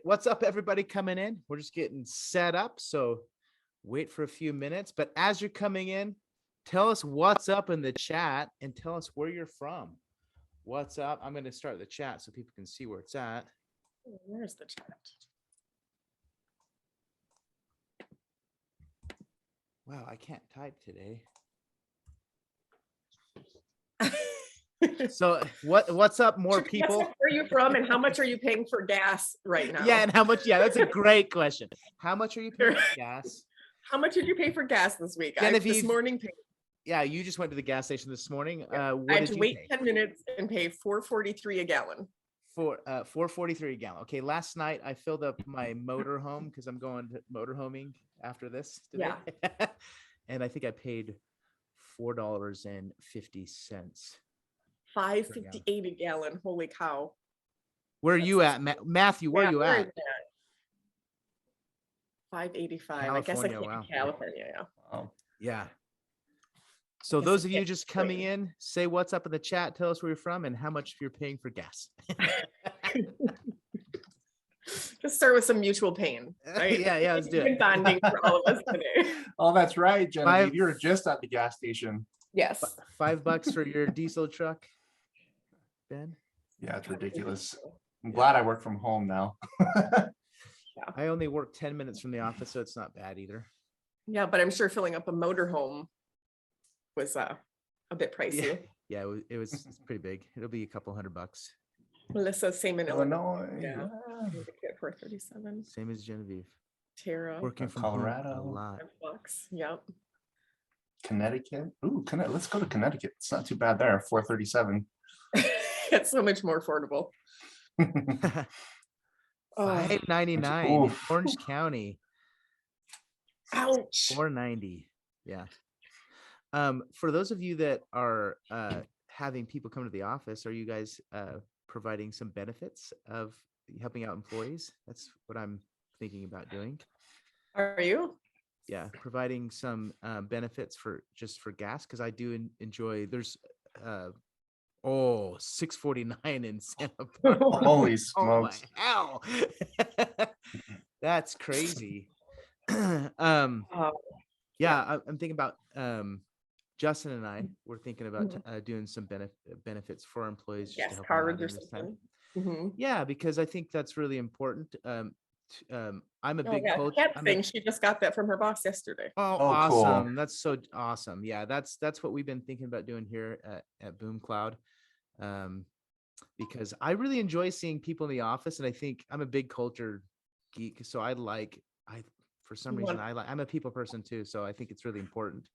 What's up, everybody coming in? We're just getting set up, so wait for a few minutes. But as you're coming in, tell us what's up in the chat and tell us where you're from. What's up? I'm going to start the chat so people can see where it's at. Where's the chat? Wow, I can't type today. So what's up, more people? Where are you from and how much are you paying for gas right now? Yeah, and how much? Yeah, that's a great question. How much are you paying for gas? How much did you pay for gas this week? Genevieve, this morning paid. Yeah, you just went to the gas station this morning. I had to wait 10 minutes and pay $4.43 a gallon. For $4.43 a gallon. Okay, last night I filled up my motorhome because I'm going to motorhoming after this today. Yeah. And I think I paid $4.50. $5.58 a gallon. Holy cow. Where are you at, Matthew? Where are you at? $5.85. I guess I can't California. Yeah. Wow. Yeah. So those of you just coming in, say what's up in the chat. Tell us where you're from and how much you're paying for gas. Just start with some mutual pain, right? Yeah, let's do it. Bonding for all of us today. Oh, that's right, Genevieve. You were just at the gas station. Yes. $5 for your diesel truck, Ben? Yeah, it's ridiculous. I'm glad I work from home now. I only work 10 minutes from the office, so it's not bad either. Yeah, but I'm sure filling up a motorhome was a bit pricey. Yeah, it was pretty big. It'll be a couple $100. Melissa, same in Illinois. Yeah. $4.37. Same as Genevieve. Tara. Working from Colorado. A lot. $5. Yep. Connecticut. Ooh, let's go to Connecticut. It's not too bad there. $4.37. It's so much more affordable. $5.99 in Orange County. Ouch. $4.90. Yeah. For those of you that are having people come to the office, are you guys providing some benefits of helping out employees? That's what I'm thinking about doing. Are you? Yeah, providing some benefits for gas, because I do enjoy. There's $6.49 in Santa Barbara. Holy smokes! Oh my hell, that's crazy. Yeah, I'm thinking about Justin and I were thinking about doing some benefits for our employees. Yes, cards or something. Mm-hmm. Yeah, because I think that's really important. I'm a big coach. She just got that from her boss yesterday. Oh, awesome! Cool. That's so awesome. Yeah, that's what we've been thinking about doing here at Boom Cloud, because I really enjoy seeing people in the office, and I think I'm a big culture geek, so for some reason I'm a people person too, so I think it's really important.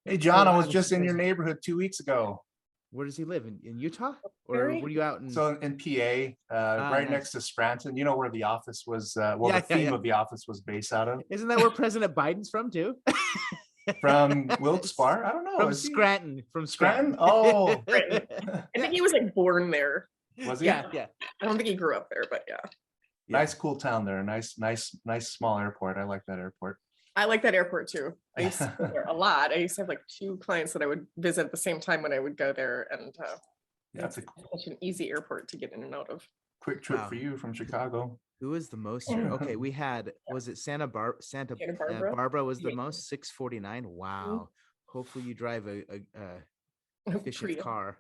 Hey, John, I was just in your neighborhood 2 weeks ago. Where does he live? In Utah? Or were you out in? So in PA, right next to Scranton. You know where the office was, the theme of the office was based out of? Isn't that where President Biden's from too? From Wilkes-Barre? I don't know. From Scranton. From Scranton. Oh. I think he was born there. Was he? Yeah. I don't think he grew up there, but yeah. Nice, cool town there. Nice, small airport. I like that airport. I like that airport too. I used to go there a lot. I used to have 2 clients that I would visit at the same time when I would go there, and it's such an easy airport to get in and out of. Quick trip for you from Chicago. Who was the most here? Okay, we had, was it Santa Barbara was the most, $6.49. Wow. Mm-hmm. Hopefully you drive a efficient car.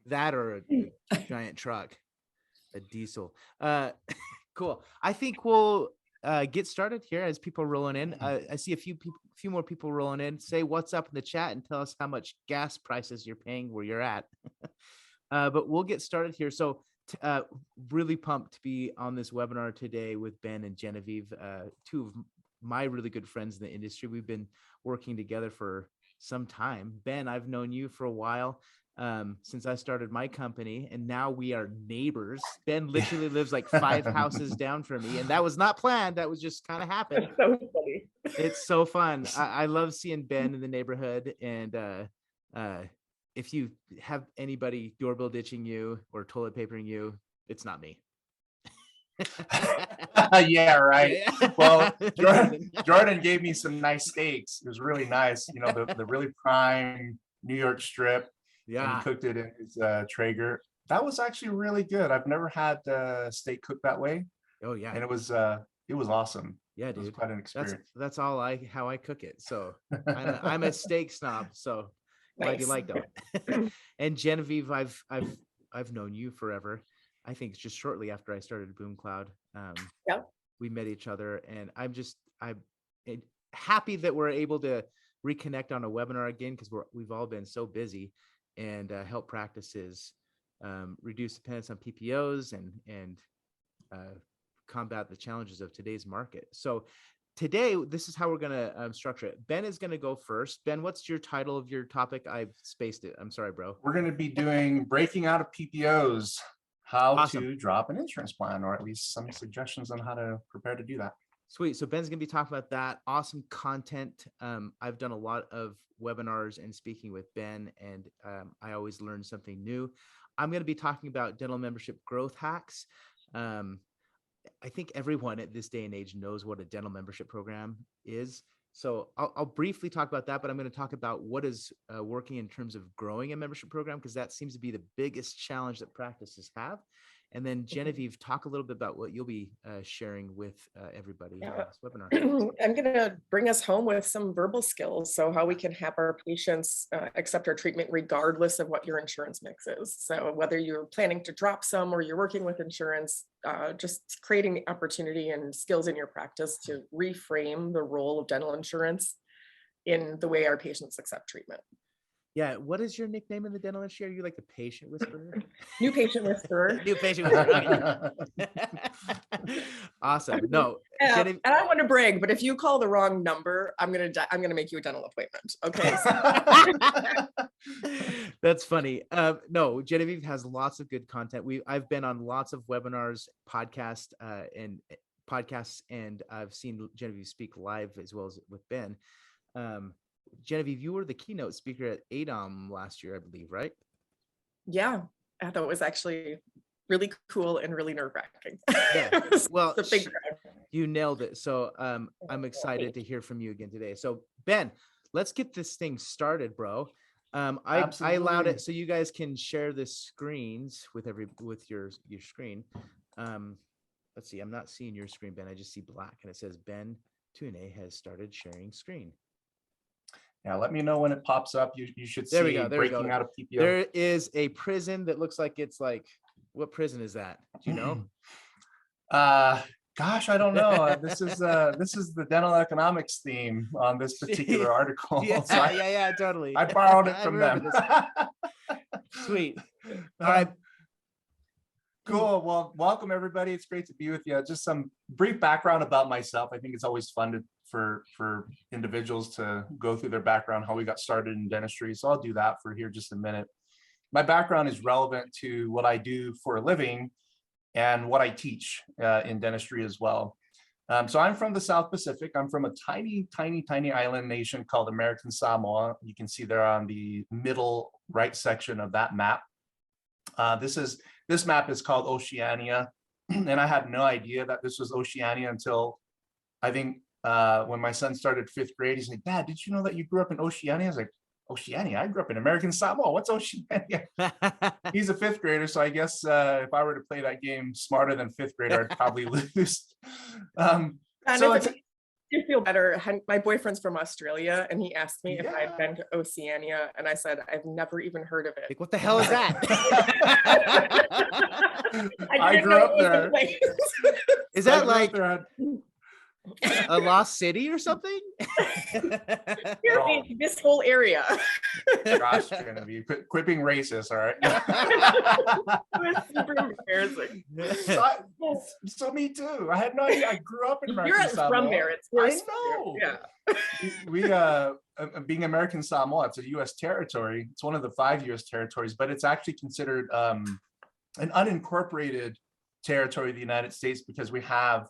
That or a giant truck, a diesel. Cool. I think we'll get started here as people are rolling in. I see a few more people rolling in. Say what's up in the chat and tell us how much gas prices you're paying where you're at. But we'll get started here. So really pumped to be on this webinar today with Ben and Genevieve, 2 of my really good friends in the industry. We've been working together for some time. Ben, I've known you for a while. Since I started my company, and now we are neighbors. Ben literally lives 5 houses down from me, and that was not planned. That was just kind of happened. So funny. It's so fun. I love seeing Ben in the neighborhood, and if you have anybody doorbell ditching you or toilet papering you, it's not me. Yeah, right. Well, Jordan gave me some nice steaks. It was really nice. The really prime New York strip. Yeah, and he cooked it in his Traeger That was actually really good. I've never had steak cooked that way, Oh yeah. and it was awesome. Yeah, It was dude. quite an experience. That's all how I cook it. So I'm a steak snob. So glad you Nice. liked it. And Genevieve, I've known you forever. I think just shortly after I started Boom Cloud, Yep. we met each other, and I'm happy that we're able to reconnect on a webinar again, because we've all been so busy, and help practices reduce dependence on PPOs and combat the challenges of today's market. So today, this is how we're going to structure it. Ben is going to go first. Ben, what's your title of your topic? I've spaced it. I'm sorry, bro. We're going to be doing breaking out of PPOs, how Awesome. to drop an insurance plan, or at least some suggestions on how to prepare to do that. Sweet. So Ben's going to be talking about that. Awesome content. I've done a lot of webinars and speaking with Ben, and I always learn something new. I'm going to be talking about dental membership growth hacks. I think everyone at this day and age knows what a dental membership program is. So I'll briefly talk about that, but I'm going to talk about what is working in terms of growing a membership program, because that seems to be the biggest challenge that practices have. And then Genevieve, talk a little bit about what you'll be sharing with everybody in this webinar. I'm going to bring us home with some verbal skills. So how we can have our patients accept our treatment regardless of what your insurance mix is. So whether you're planning to drop some or you're working with insurance, just creating the opportunity and skills in your practice to reframe the role of dental insurance in the way our patients accept treatment. Yeah. What is your nickname in the dental industry? Are you like the patient whisperer? New patient whisperer. New patient whisperer. Awesome. No. And I want to brag, but if you call the wrong number, I'm gonna make you a dental appointment. Okay. That's funny. No, Genevieve has lots of good content. I've been on lots of webinars, podcasts, and I've seen Genevieve speak live as well as with Ben. Genevieve, you were the keynote speaker at ADOM last year, I believe, right? Yeah, I thought it was actually really cool and really nerve-wracking. Yeah. Well, it's a big crowd. You nailed it. So I'm excited to hear from you again today. So Ben, let's get this thing started, bro. I allowed it so you guys can share the screens with your screen. Let's see. I'm not seeing your screen, Ben. I just see black, and it says Ben Tune has started sharing screen. Yeah, let me know when it pops up. You should see breaking out of PPO. There is a prison that looks like it's like, what prison is that? Do you know? Gosh, I don't know. This is the dental economics theme on this particular article. Yeah, so yeah, totally. I borrowed it from them. Sweet. All right. Cool. Well, welcome everybody. It's great to be with you. Just some brief background about myself. I think it's always fun for individuals to go through their background, how we got started in dentistry. So I'll do that for here just a minute. My background is relevant to what I do for a living and what I teach in dentistry as well. So I'm from the South Pacific. I'm from a tiny, tiny, tiny island nation called American Samoa. You can see there on the middle right section of that map. This map is called Oceania, and I had no idea that this was Oceania until I think when my son started 5th grade. He's like, "Dad, did you know that you grew up in Oceania?" I was like, "Oceania? I grew up in American Samoa. What's Oceania?" He's a 5th grader, so I guess if I were to play that game smarter than 5th grader, I'd probably lose. You feel better. My boyfriend's from Australia, and he asked me if I'd been to Oceania, and I said I've never even heard of it. Like, what the hell is that? I grew up there. Is that like a lost city or something? This whole area. Gosh, Genevieve, quit being racist, all right? It was super embarrassing. So me too. I had no idea. I grew up in American Samoa. You're from there. It's I know. Yeah. We being American Samoa, it's a U.S. territory. It's one of the 5 U.S. territories, but it's actually considered an unincorporated territory of the United States because we have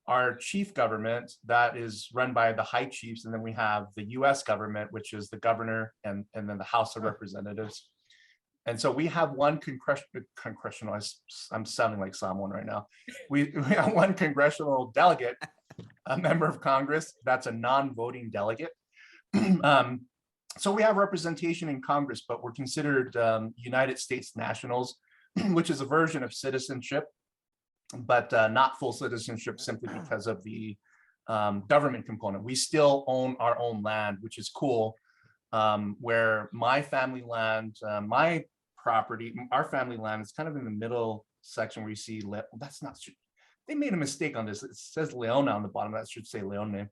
our chief government that is run by the high chiefs, and then we have the U.S. government, which is the governor and then the House of Representatives. And so we have one congressional, I'm sounding like someone right now. We have one congressional delegate, a member of Congress that's a non-voting delegate. So we have representation in Congress, but we're considered United States nationals. which is a version of citizenship, but not full citizenship simply because of the government component. We still own our own land, which is cool. Where my family land, my property, our family land is kind of in the middle section where you see, that's not, they made a mistake on this. It says Leona on the bottom, that should say Leone.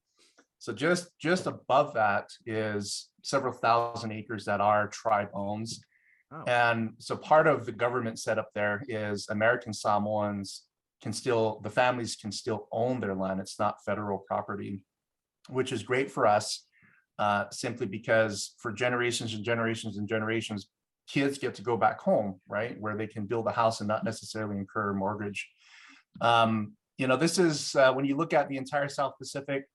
So just above that is several thousand acres that our tribe owns. Oh. And so part of the government setup there is American Samoans can still, the families can still own their land. It's not federal property, which is great for us. Simply because for generations and generations and generations, kids get to go back home, right? Where they can build a house and not necessarily incur a mortgage. This is when you look at the entire South Pacific,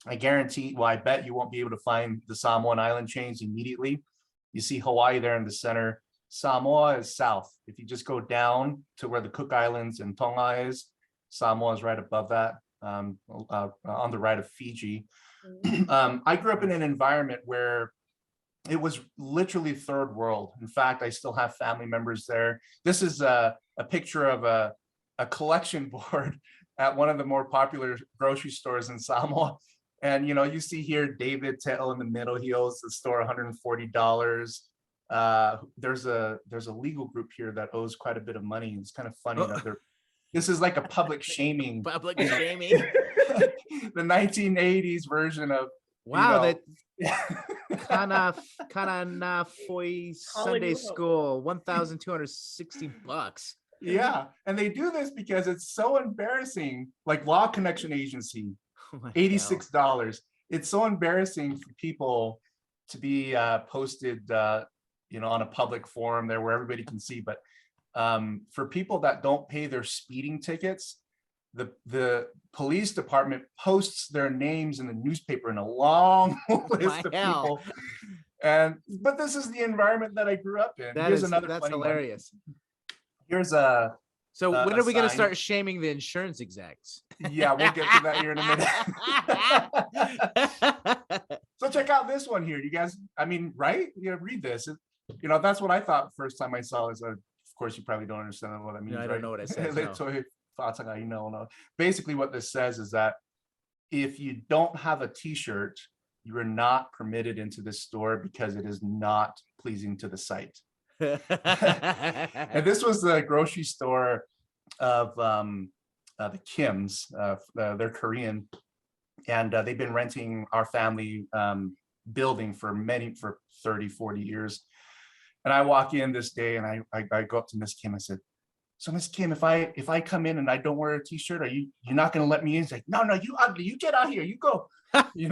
I guarantee, well, I bet you won't be able to find the Samoan island chains immediately. You see Hawaii there in the center. Samoa is south. If you just go down to where the Cook Islands and Tonga is, Samoa is right above that, on the right of Fiji. I grew up in an environment where it was literally third world. In fact, I still have family members there. This is a picture of a collection board at one of the more popular grocery stores in Samoa. And, you see here, David Te'o in the middle, he owes the store $140. There's a legal group here that owes quite a bit of money. It's kind of funny that this is like a public shaming. Public shaming. The 1980s version of that Kanafoi Sunday School, $1,260. Yeah, and they do this because it's so embarrassing. Like Law Connection Agency, $86. It's so embarrassing for people to be posted, on a public forum there where everybody can see. But for people that don't pay their speeding tickets, the police department posts their names in the newspaper in a long list of people. But this is the environment that I grew up in. That's hilarious. One. Here's so when are we going to start shaming the insurance execs? Yeah, we'll get to that here in a minute. So check out this one here, you guys. I mean, right? Read this. That's what I thought first time I saw it. Of course, you probably don't understand what I mean. No, I don't know what it says. No. Basically, what this says is that if you don't have a T-shirt, you are not permitted into this store because it is not pleasing to the sight. And this was the grocery store of the Kims. They're Korean, and they've been renting our family building for 30, 40 years. And I walk in this day and I go up to Miss Kim. I said, "So Miss Kim, if I come in and I don't wear a T-shirt, you're not going to let me in?" She's like, "No, you ugly. You get out here. You go. You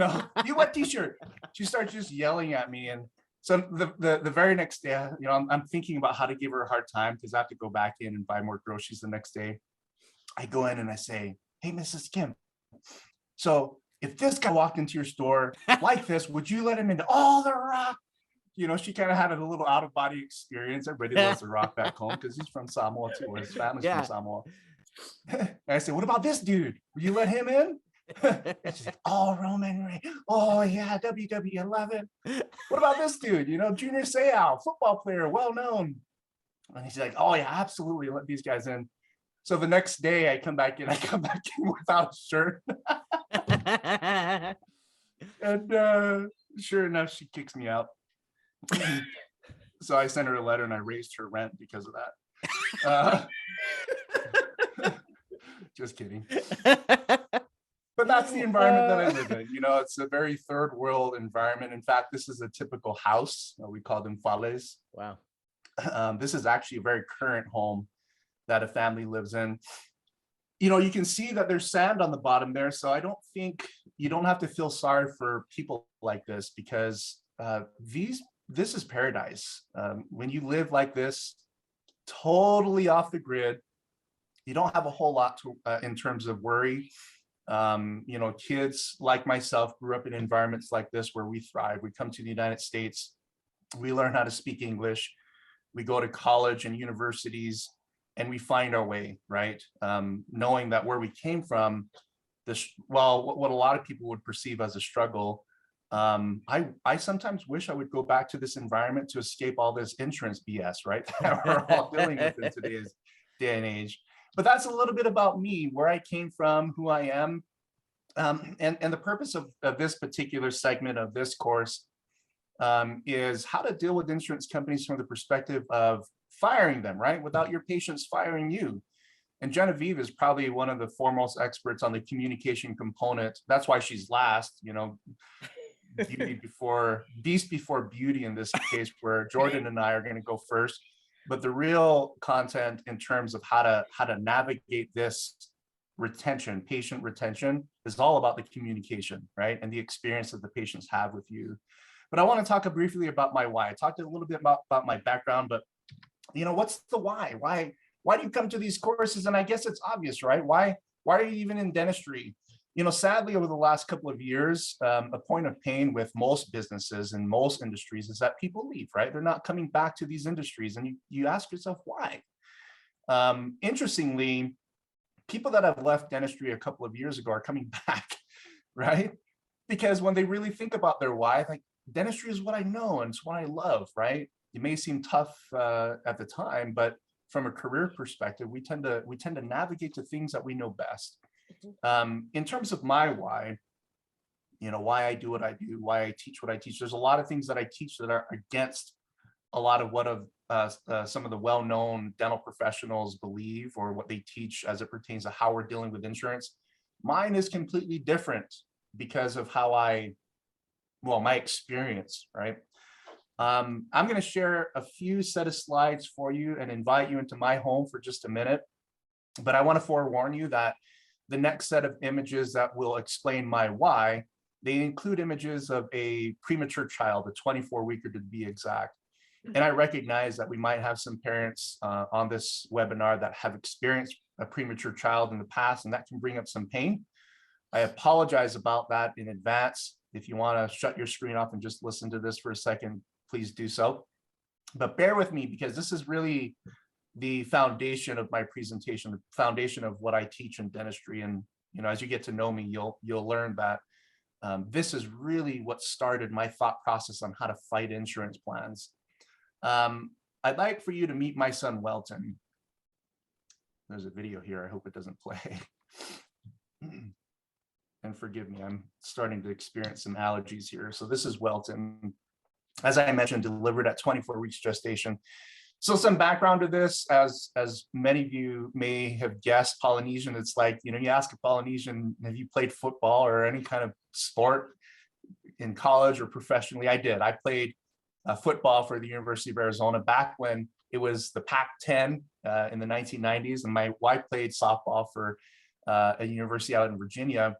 wear T-shirt." She starts just yelling at me. And so the very next day, I'm thinking about how to give her a hard time because I have to go back in and buy more groceries the next day. I go in and I say, "Hey, Mrs. Kim, so if this guy walked into your store like this, would you let him into all the rock?" She kind of had a little out of body experience. Everybody loves The Rock back home because he's from Samoa too, or his family's from Samoa. And I said, "What about this dude? Will you let him in?" And she's like, "Oh, Roman Reigns. Oh yeah, WW11. What about this dude? Junior Seau, football player, well known." And he's like, "Oh yeah, absolutely. Let these guys in." So the next day I come back in without a shirt. And sure enough, she kicks me out. So I sent her a letter and I raised her rent because of that. Just kidding. But that's the environment that I live in. It's a very third world environment. In fact, this is a typical house. We call them fales. Wow. This is actually a very current home that a family lives in. You can see that there's sand on the bottom there. So I don't think you don't have to feel sorry for people like this because this is paradise. When you live like this, totally off the grid, you don't have a whole lot to in terms of worry. Kids like myself grew up in environments like this where we thrive. We come to the United States, we learn how to speak English, we go to college and universities, and we find our way, right? Knowing that where we came from, what a lot of people would perceive as a struggle, I sometimes wish I would go back to this environment to escape all this insurance BS, right? That we're all dealing with in today's day and age. But that's a little bit about me, where I came from, who I am. And the purpose of this particular segment of this course is how to deal with insurance companies from the perspective of firing them, right? Without your patients firing you. And Genevieve is probably one of the foremost experts on the communication component. That's why she's last, beast before beauty in this case, where Jordan and I are going to go first. But the real content in terms of how to navigate this patient retention, is all about the communication, right? And the experience that the patients have with you. But I want to talk briefly about my why. I talked a little bit about my background, but what's the why? Why do you come to these courses? And I guess it's obvious, right? Why are you even in dentistry? Sadly, over the last couple of years, a point of pain with most businesses and most industries is that people leave, right? They're not coming back to these industries. And you ask yourself, why? Interestingly, people that have left dentistry a couple of years ago are coming back, right? Because when they really think about their why, like, dentistry is what I know and it's what I love, right? It may seem tough at the time, but from a career perspective, we tend to navigate to things that we know best. In terms of my why, why I do what I do, why I teach what I teach, there's a lot of things that I teach that are against a lot of what some of the well-known dental professionals believe, or what they teach as it pertains to how we're dealing with insurance. Mine is completely different because of my experience, right? I'm going to share a few set of slides for you and invite you into my home for just a minute. But I want to forewarn you that the next set of images that will explain my why, they include images of a premature child, a 24-weeker to be exact. And I recognize that we might have some parents on this webinar that have experienced a premature child in the past, and that can bring up some pain. I apologize about that in advance. If you want to shut your screen off and just listen to this for a second, please do so. But bear with me, because this is really the foundation of my presentation, the foundation of what I teach in dentistry. And as you get to know me, you'll learn that this is really what started my thought process on how to fight insurance plans. I'd like for you to meet my son, Welton. There's a video here. I hope it doesn't play. And forgive me, I'm starting to experience some allergies here. So this is Welton. As I mentioned, delivered at 24 weeks gestation. So some background to this, as many of you may have guessed, Polynesian, it's like, you ask a Polynesian, have you played football or any kind of sport in college or professionally? I did. I played football for the University of Arizona back when it was the Pac-10 in the 1990s. And my wife played softball for a university out in Virginia.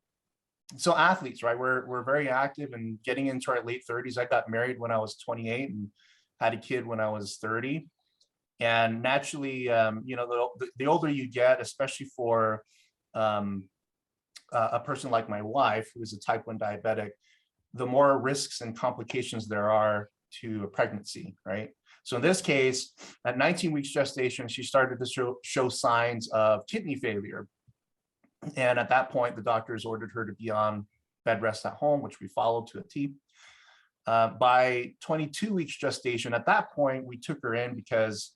So athletes, right? We're very active and getting into our late 30s. I got married when I was 28 and had a kid when I was 30. And naturally, the older you get, especially for a person like my wife, who is a type 1 diabetic, the more risks and complications there are to a pregnancy, right? So in this case, at 19 weeks gestation, she started to show signs of kidney failure. And at that point, the doctors ordered her to be on bed rest at home, which we followed to a T. By 22 weeks gestation, at that point, we took her in because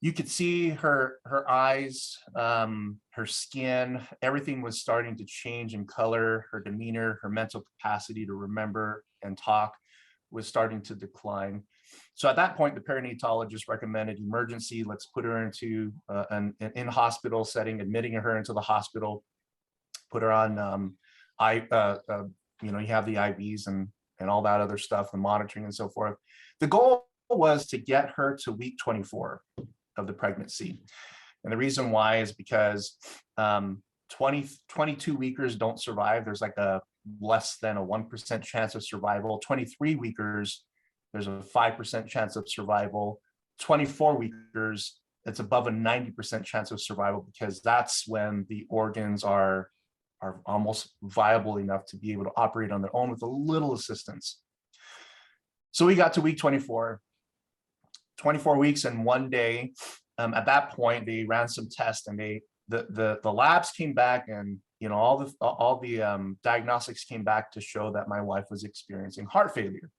you could see her eyes, her skin, everything was starting to change in color. Her demeanor, her mental capacity to remember and talk was starting to decline. So at that point, the perinatologist recommended emergency. Let's put her into an in-hospital setting, admitting her into the hospital, put her on, you have the IVs and all that other stuff, the monitoring and so forth. The goal was to get her to week 24 of the pregnancy. And the reason why is because 22 weekers don't survive. There's like a less than a 1% chance of survival. 23 weekers, there's a 5% chance of survival. 24 weekers, it's above a 90% chance of survival, because that's when the organs are almost viable enough to be able to operate on their own with a little assistance. So we got to week 24. 24 weeks and 1 day. At that point, they ran some tests, and the labs came back, and all the diagnostics came back to show that my wife was experiencing heart failure.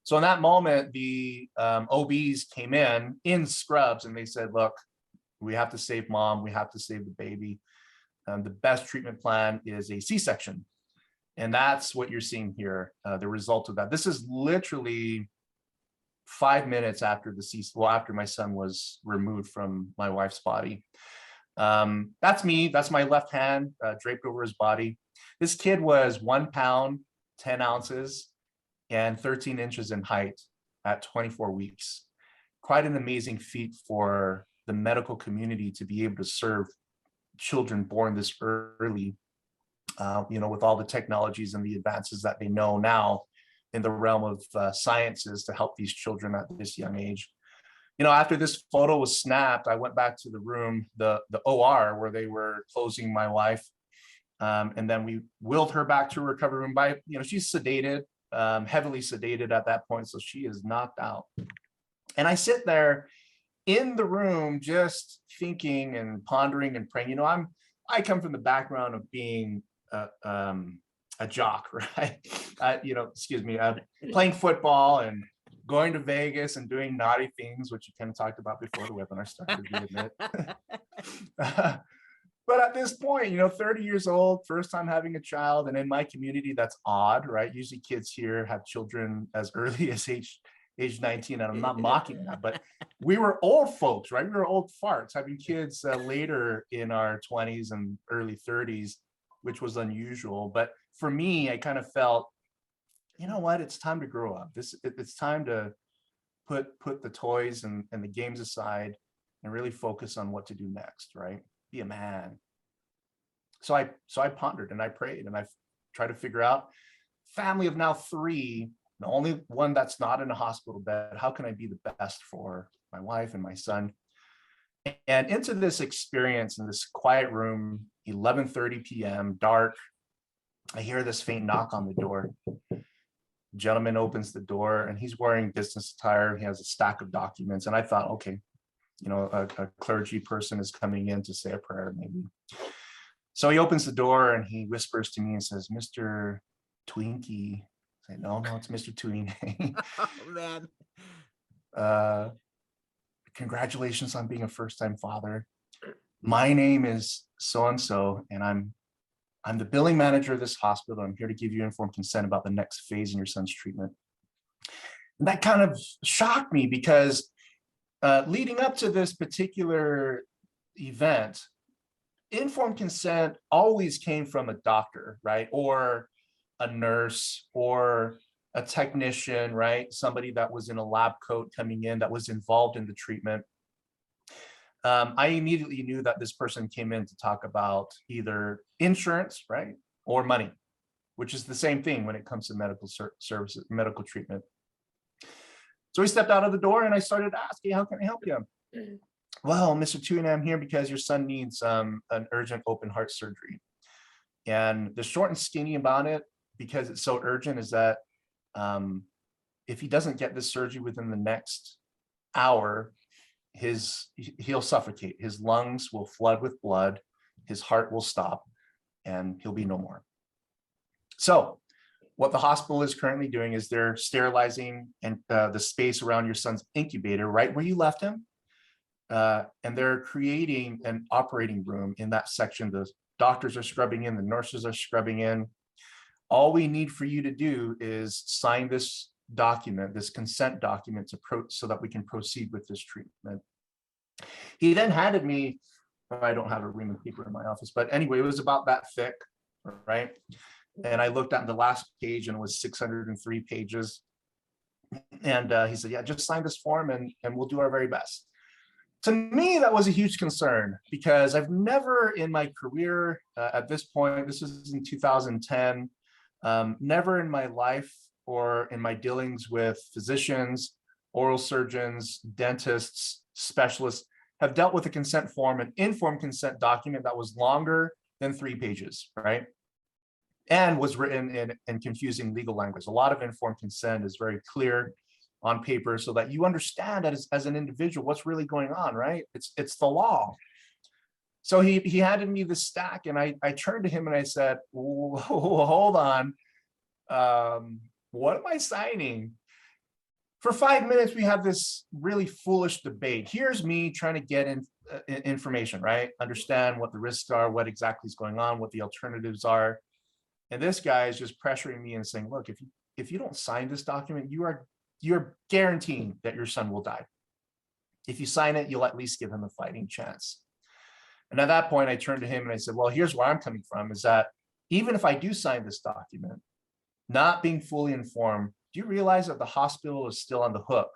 So in that moment, the OBs came in scrubs, and they said, look, we have to save mom. We have to save the baby. The best treatment plan is a C-section. And that's what you're seeing here, the result of that. This is literally 5 minutes after after my son was removed from my wife's body. That's me. That's my left hand draped over his body. This kid was 1 pound, 10 ounces, and 13 inches in height at 24 weeks. Quite an amazing feat for the medical community to be able to serve children born this early, with all the technologies and the advances that they know now in the realm of sciences to help these children at this young age. After this photo was snapped, I went back to the room, the OR, where they were closing my wife. And then we wheeled her back to her recovery room. She's sedated, heavily sedated at that point. So she is knocked out. And I sit there in the room just thinking and pondering and praying. I come from the background of being a jock, right? Playing football and going to Vegas and doing naughty things, which you kind of talked about before the webinar started, we admit. But at this point, 30 years old, first time having a child, and in my community, that's odd, right? Usually kids here have children as early as age 19, and I'm not mocking that, but we were old folks, right? We were old farts having kids later in our 20s and early 30s, which was unusual. But for me, I kind of felt, it's time to grow up. It's time to put the toys and the games aside and really focus on what to do next, right? Be a man. So I pondered and I prayed and I tried to figure out, family of now 3, the only one that's not in a hospital bed, how can I be the best for my wife and my son? And into this experience in this quiet room, 11:30 p.m., dark, I hear this faint knock on the door. Gentleman opens the door and he's wearing business attire. He has a stack of documents. And I thought, okay, a clergy person is coming in to say a prayer, maybe. So he opens the door and he whispers to me and says, Mr. Twinkie. I say, no, it's Mr. Twinkie. Oh, man. Congratulations on being a first-time father. My name is so-and-so, and I'm the billing manager of this hospital. I'm here to give you informed consent about the next phase in your son's treatment. And that kind of shocked me because leading up to this particular event, informed consent always came from a doctor, right? Or a nurse or a technician, right? Somebody that was in a lab coat coming in that was involved in the treatment. I immediately knew that this person came in to talk about either insurance, right? Or money, which is the same thing when it comes to medical services, medical treatment. So he stepped out of the door and I started asking, how can I help you? Well, Mr. Tuna, I'm here because your son needs an urgent open heart surgery. And the short and skinny about it, because it's so urgent, is that if he doesn't get this surgery within the next hour, he'll suffocate. His lungs will flood with blood, his heart will stop, and he'll be no more. So what the hospital is currently doing is they're sterilizing and the space around your son's incubator, right where you left him. And they're creating an operating room in that section. The doctors are scrubbing in, the nurses are scrubbing in. All we need for you to do is sign this document, this consent document, so that we can proceed with this treatment. He then handed me, I don't have a ream of paper in my office, but anyway, it was about that thick, right? And I looked at the last page and it was 603 pages. And he said, yeah, just sign this form and we'll do our very best. To me, that was a huge concern because I've never in my career at this point, this was in 2010, never in my life or in my dealings with physicians, oral surgeons, dentists, specialists have dealt with a consent form, an informed consent document that was longer than 3 pages, right? And was written in confusing legal language. A lot of informed consent is very clear on paper so that you understand as an individual what's really going on, right? It's the law. So he handed me the stack, and I turned to him and I said, "Whoa, hold on. What am I signing?" For 5 minutes, we have this really foolish debate. Here's me trying to get information, right? Understand what the risks are, what exactly is going on, what the alternatives are. And this guy is just pressuring me and saying, look, if you don't sign this document, you're guaranteeing that your son will die. If you sign it, you'll at least give him a fighting chance. And at that point, I turned to him and I said, well, here's where I'm coming from, is that even if I do sign this document, not being fully informed, do you realize that the hospital is still on the hook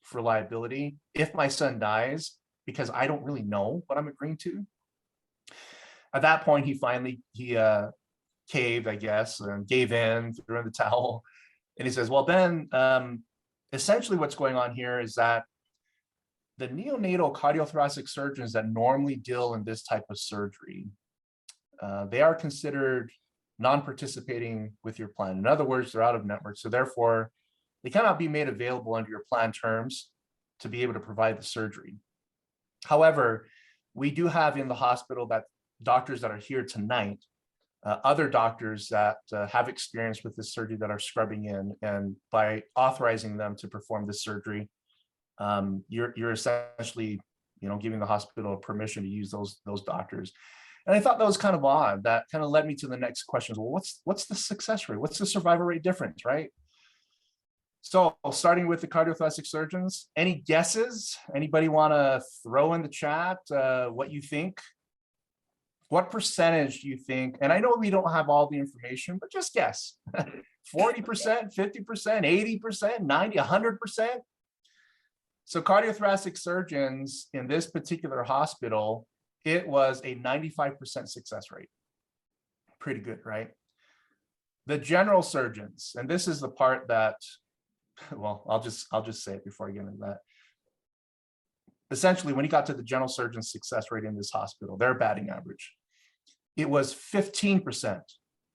for liability if my son dies, because I don't really know what I'm agreeing to? At that point, he caved, I guess, and gave in, threw in the towel. And he says, well, Ben, essentially what's going on here is that the neonatal cardiothoracic surgeons that normally deal in this type of surgery, they are considered non-participating with your plan. In other words, they're out of network. So therefore, they cannot be made available under your plan terms to be able to provide the surgery. However, we do have in the hospital that doctors that are here tonight, other doctors that have experience with this surgery that are scrubbing in, and by authorizing them to perform this surgery, you're essentially, giving the hospital permission to use those doctors. And I thought that was kind of odd. That kind of led me to the next question. Well, what's the success rate? What's the survival rate difference, right? So starting with the cardiothoracic surgeons, any guesses? Anybody want to throw in the chat what you think? What percentage do you think? And I know we don't have all the information, but just guess. 40%, 50%, 80%, 90, 100%? So cardiothoracic surgeons in this particular hospital, it was a 95% success rate. Pretty good, right? The general surgeons, and this is the part that, well, I'll just say it before I get into that. Essentially, when you got to the general surgeon's success rate in this hospital, their batting average, it was 15%,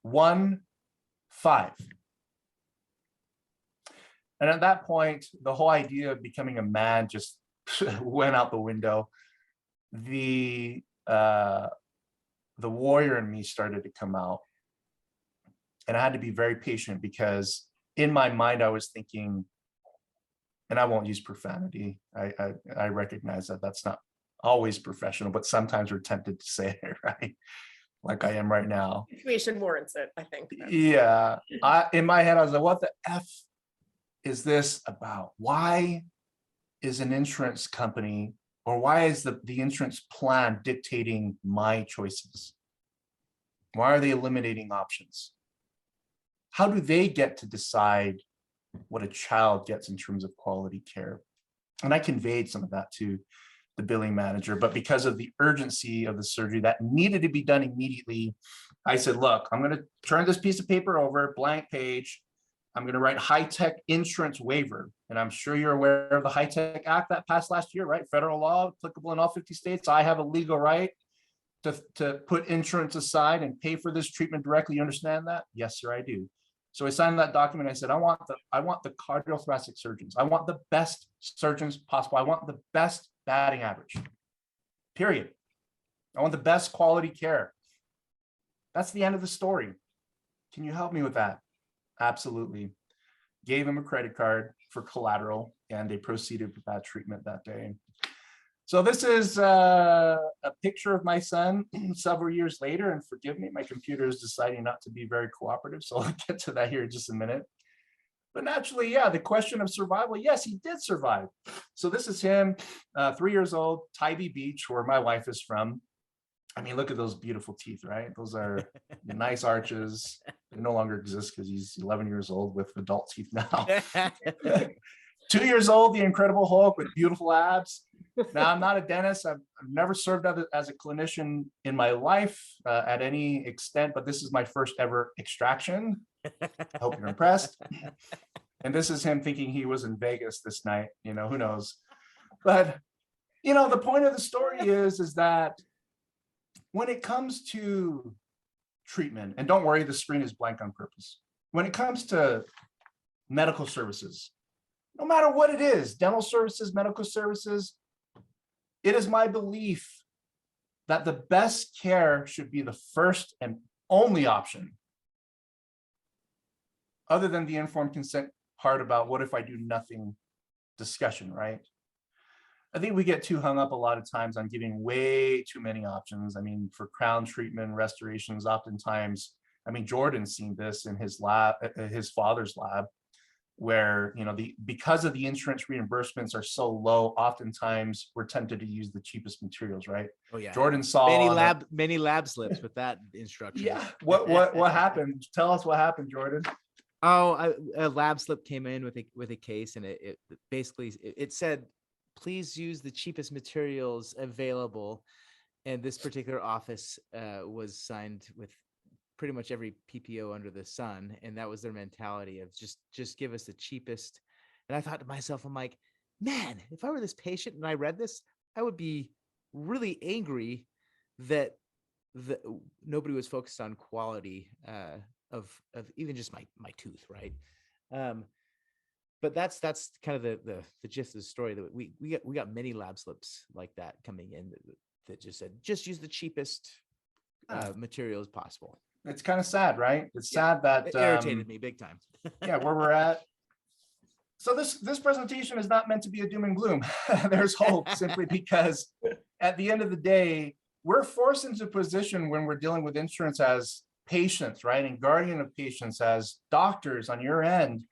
1-5. And at that point, the whole idea of becoming a man just went out the window. The warrior in me started to come out, and I had to be very patient, because in my mind I was thinking, and I won't use profanity, I recognize that that's not always professional, but sometimes we're tempted to say it, right? Like I am right now. Situation warrants it, I think. Yeah, in my head I was like, what the F is this about? Why is an insurance company, or why is the insurance plan dictating my choices? Why are they eliminating options? How do they get to decide what a child gets in terms of quality care? And I conveyed some of that to the billing manager, but because of the urgency of the surgery that needed to be done immediately, I said, look, I'm going to turn this piece of paper over, blank page. I'm going to write high-tech insurance waiver. And I'm sure you're aware of the High-Tech Act that passed last year, right? Federal law applicable in all 50 states. I have a legal right to put insurance aside and pay for this treatment directly. You understand that? Yes, sir, I do. So I signed that document. I said, I want the cardiothoracic surgeons. I want the best surgeons possible. I want the best batting average, period. I want the best quality care. That's the end of the story. Can you help me with that? Absolutely. Gave him a credit card for collateral, and they proceeded with that treatment that day. So this is a picture of my son several years later, and forgive me, my computer is deciding not to be very cooperative, so I'll get to that here in just a minute. But naturally, yeah, the question of survival, yes, he did survive. So this is him, 3 years old, Tybee Beach, where my wife is from. I mean, look at those beautiful teeth, right? Those are nice arches. They no longer exist because he's 11 years old with adult teeth now. 2 years old, the Incredible Hulk with beautiful abs. Now, I'm not a dentist. I've never served as a clinician in my life at any extent, but this is my first ever extraction. I hope you're impressed. And this is him thinking he was in Vegas this night. Who knows? But, the point of the story is that when it comes to treatment, and don't worry, the screen is blank on purpose. When it comes to medical services, no matter what it is, dental services, medical services, it is my belief that the best care should be the first and only option, other than the informed consent part about what if I do nothing discussion, right? I think we get too hung up a lot of times on giving way too many options. I mean, for crown treatment, restorations, oftentimes, I mean, Jordan's seen this in his lab, his father's lab, where, you know, because of the insurance reimbursements are so low, oftentimes we're tempted to use the cheapest materials, right? Oh yeah. Jordan saw many lab slips with that instruction. Yeah. What happened? Tell us what happened, Jordan. Oh, a lab slip came in with a case, and it basically it said, please use the cheapest materials available. And this particular office was signed with pretty much every PPO under the sun, and that was their mentality of just give us the cheapest. And I thought to myself, I'm like, man, if I were this patient and I read this, I would be really angry that nobody was focused on quality of even just my tooth, right? But that's kind of the gist of the story, that we got many lab slips like that coming in that just said, just use the cheapest materials possible. It's kind of sad, right? It's sad that it irritated me big time. Yeah, where we're at. So this presentation is not meant to be a doom and gloom. There's hope, simply because at the end of the day, we're forced into a position when we're dealing with insurance as patients, right? And guardian of patients, as doctors on your end,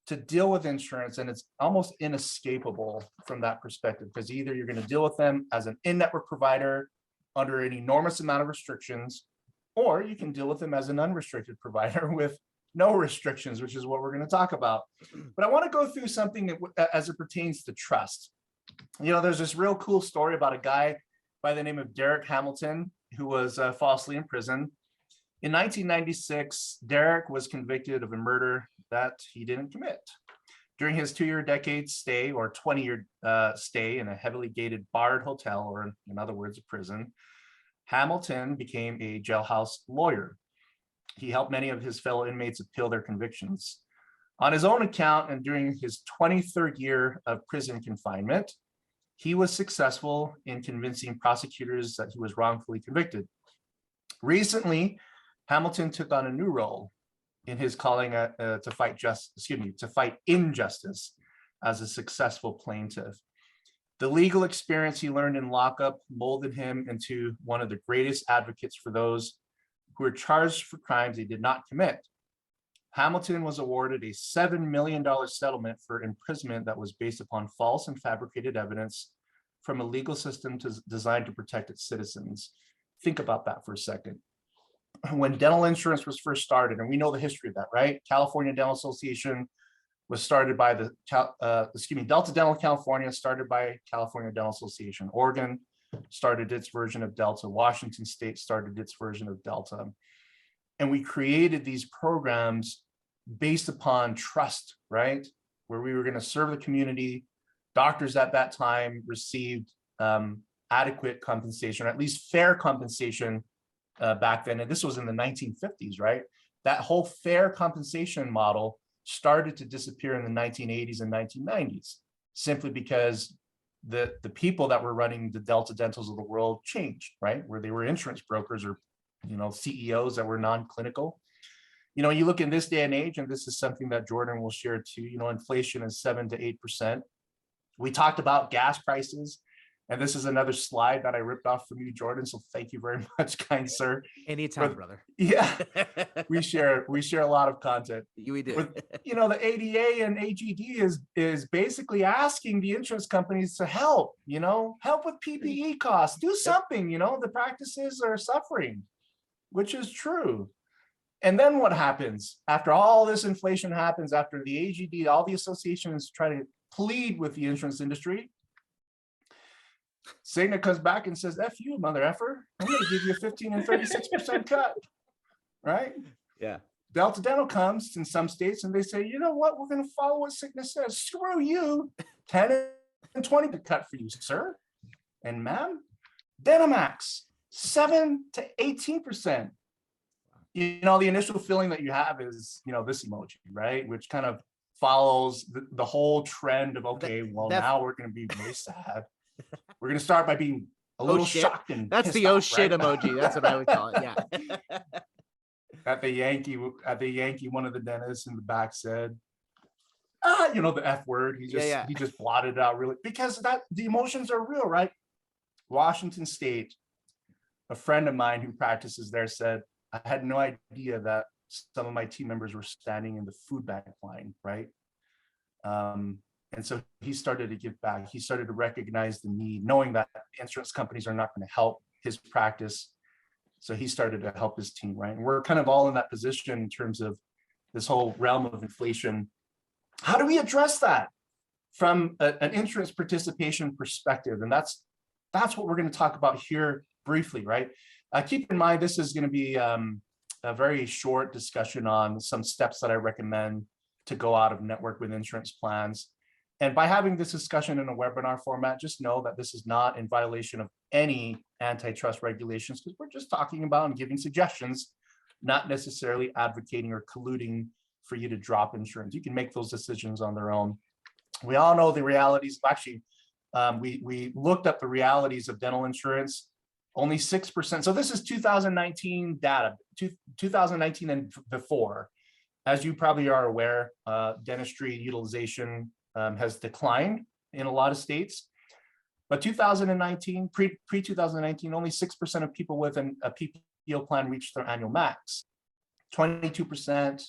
to deal with insurance. And it's almost inescapable from that perspective, because either you're going to deal with them as an in-network provider under an enormous amount of restrictions, or you can deal with them as an unrestricted provider with no restrictions, which is what we're going to talk about. But I want to go through something as it pertains to trust. You know, there's this real cool story about a guy by the name of Derek Hamilton, who was falsely in prison. In 1996, Derek was convicted of a murder that he didn't commit. During his 2-year decade stay, or 20-year stay in a heavily gated barred hotel, or in other words, a prison, Hamilton became a jailhouse lawyer. He helped many of his fellow inmates appeal their convictions. On his own account, and during his 23rd year of prison confinement, he was successful in convincing prosecutors that he was wrongfully convicted. Recently, Hamilton took on a new role in his calling to fight injustice as a successful plaintiff. The legal experience he learned in lockup molded him into one of the greatest advocates for those who were charged for crimes they did not commit. Hamilton was awarded a $7 million settlement for imprisonment that was based upon false and fabricated evidence from a legal system designed to protect its citizens. Think about that for a second. When dental insurance was first started, and we know the history of that, right? California Dental Association was started by Delta Dental California, started by California Dental Association. Oregon started its version of Delta. Washington State started its version of Delta. And we created these programs based upon trust, right? Where we were going to serve the community. Doctors at that time received adequate compensation, or at least fair compensation back then. And this was in the 1950s, right? That whole fair compensation model started to disappear in the 1980s and 1990s, simply because the people that were running the Delta Dentals of the world changed, right? Where they were insurance brokers, or, you know, CEOs that were non-clinical. You know, you look in this day and age, and this is something that Jordan will share too, you know, inflation is 7 to 8%. We talked about gas prices, and this is another slide that I ripped off from you, Jordan. So thank you very much, kind sir. Anytime, brother. Yeah, we share a lot of content. We do. But, you know, the ADA and AGD is basically asking the insurance companies to help, you know, help with PPE costs, do something, you know, the practices are suffering, which is true. And then what happens after all this inflation happens, after the AGD, all the associations try to plead with the insurance industry? Cigna comes back and says, F you, mother effer. I'm going to give you a 15 and 36% cut, right? Yeah. Delta Dental comes in some states and they say, you know what, we're going to follow what Cigna says. Screw you, 10 and 20 cut for you, sir. And ma'am, Dentamax, 7 to 18%. You know, the initial feeling that you have is, you know, this emoji, right? Which kind of follows the whole trend of, okay, well, now we're going to be very sad. We're going to start by being a little shit. shocked and That's pissed the oh off, shit right? emoji. That's what I would call it. Yeah. At the Yankee, one of the dentists in the back said, the F word. Yeah. He just blotted it out really, because the emotions are real, right? Washington State, a friend of mine who practices there said, I had no idea that some of my team members were standing in the food bank line, right? And so he started to give back. He started to recognize the need, knowing that insurance companies are not going to help his practice. So he started to help his team, right? And we're kind of all in that position in terms of this whole realm of inflation. How do we address that from an insurance participation perspective? And that's what we're going to talk about here briefly, right? Keep in mind, this is going to be a very short discussion on some steps that I recommend to go out of network with insurance plans. And by having this discussion in a webinar format, just know that this is not in violation of any antitrust regulations, because we're just talking about and giving suggestions, not necessarily advocating or colluding for you to drop insurance. You can make those decisions on their own. We all know the realities. Actually, we looked up the realities of dental insurance. Only 6%. So this is 2019 data, 2019 and before. As you probably are aware, dentistry utilization has declined in a lot of states. But 2019, pre-2019, only 6% of people with a PPO plan reached their annual max. 22%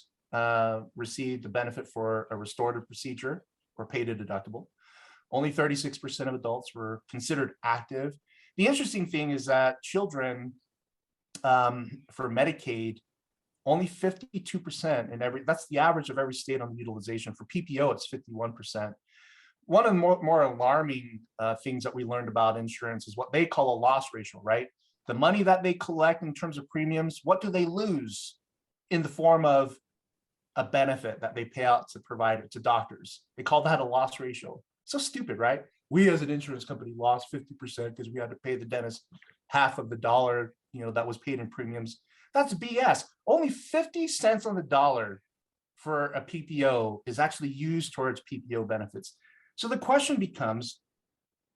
received a benefit for a restorative procedure or paid a deductible. Only 36% of adults were considered active. The interesting thing is that children, for Medicaid, only 52% in that's the average of every state on the utilization. For PPO, it's 51%. One of the more alarming things that we learned about insurance is what they call a loss ratio, right? The money that they collect in terms of premiums, what do they lose in the form of a benefit that they pay out to providers, to doctors? They call that a loss ratio. So stupid, right? We as an insurance company lost 50% because we had to pay the dentist half of the dollar, that was paid in premiums. That's BS. Only 50 cents on the dollar for a PPO is actually used towards PPO benefits. So the question becomes,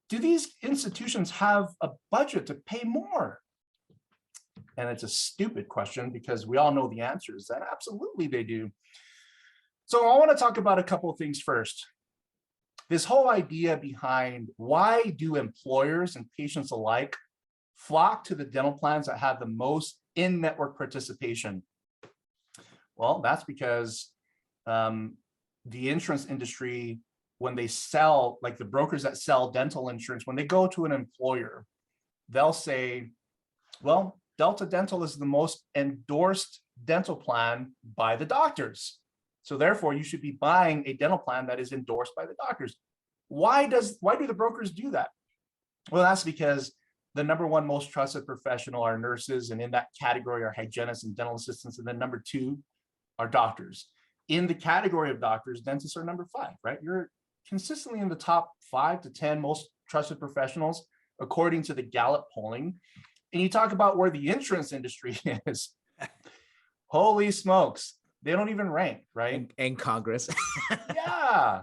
do these institutions have a budget to pay more? And it's a stupid question, because we all know the answer is that absolutely they do. So I want to talk about a couple of things first. This whole idea behind why do employers and patients alike flock to the dental plans that have the most in-network participation? Well, that's because the insurance industry, when they sell, like the brokers that sell dental insurance, when they go to an employer, they'll say, well, Delta Dental is the most endorsed dental plan by the doctors. So therefore, you should be buying a dental plan that is endorsed by the doctors. Why do the brokers do that? Well, that's because the number one most trusted professional are nurses, and in that category are hygienists and dental assistants, and then number two are doctors. In the category of doctors, dentists are number 5, right? You're consistently in the top 5 to 10 most trusted professionals, according to the Gallup polling. And you talk about where the insurance industry is. Holy smokes, they don't even rank, right? And Congress. Yeah.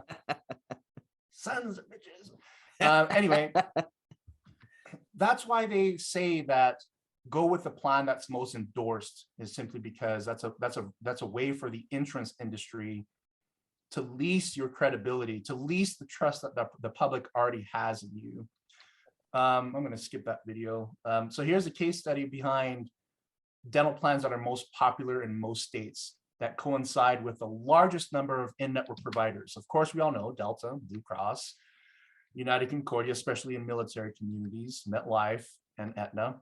Sons of bitches. Anyway, that's why they say that go with the plan that's most endorsed, is simply because that's a way for the insurance industry to lease your credibility, to lease the trust that the public already has in you. I'm going to skip that video. So here's a case study behind dental plans that are most popular in most states that coincide with the largest number of in-network providers. Of course, we all know Delta, Blue Cross, United Concordia, especially in military communities, MetLife, and Aetna.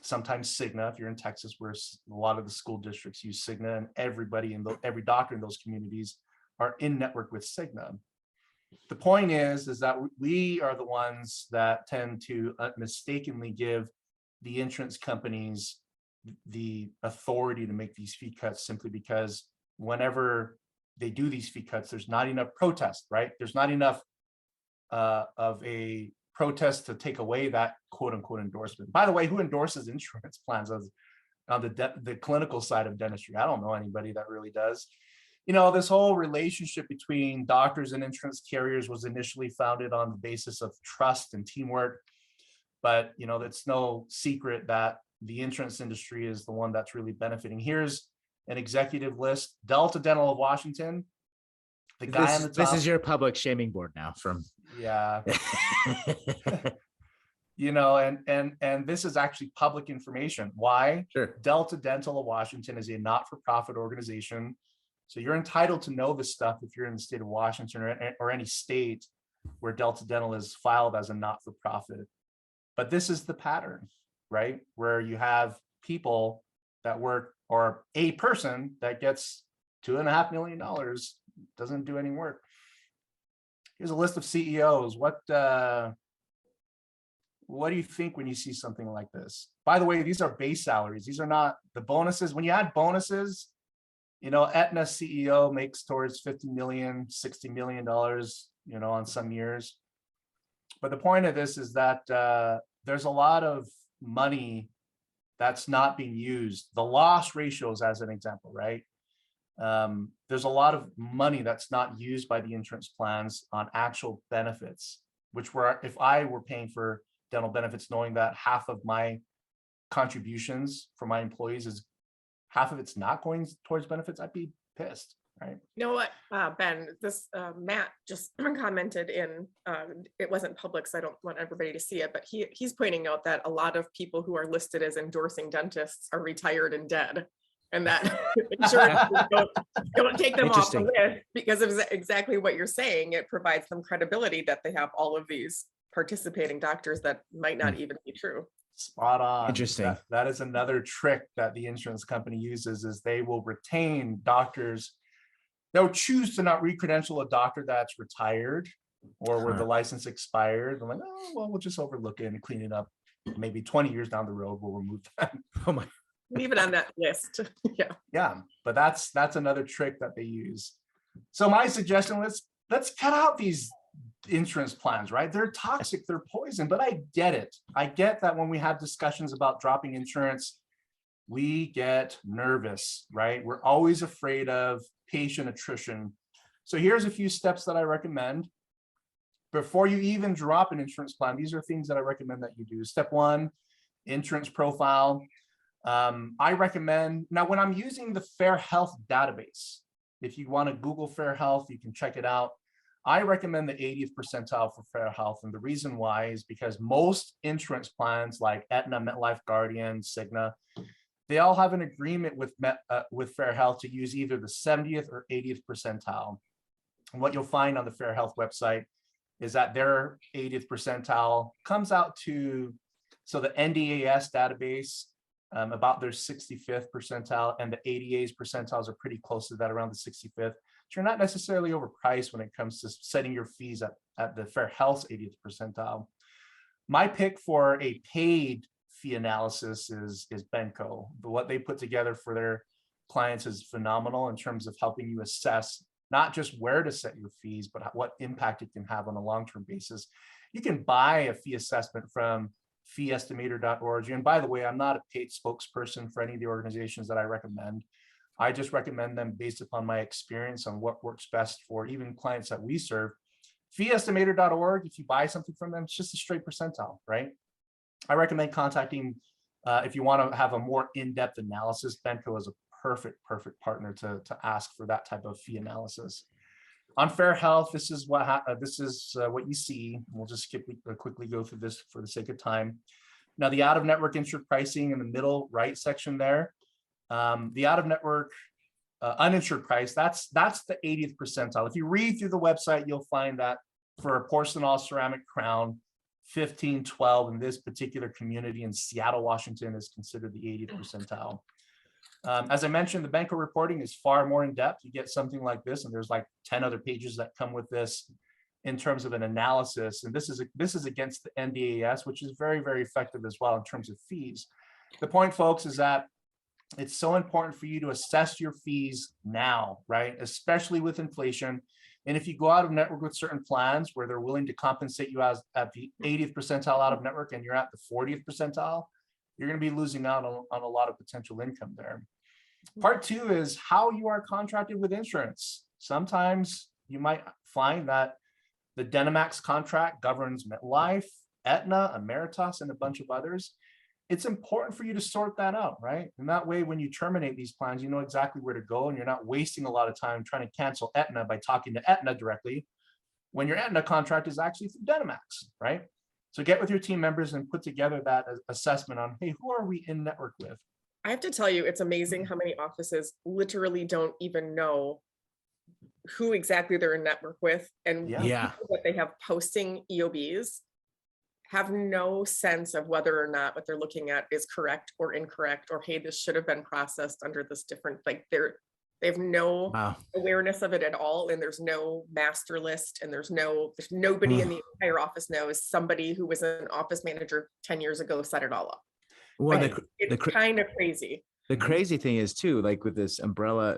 Sometimes Cigna, if you're in Texas, where a lot of the school districts use Cigna, and every doctor in those communities are in network with Cigna. The point is that we are the ones that tend to mistakenly give the insurance companies the authority to make these fee cuts, simply because whenever they do these fee cuts, there's not enough protest, right? There's not enough of a protest to take away that quote unquote endorsement. By the way, who endorses insurance plans on the clinical side of dentistry? I don't know anybody that really does. This whole relationship between doctors and insurance carriers was initially founded on the basis of trust and teamwork. but it's no secret that the insurance industry is the one that's really benefiting. Here's an executive list. Delta Dental of Washington, the guy on the top. This is your public shaming board now from. Yeah. And this is actually public information. Why? Sure. Delta Dental of Washington is a not-for-profit organization. So you're entitled to know this stuff if you're in the state of Washington or any state where Delta Dental is filed as a not-for-profit. But this is the pattern, right? Where you have people that work, or a person that gets $2.5 million, doesn't do any work. Here's a list of CEOs. What do you think when you see something like this? By the way, these are base salaries. These are not the bonuses. When you add bonuses, Aetna CEO makes towards 50 million, $60 million, on some years. But the point of this is that there's a lot of money that's not being used. The loss ratios, as an example, right? There's a lot of money that's not used by the insurance plans on actual benefits, which were, if I were paying for dental benefits, knowing that half of my contributions for my employees is half of it's not going towards benefits, I'd be pissed, right? You know what, Ben, this Matt just commented in, it wasn't public, so I don't want everybody to see it, but he's pointing out that a lot of people who are listed as endorsing dentists are retired and dead. And that insurance don't take them off the list because of exactly what you're saying. It provides them credibility that they have all of these participating doctors that might not even be true. Spot on. Interesting. That is another trick that the insurance company uses, is they will retain doctors. They'll choose to not re-credential a doctor that's retired or where the license expired. They're like, oh, well, we'll just overlook it and clean it up. Maybe 20 years down the road, we'll remove that. Oh my. Leave it on that list. Yeah, but that's another trick that they use. So my suggestion, let's cut out these insurance plans, right? They're toxic, they're poison, but I get it. I get that when we have discussions about dropping insurance, we get nervous, right? We're always afraid of patient attrition. So here's a few steps that I recommend. Before you even drop an insurance plan, these are things that I recommend that you do. Step 1, insurance profile. I recommend, now when I'm using the Fair Health database, if you want to Google Fair Health, you can check it out. I recommend the 80th percentile for Fair Health. And the reason why is because most insurance plans like Aetna, MetLife, Guardian, Cigna, they all have an agreement with Fair Health to use either the 70th or 80th percentile. And what you'll find on the Fair Health website is that their 80th percentile comes out to, so the NDAS database, about their 65th percentile, and the ADA's percentiles are pretty close to that, around the 65th. So you're not necessarily overpriced when it comes to setting your fees at the Fair Health's 80th percentile. My pick for a paid fee analysis is Benco. What they put together for their clients is phenomenal in terms of helping you assess not just where to set your fees, but what impact it can have on a long-term basis. You can buy a fee assessment from feeestimator.org. And by the way, I'm not a paid spokesperson for any of the organizations that I recommend. I just recommend them based upon my experience on what works best for even clients that we serve. Feeestimator.org, if you buy something from them, it's just a straight percentile, right? I recommend contacting, if you want to have a more in-depth analysis, Benco is a perfect partner to ask for that type of fee analysis. On Fair Health, this is what you see. We'll just quickly go through this for the sake of time. Now, the out-of-network insured pricing in the middle right section there, the out-of-network uninsured price, that's the 80th percentile. If you read through the website, you'll find that for a porcelain ceramic crown, 1512 in this particular community in Seattle, Washington is considered the 80th percentile. As I mentioned, the Benco reporting is far more in depth. You get something like this, and there's like 10 other pages that come with this in terms of an analysis. And this is against the NDAS, which is very, very effective as well in terms of fees. The point, folks, is that it's so important for you to assess your fees now, right? Especially with inflation. And if you go out of network with certain plans where they're willing to compensate you at the 80th percentile out of network and you're at the 40th percentile, you're going to be losing out on a lot of potential income there. Part 2 is how you are contracted with insurance. Sometimes you might find that the Dynamax contract governs MetLife, Aetna, Emeritus, and a bunch of others, it's important for you to sort that out, right? And that way, when you terminate these plans, you know exactly where to go, and you're not wasting a lot of time trying to cancel Aetna by talking to Aetna directly when your Aetna contract is actually through Dynamax, right? So get with your team members and put together that assessment on, hey, who are we in network with? I have to tell you, it's amazing how many offices literally don't even know who exactly they're in network with, and Yeah. Yeah. people that they have posting EOBs have no sense of whether or not what they're looking at is correct or incorrect, or hey, this should have been processed under this different, like they have no Wow. awareness of it at all, and there's no master list, and there's nobody in the entire office knows. Somebody who was an office manager 10 years ago set it all up. Well, Like, it's kind of crazy. the crazy thing is too, like with these umbrella,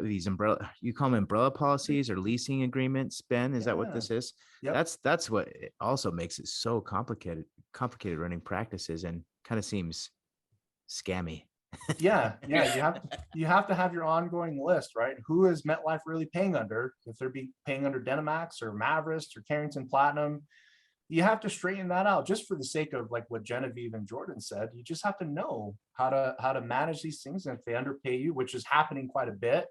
you call them umbrella policies or leasing agreements, Ben, is that what this is? Yep. That's what it also makes it so complicated running practices, and kind of seems scammy. Yeah, you have to have your ongoing list, right? Who is MetLife really paying under? If they're paying under Dynamax or Maverist or Carrington Platinum, you have to straighten that out, just for the sake of like what Genevieve and Jordan said. You just have to know how to manage these things. And if they underpay you, which is happening quite a bit,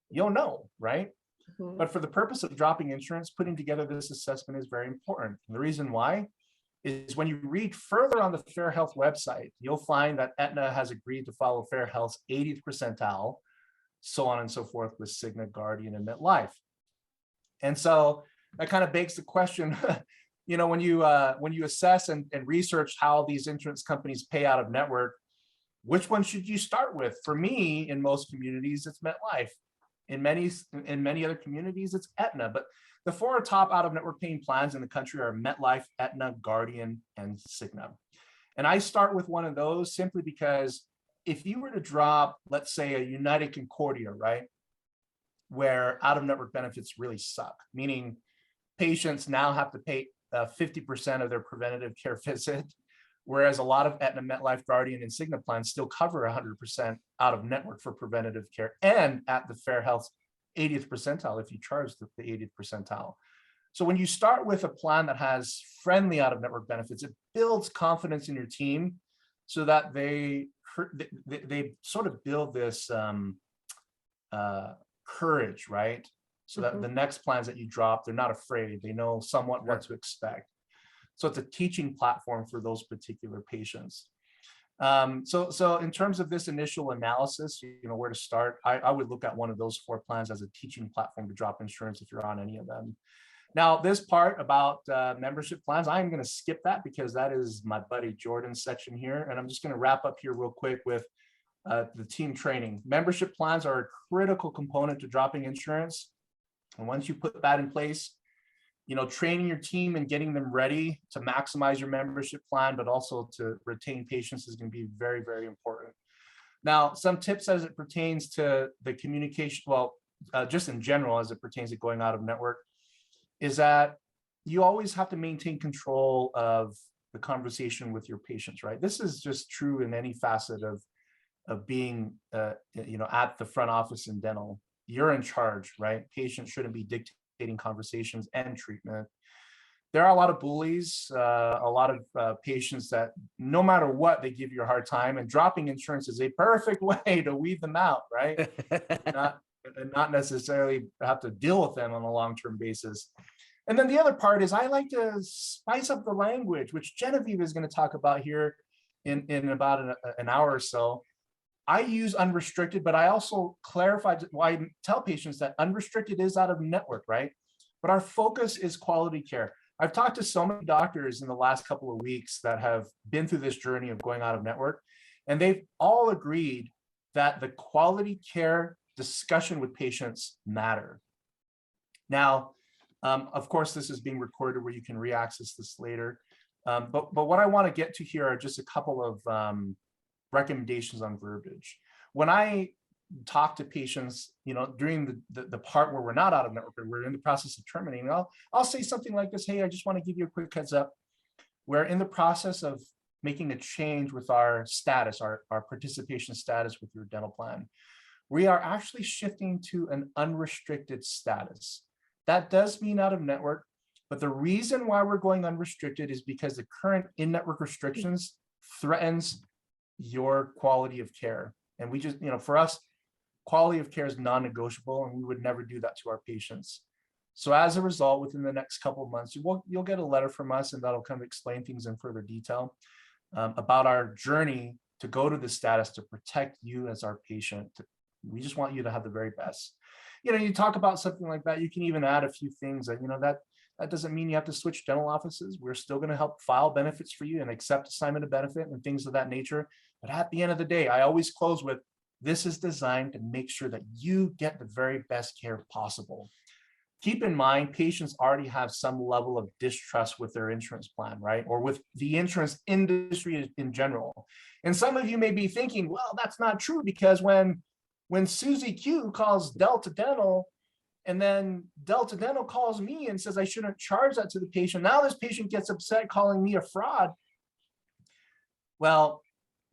you'll know, right? Mhm. But for the purpose of dropping insurance, putting together this assessment is very important. And the reason why is when you read further on the Fair Health website, you'll find that Aetna has agreed to follow Fair Health's 80th percentile, so on and so forth, with Cigna, Guardian, and MetLife. And so that kind of begs the question, you know, when you assess and research how these insurance companies pay out of network, which one should you start with? For me, in most communities, it's MetLife. In many other communities, it's Aetna. But the four top out-of-network paying plans in the country are MetLife, Aetna, Guardian, and Cigna. And I start with one of those simply because if you were to drop, let's say, a United Concordia, right, where out-of-network benefits really suck, meaning patients now have to pay 50% of their preventative care visit, whereas a lot of Aetna, MetLife, Guardian, and Cigna plans still cover 100% out of network for preventative care, and at the Fair Health's 80th percentile if you charge the 80th percentile. So when you start with a plan that has friendly out of network benefits, it builds confidence in your team so that they sort of build this courage, right? So that the next plans that you drop, they're not afraid. They know somewhat what to expect. So it's a teaching platform for those particular patients. So in terms of this initial analysis, you know, where to start, I would look at one of those four plans as a teaching platform to drop insurance if you're on any of them. Now, this part about membership plans, I'm going to skip that because that is my buddy Jordan's section here. And I'm just going to wrap up here real quick with the team training. Membership plans are a critical component to dropping insurance. And once you put that in place, you know, training your team and getting them ready to maximize your membership plan, but also to retain patients is going to be very, very important. Now, some tips as it pertains to the communication, well, just in general, as it pertains to going out of network, is that you always have to maintain control of the conversation with your patients, right? This is just true in any facet of being, you know, at the front office in dental. You're in charge, right? Patients shouldn't be dictating conversations and treatment. There are a lot of bullies, a lot of patients that no matter what, they give you a hard time, and dropping insurance is a perfect way to weed them out, right? not necessarily have to deal with them on a long-term basis. And then the other part is I like to spice up the language, which Genevieve is going to talk about here in about an hour or so. I use unrestricted, but I also clarify, I tell patients that unrestricted is out of network, right? But our focus is quality care. I've talked to so many doctors in the last couple of weeks that have been through this journey of going out of network, and they've all agreed that the quality care discussion with patients matter. Now, of course, this is being recorded where you can re-access this later. But what I want to get to here are just a couple of recommendations on verbiage. When I talk to patients, you know, during the part where we're not out of network, we're in the process of terminating, I'll say something like this: hey, I just want to give you a quick heads up. We're in the process of making a change with our status, our participation status with your dental plan. We are actually shifting to an unrestricted status. That does mean out of network, But the reason why we're going unrestricted is because the current in-network restrictions threatens your quality of care. And we just, for us, quality of care is non-negotiable, and we would never do that to our patients. So as a result, within the next couple of months, you'll get a letter from us, and that'll kind of explain things in further detail about our journey to go to this status to protect you as our patient. We just want you to have the very best. You talk about something like that, you can even add a few things that, that doesn't mean you have to switch dental offices. We're still going to help file benefits for you and accept assignment of benefit and things of that nature. But at the end of the day, I always close with, this is designed to make sure that you get the very best care possible. Keep in mind, patients already have some level of distrust with their insurance plan, right? Or with the insurance industry in general. And some of you may be thinking, well, that's not true, because when Susie Q calls Delta Dental, and then Delta Dental calls me and says I shouldn't charge that to the patient, now this patient gets upset calling me a fraud. Well,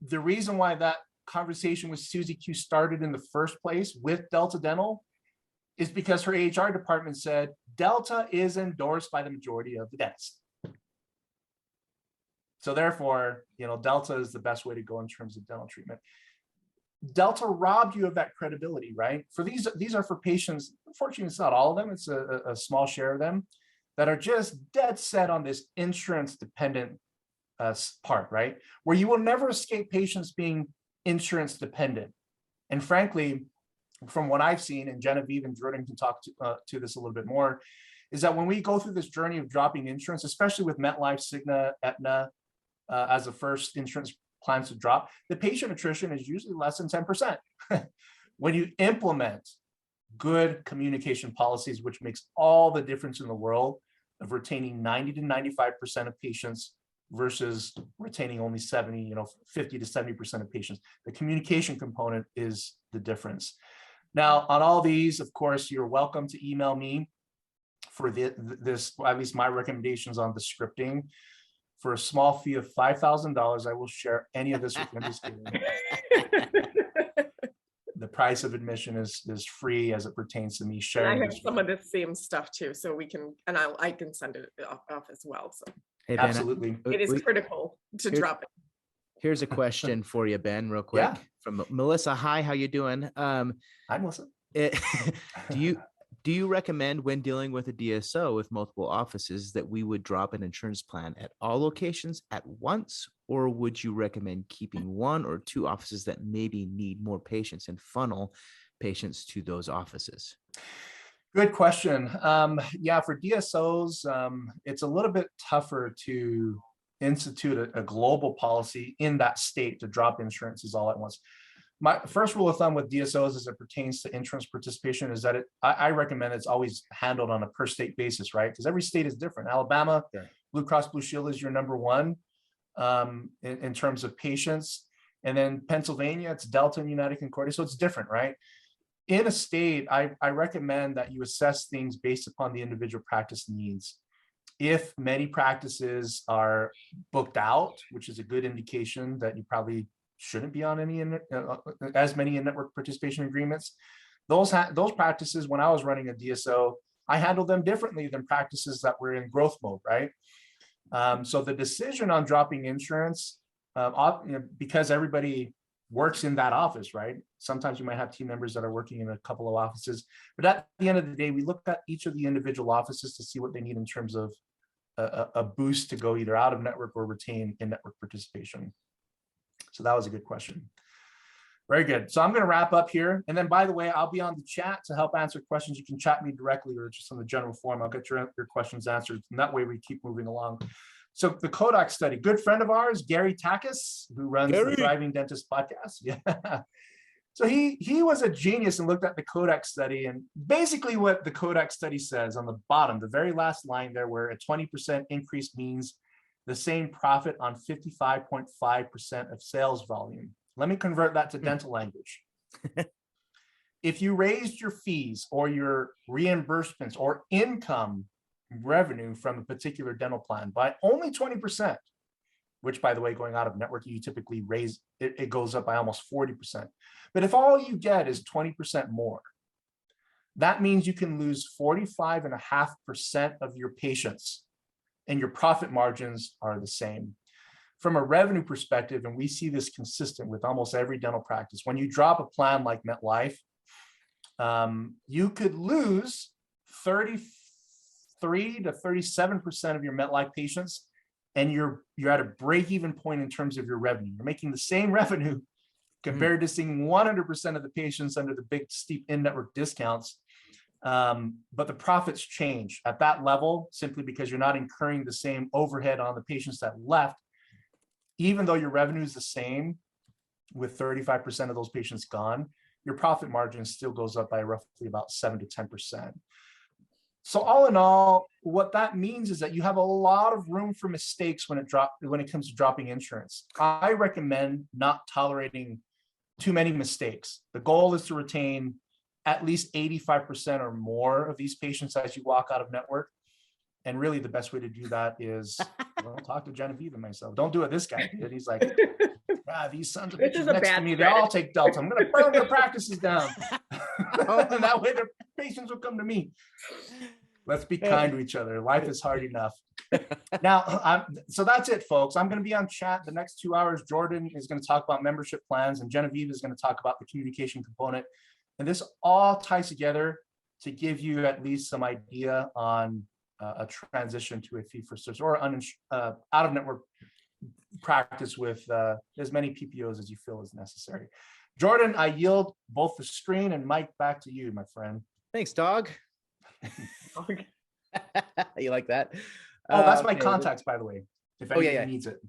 the reason why that conversation with Susie Q started in the first place with Delta Dental is because her HR department said Delta is endorsed by the majority of the dentists. So therefore, Delta is the best way to go in terms of dental treatment. Delta robbed you of that credibility, right? For these are for patients, unfortunately, it's not all of them, it's a small share of them that are just dead set on this insurance dependent part, right? Where you will never escape patients being insurance dependent. And frankly, from what I've seen, and Genevieve and Jordan can talk to this a little bit more, is that when we go through this journey of dropping insurance, especially with MetLife, Cigna, Aetna, as the first insurance plans to drop, the patient attrition is usually less than 10%. When you implement good communication policies, which makes all the difference in the world of retaining 90 to 95% of patients versus retaining only 50 to 70% of patients. The communication component is the difference. Now, on all these, of course, you're welcome to email me for this, at least my recommendations on the scripting. For a small fee of $5,000, I will share any of this with you. The price of admission is free as it pertains to me sharing. I have some of the same stuff too, so we can, and I can send it off as well. So Hey, Ben, absolutely, it is critical to drop it. Here's a question for you, Ben, real quick. Yeah. From Melissa. Hi, how you doing? Hi, Melissa. Do you recommend, when dealing with a DSO with multiple offices, that we would drop an insurance plan at all locations at once, or would you recommend keeping one or two offices that maybe need more patients and funnel patients to those offices? Good question. Yeah, for DSOs, it's a little bit tougher to institute a global policy in that state to drop insurances all at once. My first rule of thumb with DSOs as it pertains to insurance participation is that I recommend it's always handled on a per state basis, right? Because every state is different. Alabama, sure. Blue Cross Blue Shield is your number one in terms of patients. And then Pennsylvania, it's Delta and United Concordia. So it's different, right? In a state, I recommend that you assess things based upon the individual practice needs. If many practices are booked out, which is a good indication that you probably shouldn't be on any as many in-network participation agreements, those practices, when I was running a DSO, I handled them differently than practices that were in growth mode, right? So the decision on dropping insurance, because everybody works in that office, right? Sometimes you might have team members that are working in a couple of offices, but at the end of the day, we look at each of the individual offices to see what they need in terms of a boost to go either out of network or retain in-network participation. So that was a good question. Very good. So I'm going to wrap up here. And then, by the way, I'll be on the chat to help answer questions. You can chat me directly or just on the general forum. I'll get your questions answered. And that way we keep moving along. So the Kodak study, good friend of ours, Gary Takis, who runs the Thriving Dentist podcast. Yeah. So he was a genius and looked at the Kodak study. And basically what the Kodak study says on the bottom, the very last line there, where a 20% increase means the same profit on 55.5% of sales volume. Let me convert that to dental language. If you raised your fees or your reimbursements or income revenue from a particular dental plan by only 20%, which, by the way, going out of network, you typically raise, it goes up by almost 40%. But if all you get is 20% more, that means you can lose 45.5% of your patients and your profit margins are the same. From a revenue perspective, and we see this consistent with almost every dental practice, when you drop a plan like MetLife, you could lose 33 to 37% of your MetLife patients, and you're at a break-even point in terms of your revenue. You're making the same revenue compared to seeing 100% of the patients under the big steep in-network discounts. But the profits change at that level simply because you're not incurring the same overhead on the patients that left. Even though your revenue is the same with 35% of those patients gone, your profit margin still goes up by roughly about 7 to 10%. So all in all, what that means is that you have a lot of room for mistakes when it comes to dropping insurance. I recommend not tolerating too many mistakes. The goal is to retain at least 85% or more of these patients as you walk out of network. And really the best way to do that is, well, talk to Genevieve and myself. Don't do it this guy did. He's like, these sons of bitches next to me, they all take Delta. I'm going to burn their practices down. And that way their patients will come to me. Let's be kind to each other. Life is hard enough. Now, so that's it, folks. I'm going to be on chat the next 2 hours. Jordan is going to talk about membership plans, and Genevieve is going to talk about the communication component. And this all ties together to give you at least some idea on a transition to a fee-for-service or out-of-network practice with as many PPOs as you feel is necessary. Jordan, I yield both the screen and mic back to you, my friend. Thanks, dog. You like that? Oh, that's my contacts, by the way, if anybody needs it.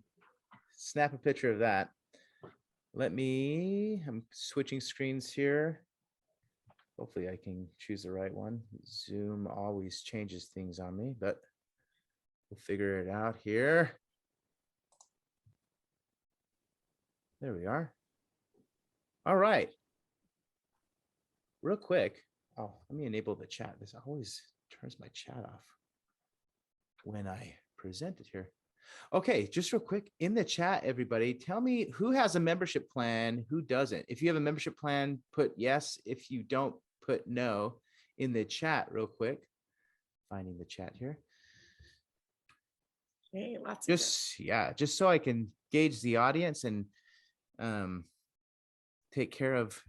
Snap a picture of that. I'm switching screens here. Hopefully I can choose the right one. Zoom always changes things on me, but we'll figure it out here. There we are. All right. Real quick. Oh, let me enable the chat. This always turns my chat off when I present it here. Okay, just real quick in the chat, everybody, tell me who has a membership plan, who doesn't. If you have a membership plan, put yes. If you don't, put no in the chat real quick. Finding the chat here. Hey, lots just so I can gauge the audience and take care of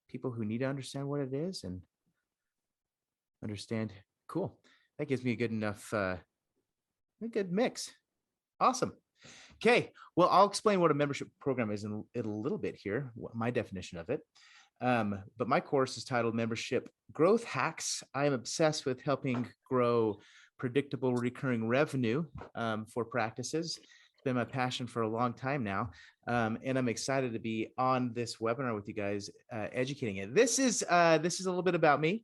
people who need to understand what it is and understand. Cool. That gives me a good enough, a good mix. Awesome. Okay. Well, I'll explain what a membership program is in a little bit here, my definition of it. But my course is titled Membership Growth Hacks. I am obsessed with helping grow predictable recurring revenue for practices. It's been my passion for a long time now. And I'm excited to be on this webinar with you guys, educating it. This is a little bit about me.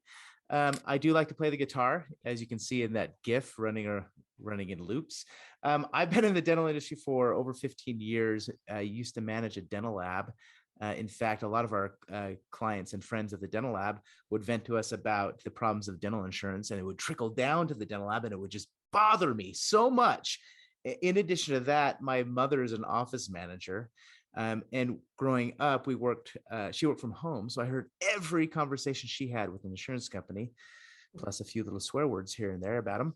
I do like to play the guitar, as you can see in that GIF running in loops. I've been in the dental industry for over 15 years. I used to manage a dental lab. In fact, a lot of our clients and friends of the dental lab would vent to us about the problems of dental insurance, and it would trickle down to the dental lab, and it would just bother me so much. In addition to that, my mother is an office manager. And growing up, she worked from home. So I heard every conversation she had with an insurance company, plus a few little swear words here and there about them.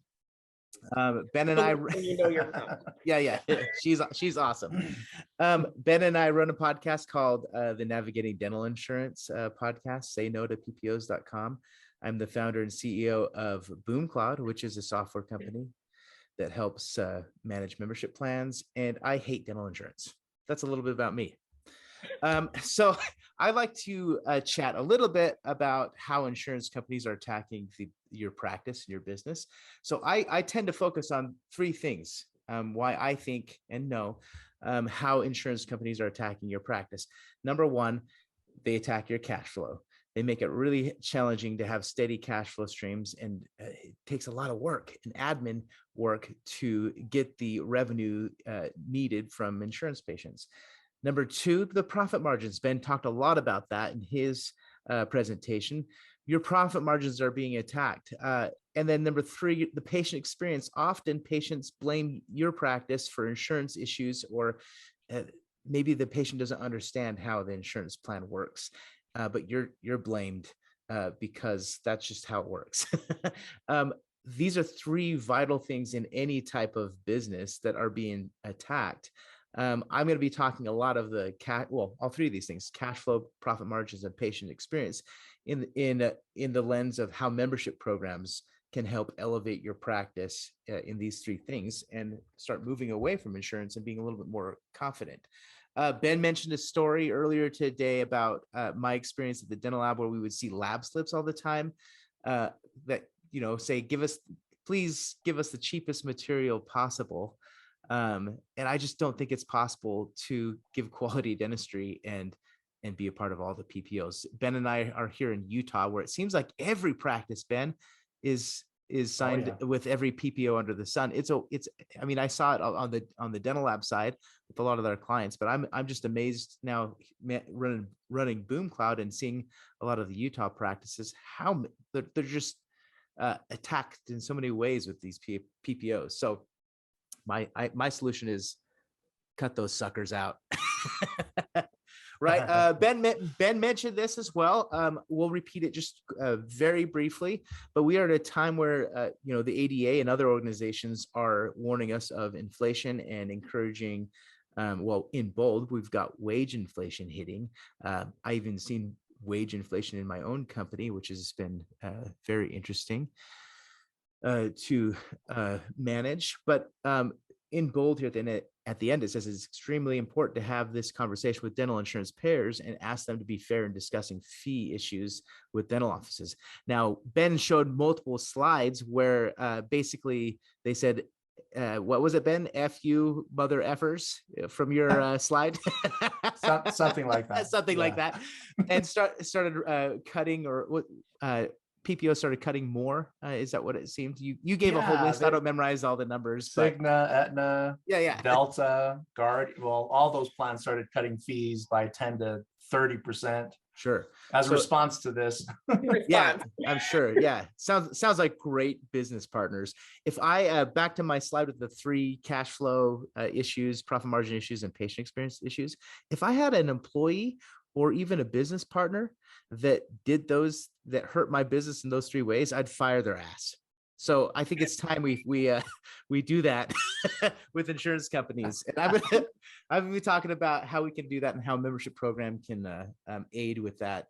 Ben and I, you know your mom. yeah, she's awesome. Ben and I run a podcast called the Navigating Dental Insurance podcast, say no to PPOs.com. I'm the founder and CEO of BoomCloud, which is a software company that helps manage membership plans. And I hate dental insurance. That's a little bit about me. So I like to chat a little bit about how insurance companies are attacking your practice and your business. So I tend to focus on three things, why I think and know how insurance companies are attacking your practice. Number one, they attack your cash flow. They make it really challenging to have steady cash flow streams, and it takes a lot of work and admin work to get the revenue needed from insurance patients. Number two, the profit margins. Ben talked a lot about that in his presentation. Your profit margins are being attacked. And then number three, the patient experience. Often patients blame your practice for insurance issues, or maybe the patient doesn't understand how the insurance plan works. But you're blamed because that's just how it works. These are three vital things in any type of business that are being attacked. I'm going to be talking a lot of the all three of these things: cash flow, profit margins, and patient experience, in the lens of how membership programs can help elevate your practice in these three things and start moving away from insurance and being a little bit more confident. Ben mentioned a story earlier today about my experience at the dental lab, where we would see lab slips all the time that, say, please give us the cheapest material possible. And I just don't think it's possible to give quality dentistry and be a part of all the PPOs. Ben and I are here in Utah, where it seems like every practice, Ben, is signed with every PPO under the sun. I mean, I saw it on the dental lab side with a lot of their clients, but I'm just amazed now running Boom Cloud and seeing a lot of the Utah practices, how they're just attacked in so many ways with these PPOs. So my solution is cut those suckers out. Right. Ben mentioned this as well. We'll repeat it just very briefly, but we are at a time where, the ADA and other organizations are warning us of inflation and encouraging, in bold, we've got wage inflation hitting. I even seen wage inflation in my own company, which has been very interesting to manage. But in bold here at the end, it says it's extremely important to have this conversation with dental insurance payers and ask them to be fair in discussing fee issues with dental offices. Now, Ben showed multiple slides where basically they said, what was it, Ben? F you mother effers from your slide. Something like that. Something like that. And started cutting, or what PPO started cutting more. Is that what it seemed? You gave a whole list. I don't memorize all the numbers. Cigna, Aetna, yeah, Delta, Guard. Well, all those plans started cutting fees by 10 to 30%. Sure. As a response to this. Yeah, I'm sure. Yeah. Sounds like great business partners. If I back to my slide with the three cash flow issues, profit margin issues, and patient experience issues, if I had an employee or even a business partner that did those, that hurt my business in those three ways, I'd fire their ass. So I think it's time we do that with insurance companies. And I'm going to be talking about how we can do that and how a membership program can aid with that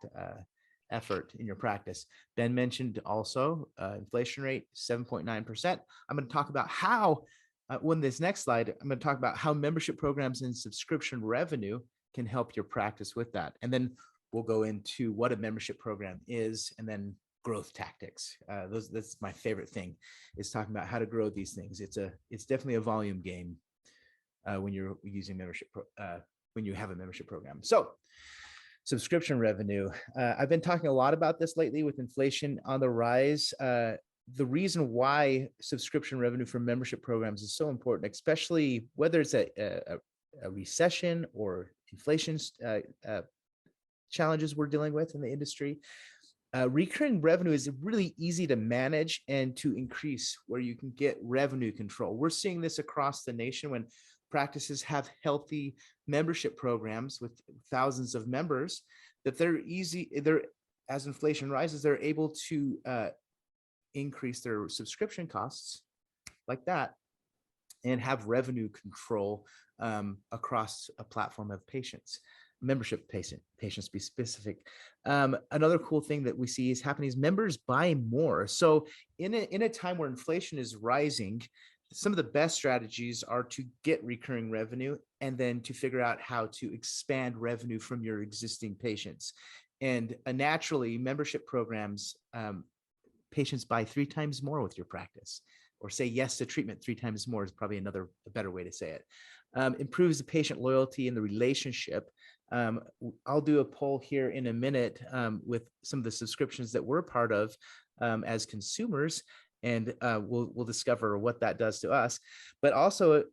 effort in your practice. Ben mentioned also inflation rate, 7.9%. I'm going to talk about how, on this next slide, I'm going to talk about how membership programs and subscription revenue can help your practice with that. And then we'll go into what a membership program is, and then growth tactics. That's my favorite thing, is talking about how to grow these things. It's definitely a volume game when you're using membership, when you have a membership program. So subscription revenue. I've been talking a lot about this lately with inflation on the rise. The reason why subscription revenue for membership programs is so important, especially whether it's a recession or inflation challenges we're dealing with in the industry. Recurring revenue is really easy to manage and to increase, where you can get revenue control. We're seeing this across the nation when practices have healthy membership programs with thousands of members, that as inflation rises, they're able to increase their subscription costs like that and have revenue control across a platform of membership patients be specific. Another cool thing that we see is happening is members buy more. So in a time where inflation is rising, some of the best strategies are to get recurring revenue and then to figure out how to expand revenue from your existing patients. And naturally, membership programs, patients buy 3 times more with your practice, or say yes to treatment 3 times more is probably a better way to say it. Improves the patient loyalty and the relationship. I'll do a poll here in a minute with some of the subscriptions that we're part of as consumers, and we'll discover what that does to us. But also,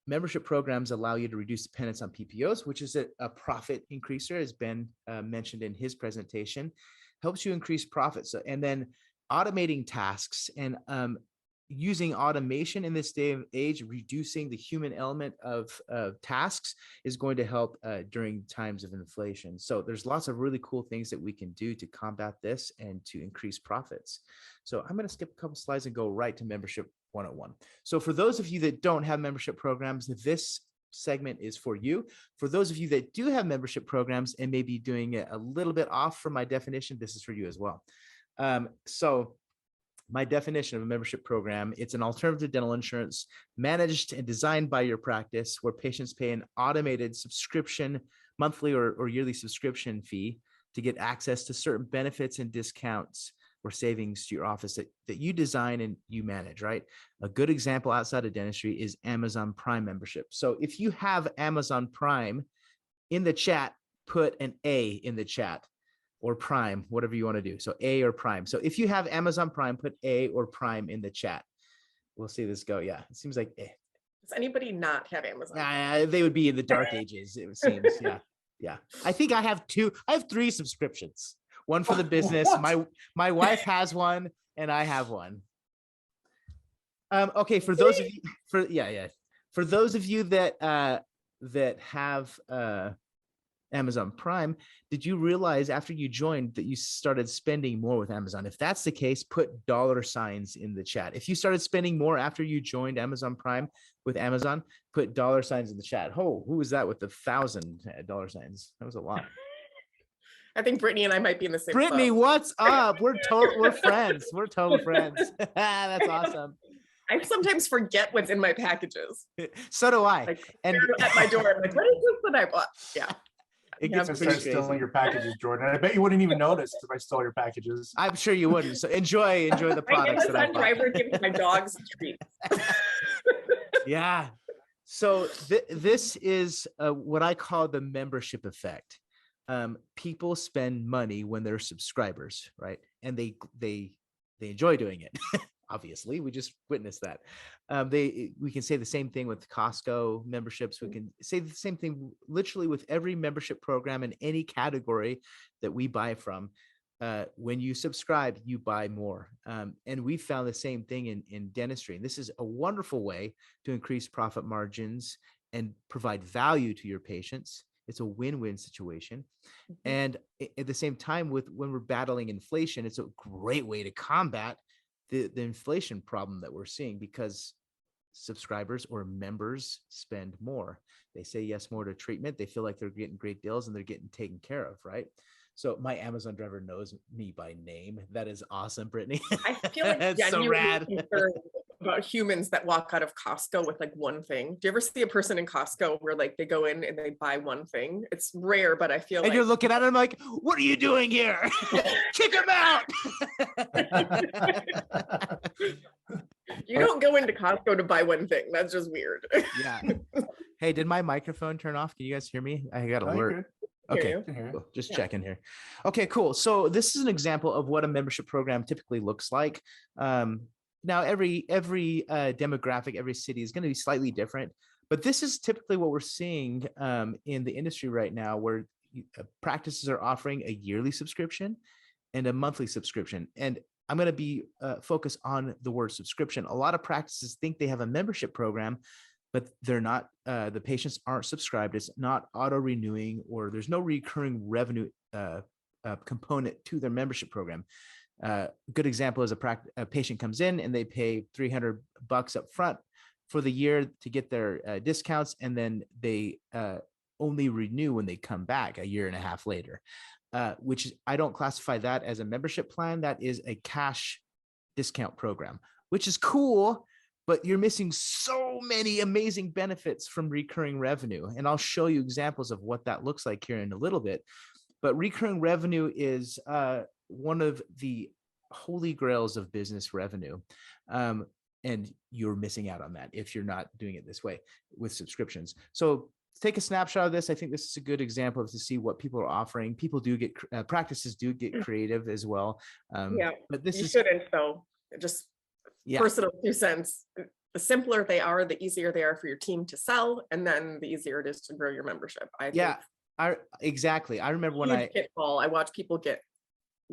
membership programs allow you to reduce dependence on PPOs, which is a profit increaser, as Ben mentioned in his presentation. Helps you increase profits, and then automating tasks and using automation in this day and age, reducing the human element of tasks is going to help during times of inflation. So there's lots of really cool things that we can do to combat this and to increase profits. So I'm going to skip a couple slides and go right to membership 101. So for those of you that don't have membership programs, this segment is for you. For those of you that do have membership programs and may be doing it a little bit off from my definition, this is for you as well. So my definition of a membership program, it's an alternative dental insurance managed and designed by your practice where patients pay an automated subscription, monthly or yearly subscription fee to get access to certain benefits and discounts or savings to your office that you design and you manage, right? A good example outside of dentistry is Amazon Prime membership. So if you have Amazon Prime in the chat, put an A in the chat. Or Prime, whatever you want to do. So A or Prime. So if you have Amazon Prime, put A or Prime in the chat. We'll see this go. Yeah, it seems like A. Does anybody not have Amazon? They would be in the dark ages, it seems. Yeah. Yeah. I think I have 3 subscriptions. One for the business. My wife has one and I have one. Okay, for those of you for those of you that have Amazon Prime, did you realize after you joined that you started spending more with Amazon? If that's the case, put $ in the chat. If you started spending more after you joined Amazon Prime with Amazon, put $ in the chat. Oh, who was that with the $1,000? That was a lot. I think Brittany and I might be in the same Brittany, club. what's up? We're friends. We're total friends. That's awesome. I sometimes forget what's in my packages. So do I. Like, and at my door, I'm like, what is this that I bought? Yeah. It gets I pretty start stealing crazy. your packages, Jordan. I bet you wouldn't even notice if I stole your packages. I'm sure you wouldn't. So enjoy the products that I bought. driver gives my dogs treats. Yeah. So this is what I call the membership effect. People spend money when they're subscribers, right? And they enjoy doing it. Obviously, we just witnessed that. We can say the same thing with Costco memberships. We can say the same thing literally with every membership program in any category that we buy from. When you subscribe, you buy more. And we found the same thing in dentistry. And this is a wonderful way to increase profit margins and provide value to your patients. It's a win-win situation. And at the same time, when we're battling inflation, it's a great way to combat the inflation problem that we're seeing, because subscribers or members spend more. They say yes more to treatment. They feel like they're getting great deals and they're getting taken care of, right? So my Amazon driver knows me by name. That is awesome, Brittany. I feel like That's so rad. About humans that walk out of Costco with like one thing. Do you ever see a person in Costco where like they go in and they buy one thing? It's rare, but I feel and you're looking at him like, what are you doing here? Kick him out. You don't go into Costco to buy one thing. That's just weird. Yeah. Hey, did my microphone turn off? Can you guys hear me? I got alert. Okay, cool. Just checking here. Okay, cool. So this is an example of what a membership program typically looks like. Now, every demographic, every city is going to be slightly different, but this is typically what we're seeing in the industry right now, where practices are offering a yearly subscription and a monthly subscription. And I'm going to be focused on the word subscription. A lot of practices think they have a membership program, but they're not. The patients aren't subscribed. It's not auto-renewing, or there's no recurring revenue component to their membership program. Good example is a patient comes in and they pay $300 up front for the year to get their discounts, and then they only renew when they come back a year and a half later, which is, I don't classify that as a membership plan. That is a cash discount program, which is cool, but you're missing so many amazing benefits from recurring revenue. And I'll show you examples of what that looks like here in a little bit. But recurring revenue is one of the holy grails of business revenue. And you're missing out on that if you're not doing it this way with subscriptions. So take a snapshot of this. I think this is a good example to see what people are offering. People do get, practices do get creative as well. But this shouldn't, though. Just personal 2 cents. The simpler they are, the easier they are for your team to sell. And then the easier it is to grow your membership. I think. Exactly. I remember when I watch people get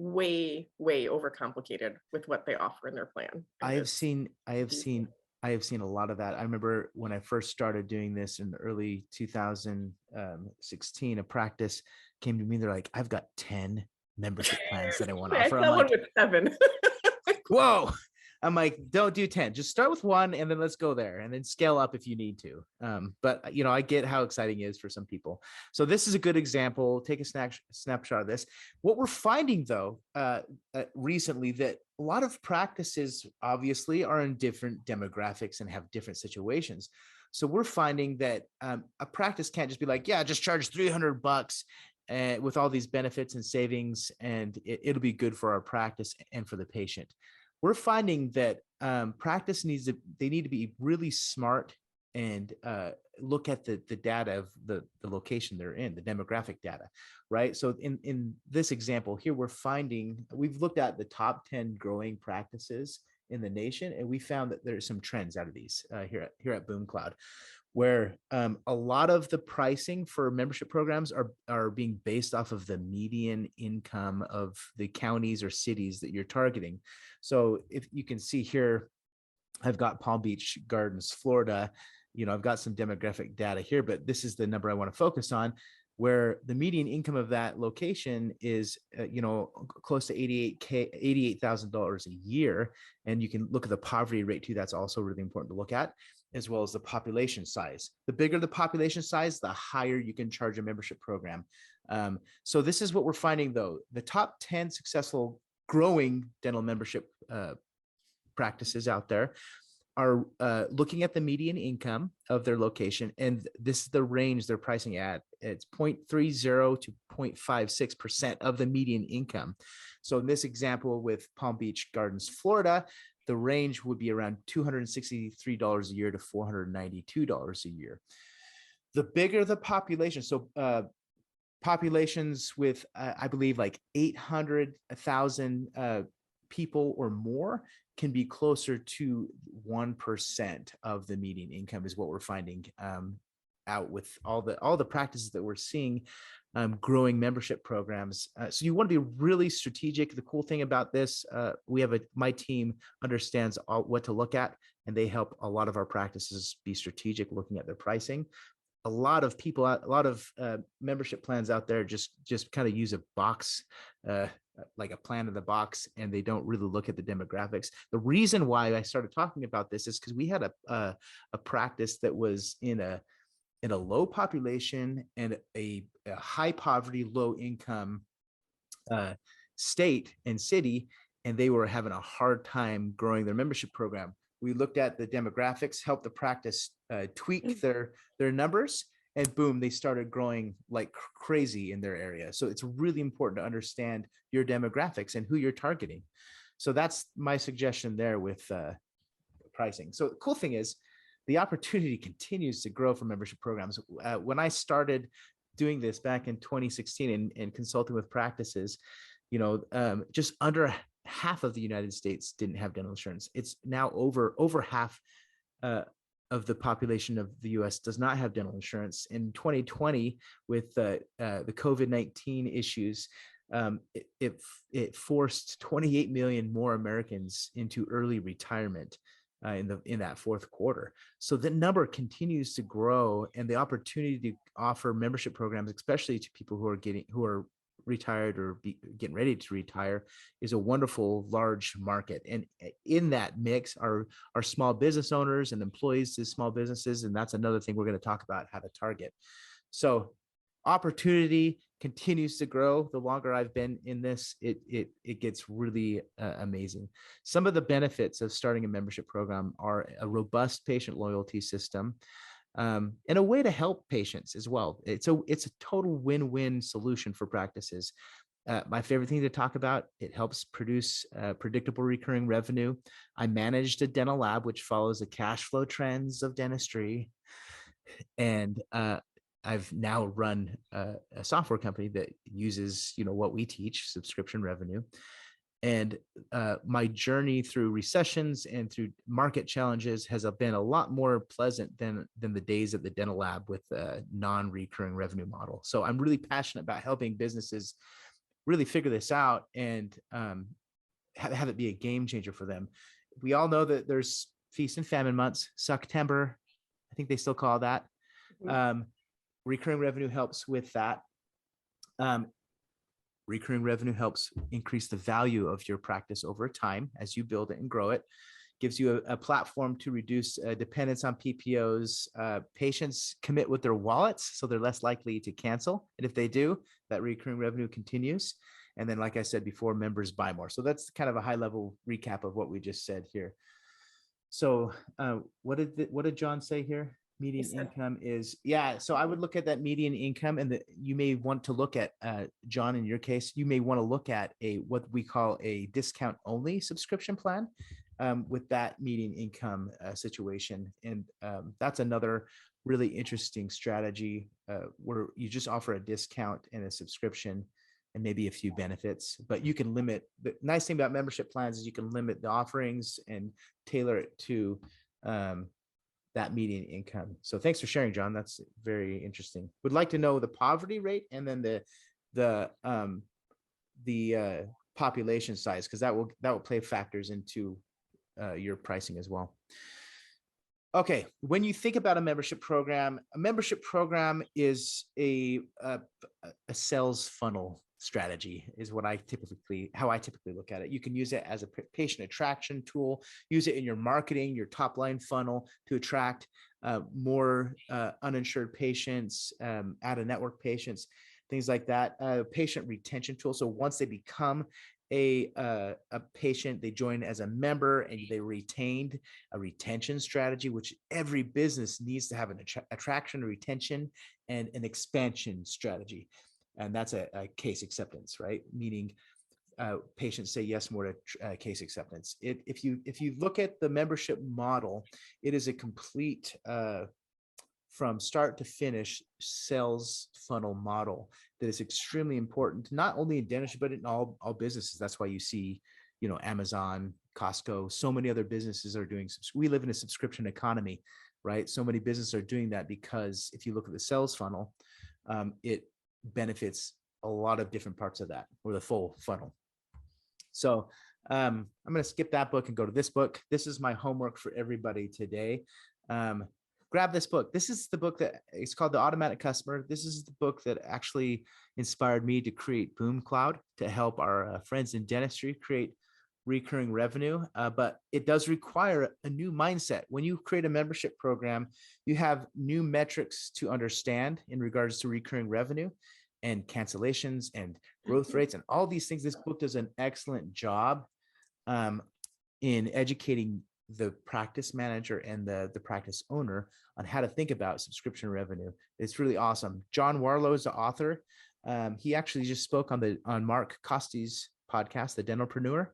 way, way overcomplicated with what they offer in their plan. I have seen a lot of that. I remember when I first started doing this in the early 2016, a practice came to me. They're like, I've got 10 membership plans that I want to I offer. saw I'm one like, with 7. whoa. I'm like, don't do 10, just start with 1 and then let's go there and then scale up if you need to. But I get how exciting it is for some people. So this is a good example. Take a snapshot of this. What we're finding though, recently, that a lot of practices obviously are in different demographics and have different situations. So we're finding that a practice can't just be like, yeah, just charge $300 with all these benefits and savings, and it'll be good for our practice and for the patient. We're finding that practice need to be really smart and look at the data of the location they're in, the demographic data, right? So in this example here, we've looked at the top 10 growing practices in the nation, and we found that there's some trends out of these here at BoomCloud, where a lot of the pricing for membership programs are being based off of the median income of the counties or cities that you're targeting. So if you can see here, I've got Palm Beach Gardens, Florida. I've got some demographic data here, but this is the number I want to focus on, where the median income of that location is, close to $88,000 a year. And you can look at the poverty rate too. That's also really important to look at, as well as the population size. The bigger the population size, the higher you can charge a membership program. So this is what we're finding though. The top 10 successful growing dental membership practices out there are looking at the median income of their location, and this is the range they're pricing at. It's 0.30 to 0.56% of the median income. So in this example with Palm Beach Gardens, Florida, the range would be around $263 a year to $492 a year. The bigger the population, so populations with, I believe, like 800,000 people or more can be closer to 1% of the median income is what we're finding out with all the practices that we're seeing growing membership programs. So you want to be really strategic. The cool thing about this, my team understands what to look at, and they help a lot of our practices be strategic looking at their pricing. A lot of membership plans out there just kind of use a box, like a plan in the box, and they don't really look at the demographics. The reason why I started talking about this is because we had a practice that was in a low population and a high poverty, low income state and city, and they were having a hard time growing their membership program. We looked at the demographics, helped the practice tweak their numbers, and boom, they started growing like crazy in their area. So it's really important to understand your demographics and who you're targeting. So that's my suggestion there with pricing. So the cool thing is the opportunity continues to grow for membership programs. When I started doing this back in 2016 and consulting with practices, just under half of the United States didn't have dental insurance. It's now over half of the population of the US does not have dental insurance. In 2020, with the COVID-19 issues, it forced 28 million more Americans into early retirement in that fourth quarter. So the number continues to grow, and the opportunity to offer membership programs, especially to people who are retired or getting ready to retire, is a wonderful large market. And in that mix are small business owners and employees to small businesses, and that's another thing we're going to talk about, how to target. So opportunity continues to grow. The longer I've been in this, it gets really amazing. Some of the benefits of starting a membership program are a robust patient loyalty system, and a way to help patients as well. It's a total win-win solution for practices. My favorite thing to talk about, it helps produce predictable recurring revenue. I managed a dental lab, which follows the cash flow trends of dentistry. And I've now run a software company that uses, what we teach, subscription revenue. And my journey through recessions and through market challenges has been a lot more pleasant than the days at the dental lab with a non-recurring revenue model. So I'm really passionate about helping businesses really figure this out and have it be a game changer for them. We all know that there's feast and famine months, Sucktember, I think they still call that. Recurring revenue helps with that. Recurring revenue helps increase the value of your practice over time as you build it and grow it. Gives you a platform to reduce dependence on PPOs. Patients commit with their wallets, so they're less likely to cancel. And if they do, that recurring revenue continues. And then, like I said before, members buy more. So that's kind of a high level recap of what we just said here. So what did John say here? Median income is, yeah. So I would look at that median income, and you may want to look at, John, in your case, you may want to look at what we call a discount only subscription plan. With that median income situation. And that's another really interesting strategy where you just offer a discount and a subscription and maybe a few benefits, but you can limit. The nice thing about membership plans is you can limit the offerings and tailor it to that median income. So thanks for sharing, John. That's very interesting. Would like to know the poverty rate and then the population size, because that will play factors into your pricing as well. Okay, when you think about a membership program is a sales funnel strategy, is how I typically look at it. You can use it as a patient attraction tool, use it in your marketing, your top line funnel to attract more uninsured patients, out of network patients, things like that. Patient retention tool. So once they become a patient, they join as a member and they retained, a retention strategy, which every business needs to have an attraction, retention, and an expansion strategy. And that's a case acceptance, right? Meaning patients say yes more to case acceptance. If you look at the membership model, it is a complete from start to finish sales funnel model that is extremely important, not only in dentistry, but in all businesses. That's why you see, Amazon, Costco, so many other businesses are doing, we live in a subscription economy, right? So many businesses are doing that because if you look at the sales funnel, it benefits a lot of different parts of that, or the full funnel. So I'm going to skip that book and go to this book. This is my homework for everybody today. Grab this book. This is the book that it's called The Automatic Customer. This is the book that actually inspired me to create Boom Cloud to help our friends in dentistry create recurring revenue. But it does require a new mindset. When you create a membership program, you have new metrics to understand in regards to recurring revenue and cancellations and growth rates and all these things. This book does an excellent job in educating the practice manager and the practice owner on how to think about subscription revenue. It's really awesome. John Warlow is the author. He actually just spoke on Mark Costi's podcast, The Dentalpreneur.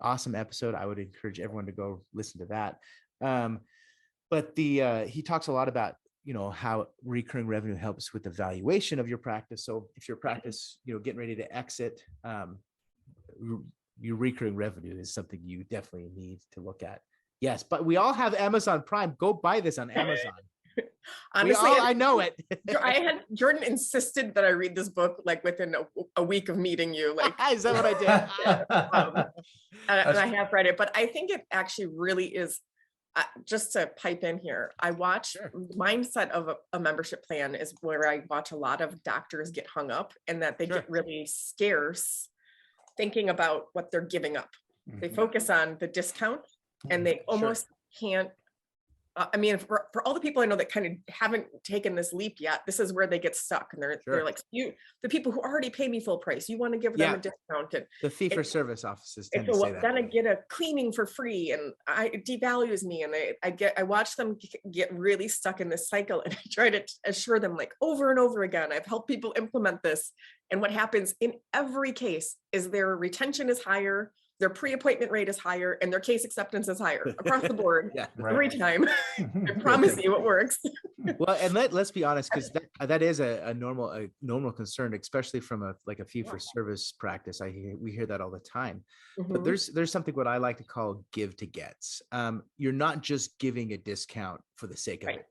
Awesome episode. I would encourage everyone to go listen to that. But he talks a lot about how recurring revenue helps with the valuation of your practice. So if your practice, getting ready to exit, your recurring revenue is something you definitely need to look at. Yes, but we all have Amazon Prime. Go buy this on Amazon. Honestly, I know it. Jordan insisted that I read this book like within a week of meeting you. Like, is that what I did? And I have read it, but I think it actually really is. Just to pipe in here, I watch mindset of a membership plan is where I watch a lot of doctors get hung up and that they get really scarce thinking about what they're giving up. They focus on the discount and they almost can't. I mean, for all the people I know that kind of haven't taken this leap yet, this is where they get stuck. And they're like, the people who already pay me full price, you want to give them a discount. And the fee for service offices tend to say that. Then I get a cleaning for free and it devalues me. And I watch them get really stuck in this cycle. And I try to assure them like over and over again, I've helped people implement this. And what happens in every case is their retention is higher, their pre-appointment rate is higher, and their case acceptance is higher across the board every time. I promise you it works. Well, and let's be honest, because that is a normal concern, especially from a fee for service practice. We hear that all the time. But there's something what I like to call give to gets. You're not just giving a discount for the sake of it.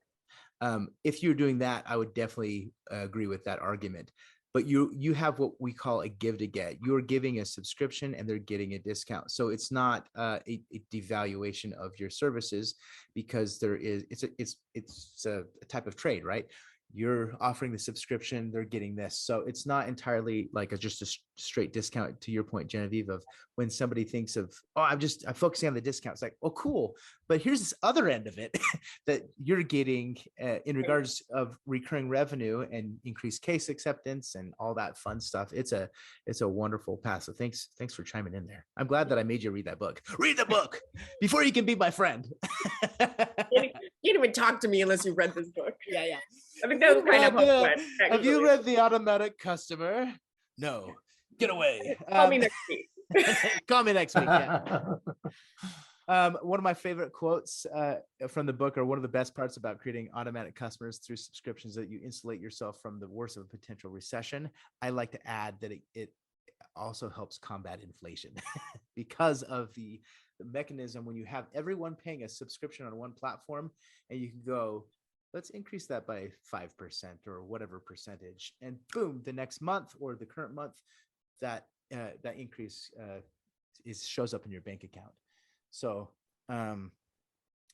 If you're doing that, I would definitely agree with that argument. but you have what we call a give to get. You're giving a subscription and they're getting a discount. So it's not a devaluation of your services, because it's a type of trade, right? You're offering the subscription, they're getting this. So it's not entirely like just a straight discount. To your point, Genevieve, of when somebody thinks of, oh, I'm focusing on the discount. It's like, oh, cool. But here's this other end of it that you're getting in regards of recurring revenue and increased case acceptance and all that fun stuff. It's a wonderful path. So thanks for chiming in there. I'm glad that I made you read that book. Read the book before you can be my friend. You didn't even talk to me unless you read this book. Yeah. I think that was kind of how it went, Have you actually. read The Automatic Customer? No. Get away. Call me next week. Call me next week. Yeah. One of my favorite quotes from the book, or one of the best parts about creating automatic customers through subscriptions, that you insulate yourself from the worst of a potential recession. I like to add that it also helps combat inflation because of the mechanism when you have everyone paying a subscription on one platform, and you can go, let's increase that by 5% or whatever percentage, and boom, the next month or the current month, that increase shows up in your bank account. So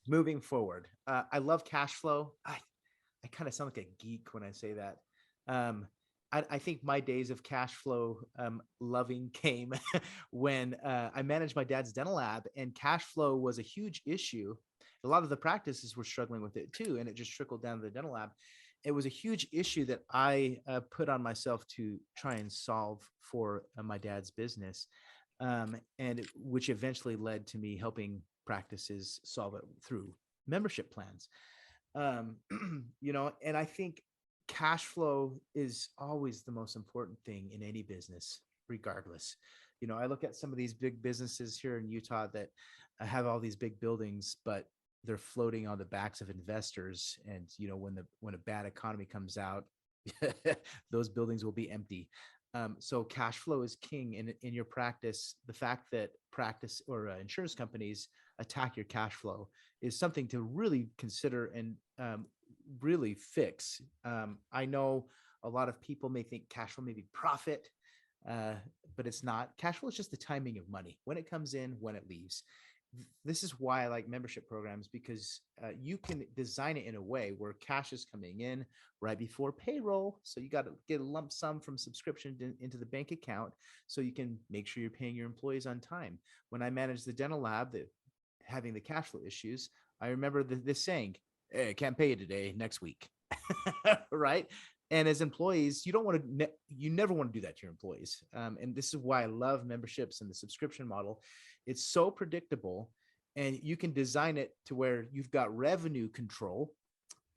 moving forward, I love cash flow. I kind of sound like a geek when I say that. I think my days of cash flow loving came when I managed my dad's dental lab, and cash flow was a huge issue. A lot of the practices were struggling with it too, and it just trickled down to the dental lab. It was a huge issue that I put on myself to try and solve for my dad's business, which eventually led to me helping practices solve it through membership plans. And I think cash flow is always the most important thing in any business, regardless. I look at some of these big businesses here in Utah that have all these big buildings, but they're floating on the backs of investors. And, when a bad economy comes out, those buildings will be empty. So cash flow is king in your practice. The fact that practice or insurance companies attack your cash flow is something to really consider and really fix. I know a lot of people may think cash flow may be profit, but it's not. Cash flow is just the timing of money, when it comes in, when it leaves. This is why I like membership programs, because you can design it in a way where cash is coming in right before payroll. So you got to get a lump sum from subscription into the bank account, so you can make sure you're paying your employees on time. When I managed the dental lab, having the cash flow issues, I remember this saying, hey, I can't pay you today, next week. Right? And as employees, you never want to do that to your employees. And this is why I love memberships and the subscription model. It's so predictable, and you can design it to where you've got revenue control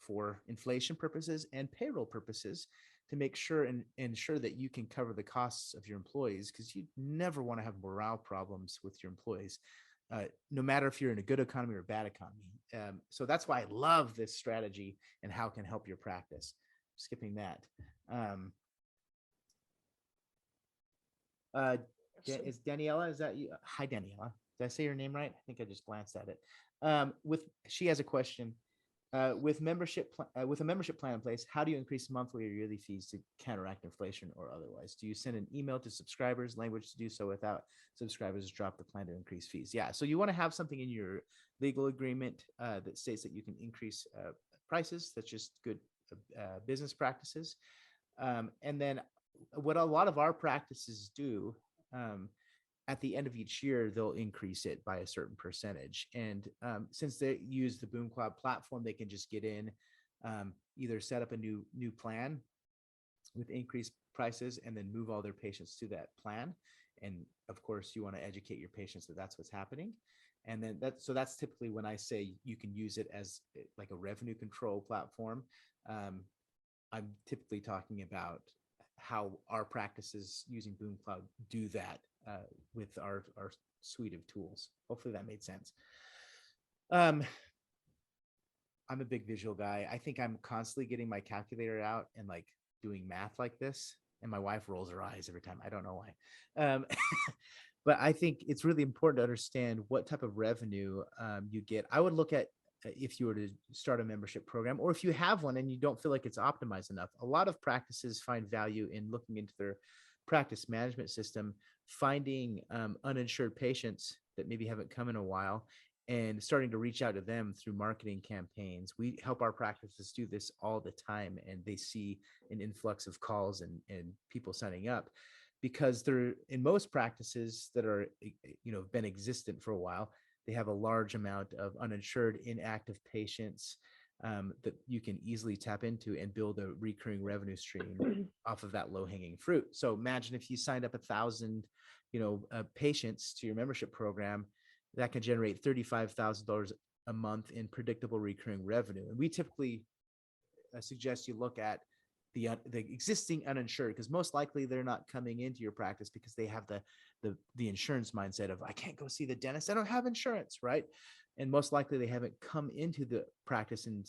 for inflation purposes and payroll purposes, to make sure and ensure that you can cover the costs of your employees, because you never want to have morale problems with your employees, no matter if you're in a good economy or a bad economy. So that's why I love this strategy and how it can help your practice. Skipping that. Is Daniela, is that you? Hi, Daniela. Did I say your name right? I think I just glanced at it. She has a question. With a membership plan in place, how do you increase monthly or yearly fees to counteract inflation or otherwise? Do you send an email to subscribers, language to do so without subscribers drop the plan to increase fees? Yeah. So you want to have something in your legal agreement that states that you can increase prices. That's just good business practices. And then what a lot of our practices do, at the end of each year, they'll increase it by a certain percentage. And since they use the Boom Cloud platform, they can just get in, either set up a new plan with increased prices, and then move all their patients to that plan. And of course, you want to educate your patients that that's what's happening. And then that's typically when I say you can use it as like a revenue control platform. I'm typically talking about how our practices using Boom Cloud do that with our suite of tools. Hopefully that made sense. I'm a big visual guy. I think I'm constantly getting my calculator out and like doing math like this. And my wife rolls her eyes every time. I don't know why. But I think it's really important to understand what type of revenue you get. I would look at if you were to start a membership program, or if you have one and you don't feel like it's optimized enough. A lot of practices find value in looking into their practice management system, finding uninsured patients that maybe haven't come in a while, and starting to reach out to them through marketing campaigns. We help our practices do this all the time, and they see an influx of calls and people signing up, because they're, in most practices that are, been existent for a while, they have a large amount of uninsured, inactive patients that you can easily tap into and build a recurring revenue stream off of that low-hanging fruit. So imagine if you signed up 1,000, patients to your membership program, that can generate $35,000 a month in predictable recurring revenue. And we typically suggest you look at the existing uninsured, because most likely they're not coming into your practice because they have the insurance mindset of, I can't go see the dentist, I don't have insurance, right? And most likely they haven't come into the practice in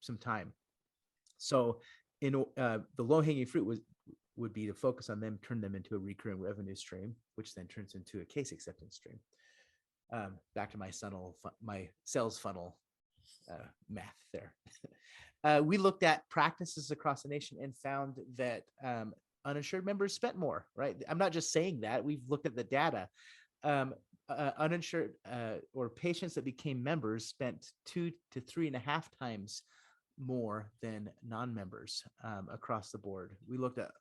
some time. So the low-hanging fruit would be to focus on them, turn them into a recurring revenue stream, which then turns into a case acceptance stream. Back to my sales funnel math there. We looked at practices across the nation and found that uninsured members spent more, right? I'm not just saying that. We've looked at the data. Uninsured or patients that became members spent 2 to 3.5 times more than non-members across the board. We looked at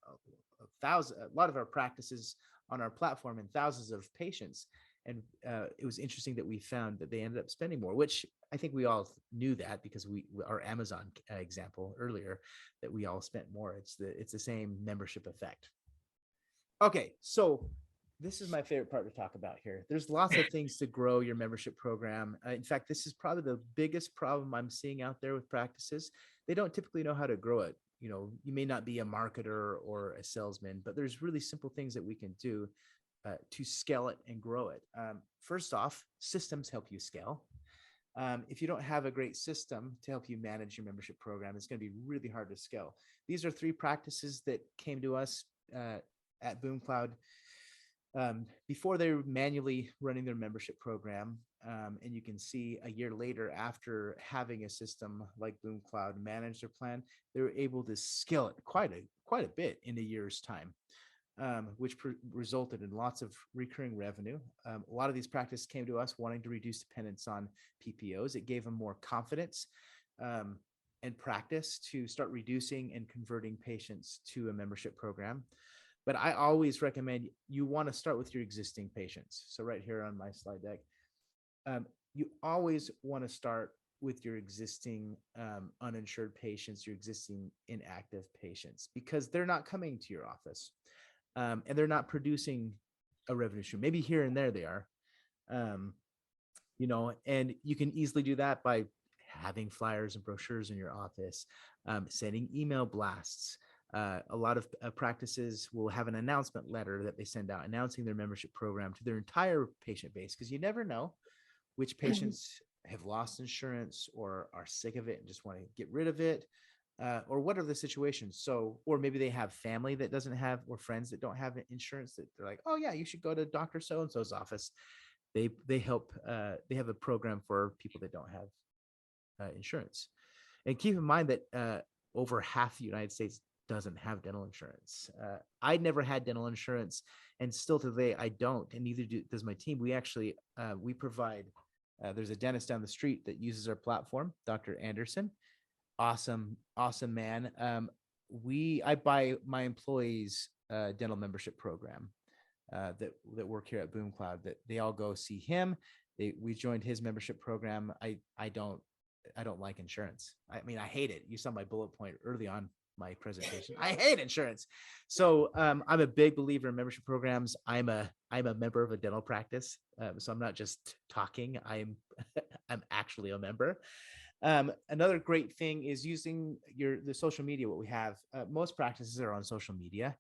a lot of our practices on our platform and thousands of patients. And it was interesting that we found that they ended up spending more, which I think we all knew that, because our Amazon example earlier, that we all spent more. It's the same membership effect. Okay, so this is my favorite part to talk about here. There's lots of things to grow your membership program. In fact, this is probably the biggest problem I'm seeing out there with practices. They don't typically know how to grow it. You may not be a marketer or a salesman, but there's really simple things that we can do to scale it and grow it. First off, systems help you scale. If you don't have a great system to help you manage your membership program, it's going to be really hard to scale. These are 3 practices that came to us at BoomCloud before they were manually running their membership program. And you can see a year later, after having a system like BoomCloud manage their plan, they were able to scale it quite a bit in a year's time. Which resulted in lots of recurring revenue. A lot of these practices came to us wanting to reduce dependence on PPOs. It gave them more confidence and practice to start reducing and converting patients to a membership program. But I always recommend you want to start with your existing patients. So right here on my slide deck, you always want to start with your existing uninsured patients, your existing inactive patients, because they're not coming to your office. And they're not producing a revenue stream. Maybe here and there they are, and you can easily do that by having flyers and brochures in your office, sending email blasts. A lot of practices will have an announcement letter that they send out announcing their membership program to their entire patient base, because you never know which patients have lost insurance or are sick of it and just want to get rid of it. Or what are the situations? So, or maybe they have family that doesn't have, or friends that don't have insurance, that they're like, oh yeah, you should go to Dr. So-and-so's office. They help, they have a program for people that don't have insurance. And keep in mind that over half the United States doesn't have dental insurance. I never had dental insurance, and still today I don't, and neither does my team. We actually, we provide, there's a dentist down the street that uses our platform, Dr. Anderson. Awesome man. I buy my employees dental membership program that work here at BoomCloud, that they all go see him. We joined his membership program. I don't like insurance. I mean, I hate it. You saw my bullet point early on my presentation. I hate insurance. So I'm a big believer in membership programs. I'm a member of a dental practice. So I'm not just talking. I'm actually a member. Another great thing is using the social media. What we have, most practices are on social media.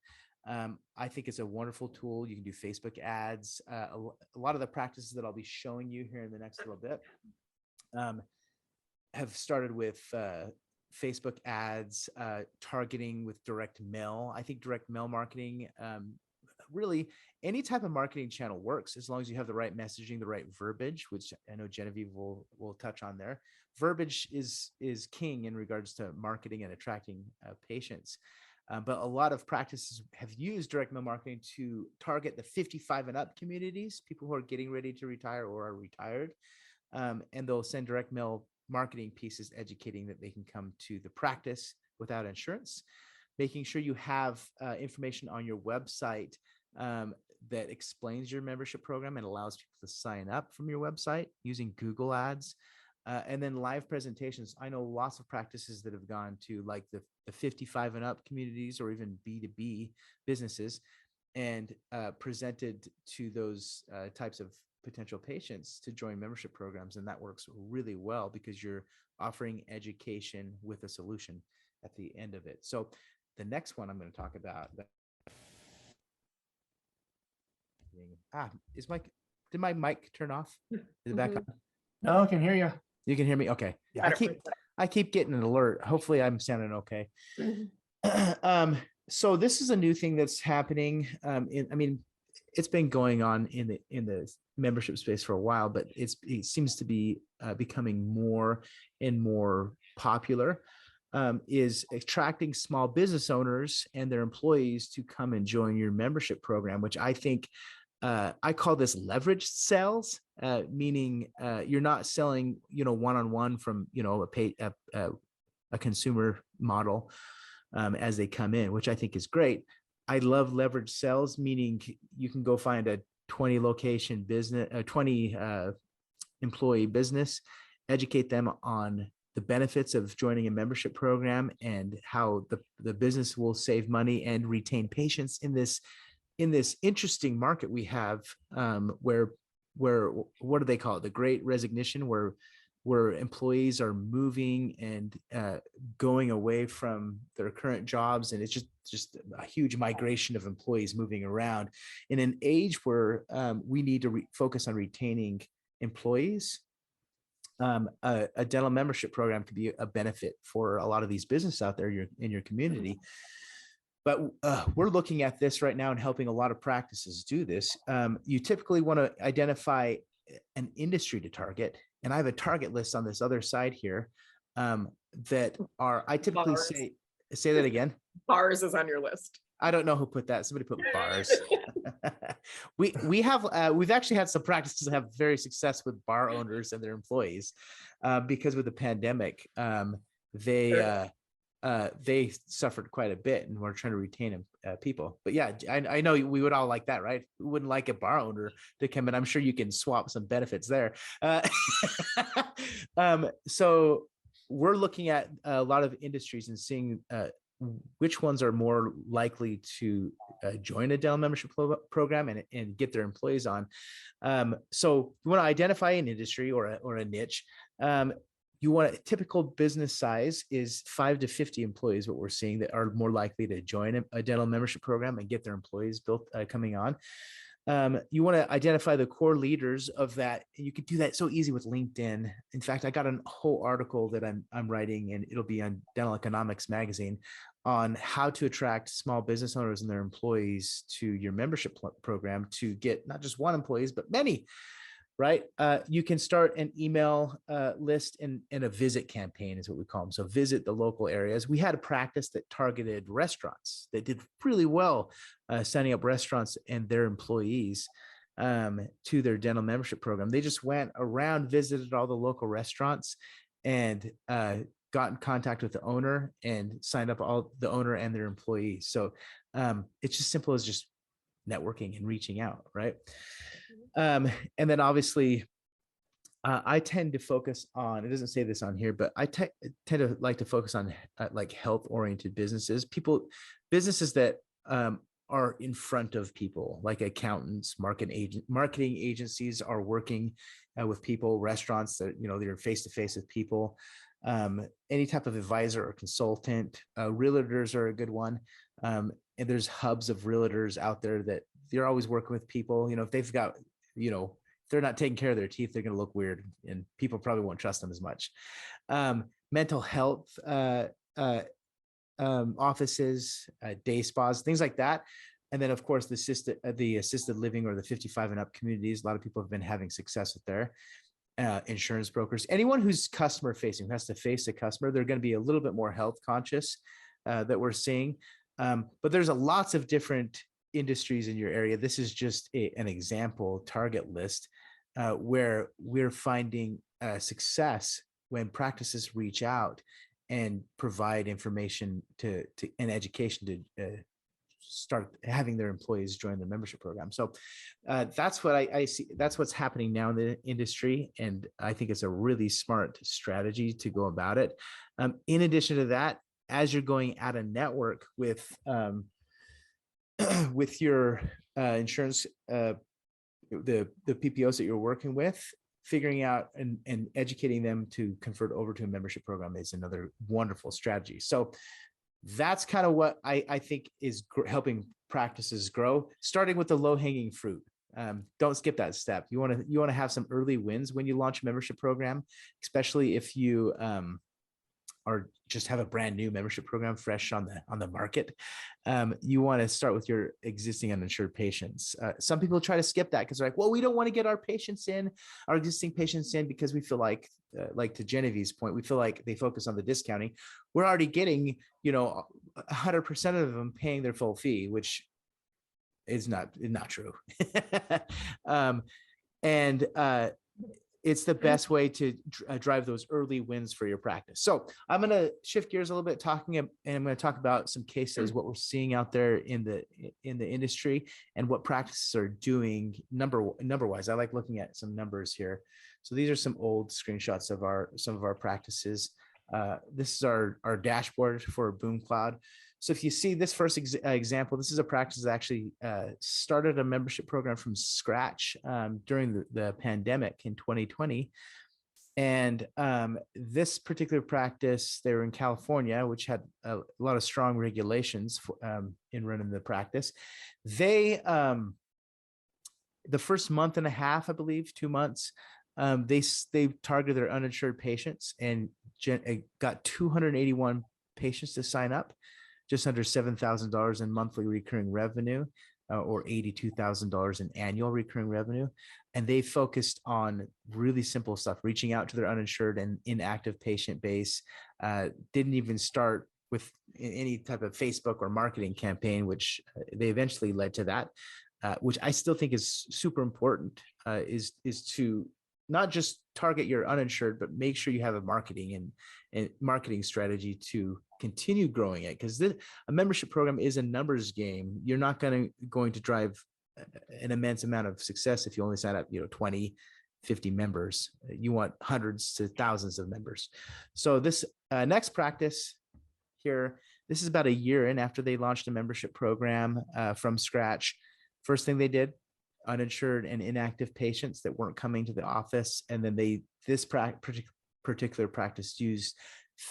I think it's a wonderful tool. You can do Facebook ads. A lot of the practices that I'll be showing you here in the next little bit have started with Facebook ads, targeting with direct mail. I think direct mail marketing really any type of marketing channel works as long as you have the right messaging, the right verbiage, which I know Genevieve will touch on there. Verbiage is king in regards to marketing and attracting patients. But a lot of practices have used direct mail marketing to target the 55 and up communities, people who are getting ready to retire or are retired. And they'll send direct mail marketing pieces educating that they can come to the practice without insurance, making sure you have information on your website that explains your membership program and allows people to sign up from your website using Google Ads. And then live presentations. I know lots of practices that have gone to like the 55 and up communities or even B2B businesses and presented to those types of potential patients to join membership programs. And that works really well because you're offering education with a solution at the end of it. So the next one I'm going to talk about. Did my mic turn off? Is it back on? No, I can hear you. You can hear me? Okay. Yeah, I keep getting an alert. Hopefully I'm sounding okay. So this is a new thing that's happening. It's been going on in the membership space for a while, but it seems to be becoming more and more popular. Is attracting small business owners and their employees to come and join your membership program, which I think I call this leveraged sales, meaning you're not selling, one-on-one from, a consumer model as they come in, which I think is great. I love leveraged sales, meaning you can go find a 20 location business, a 20 employee business, educate them on the benefits of joining a membership program and how the business will save money and retain patients in this interesting market we have, where what do they call it? The Great Resignation, where employees are moving and going away from their current jobs, and it's just a huge migration of employees moving around in an age where we need to focus on retaining employees. A dental membership program could be a benefit for a lot of these businesses out there in your community. But we're looking at this right now and helping a lot of practices do this. You typically want to identify an industry to target. And I have a target list on this other side here that are, I typically Bars. say that again. Bars is on your list. I don't know who put that. Somebody put bars. We've actually had some practices that have very success with bar owners and their employees because with the pandemic, they suffered quite a bit, and we're trying to retain people. But yeah, I know we would all like that, right? We wouldn't like a bar owner to come in. I'm sure you can swap some benefits there. So we're looking at a lot of industries and seeing which ones are more likely to join a dental membership program and get their employees on. So you want to identify an industry or a niche. You want a typical business size is 5 to 50 employees, what we're seeing that are more likely to join a dental membership program and get their employees coming on. You want to identify the core leaders of that. You could do that so easy with LinkedIn. In fact, I got a whole article that I'm writing, and it'll be on Dental Economics magazine on how to attract small business owners and their employees to your membership program to get not just one employees, but many. Right. You can start an email list and a visit campaign is what we call them. So visit the local areas. We had a practice that targeted restaurants that did really well, signing up restaurants and their employees to their dental membership program. They just went around, visited all the local restaurants and got in contact with the owner and signed up all the owner and their employees. So it's just simple as just networking and reaching out. Right. And then obviously I tend to focus on, it doesn't say this on here, but I tend to like to focus on like health oriented businesses, businesses that are in front of people, like accountants, marketing agencies are working with people, restaurants that, they're face to face with people, any type of advisor or consultant. Realtors are a good one. And there's hubs of realtors out there that they're always working with people. If they've got, if they're not taking care of their teeth, they're going to look weird and people probably won't trust them as much. Mental health offices, day spas, things like that. And then, of course, the assisted living or the 55 and up communities. A lot of people have been having success with there. Insurance brokers, anyone who's customer facing, who has to face a customer, they're going to be a little bit more health conscious that we're seeing. But there's lots of different industries in your area. This is just an example target list where we're finding success when practices reach out and provide information to and education to start having their employees join the membership program. So that's what I see. That's what's happening now in the industry. And I think it's a really smart strategy to go about it. In addition to that, as you're going out of network with with your insurance, the PPOs that you're working with, figuring out and educating them to convert over to a membership program is another wonderful strategy. So that's kind of what I think is helping practices grow, starting with the low-hanging fruit. Don't skip that step. You want to have some early wins when you launch a membership program, especially if you or just have a brand new membership program fresh on the market. You want to start with your existing uninsured patients. Some people try to skip that because they're like, well, we don't want to get our existing patients in because we feel like to Genevieve's point, we feel like they focus on the discounting. We're already getting, 100% of them paying their full fee, which is not true. It's the best way to drive those early wins for your practice. So I'm going to shift gears a little bit, and I'm going to talk about some case studies, what we're seeing out there in the industry, and what practices are doing number wise. I like looking at some numbers here. So these are some old screenshots of some of our practices. This is our dashboard for Boom Cloud. So if you see this first example, this is a practice that actually started a membership program from scratch during the pandemic in 2020. And this particular practice, they were in California, which had a lot of strong regulations in running the practice. They, the first month and a half, I believe, 2 months, they targeted their uninsured patients and got 281 patients to sign up. Just under $7,000 in monthly recurring revenue, or $82,000 in annual recurring revenue. And they focused on really simple stuff, reaching out to their uninsured and inactive patient base. Didn't even start with any type of Facebook or marketing campaign, which they eventually led to that, which I still think is super important, is to not just target your uninsured, but make sure you have a marketing strategy to continue growing it, because a membership program is a numbers game. You're not going to drive an immense amount of success if you only sign up 20, 50 members. You want hundreds to thousands of members. So this next practice here, this is about a year in after they launched a membership program from scratch. First thing they did, uninsured and inactive patients that weren't coming to the office, and then this particular practice used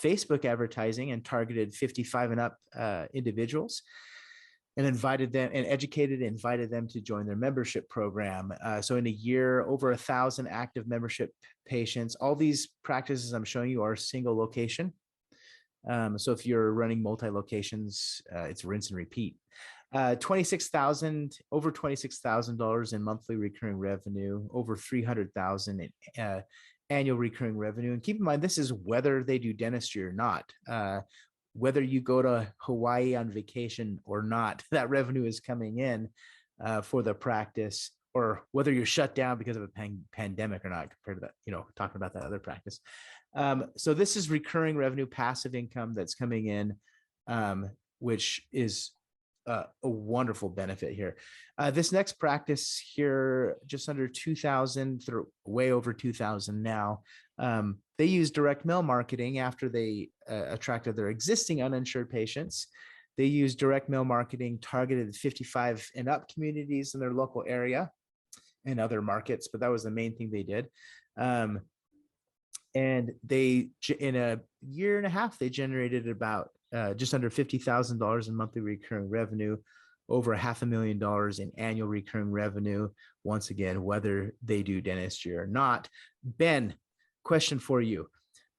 Facebook advertising and targeted 55 and up individuals, and invited them to join their membership program. So in a year, over 1,000 active membership patients. All these practices I'm showing you are single location. So if you're running multi-locations, it's rinse and repeat. Over $26,000 in monthly recurring revenue, over $300,000 in annual recurring revenue. And keep in mind, this is whether they do dentistry or not. Whether you go to Hawaii on vacation or not, that revenue is coming in for the practice, or whether you're shut down because of a pandemic or not, compared to that, talking about that other practice. So this is recurring revenue, passive income that's coming in, which is a wonderful benefit here. This next practice here, just under 2,000, way over 2,000 now. They use direct mail marketing after they attracted their existing uninsured patients. They use direct mail marketing targeted 55 and up communities in their local area and other markets, but that was the main thing they did. And they, in a year and a half, they generated about just under $50,000 in monthly recurring revenue, over $500,000 in annual recurring revenue. Once again, whether they do dentistry or not. Ben, question for you.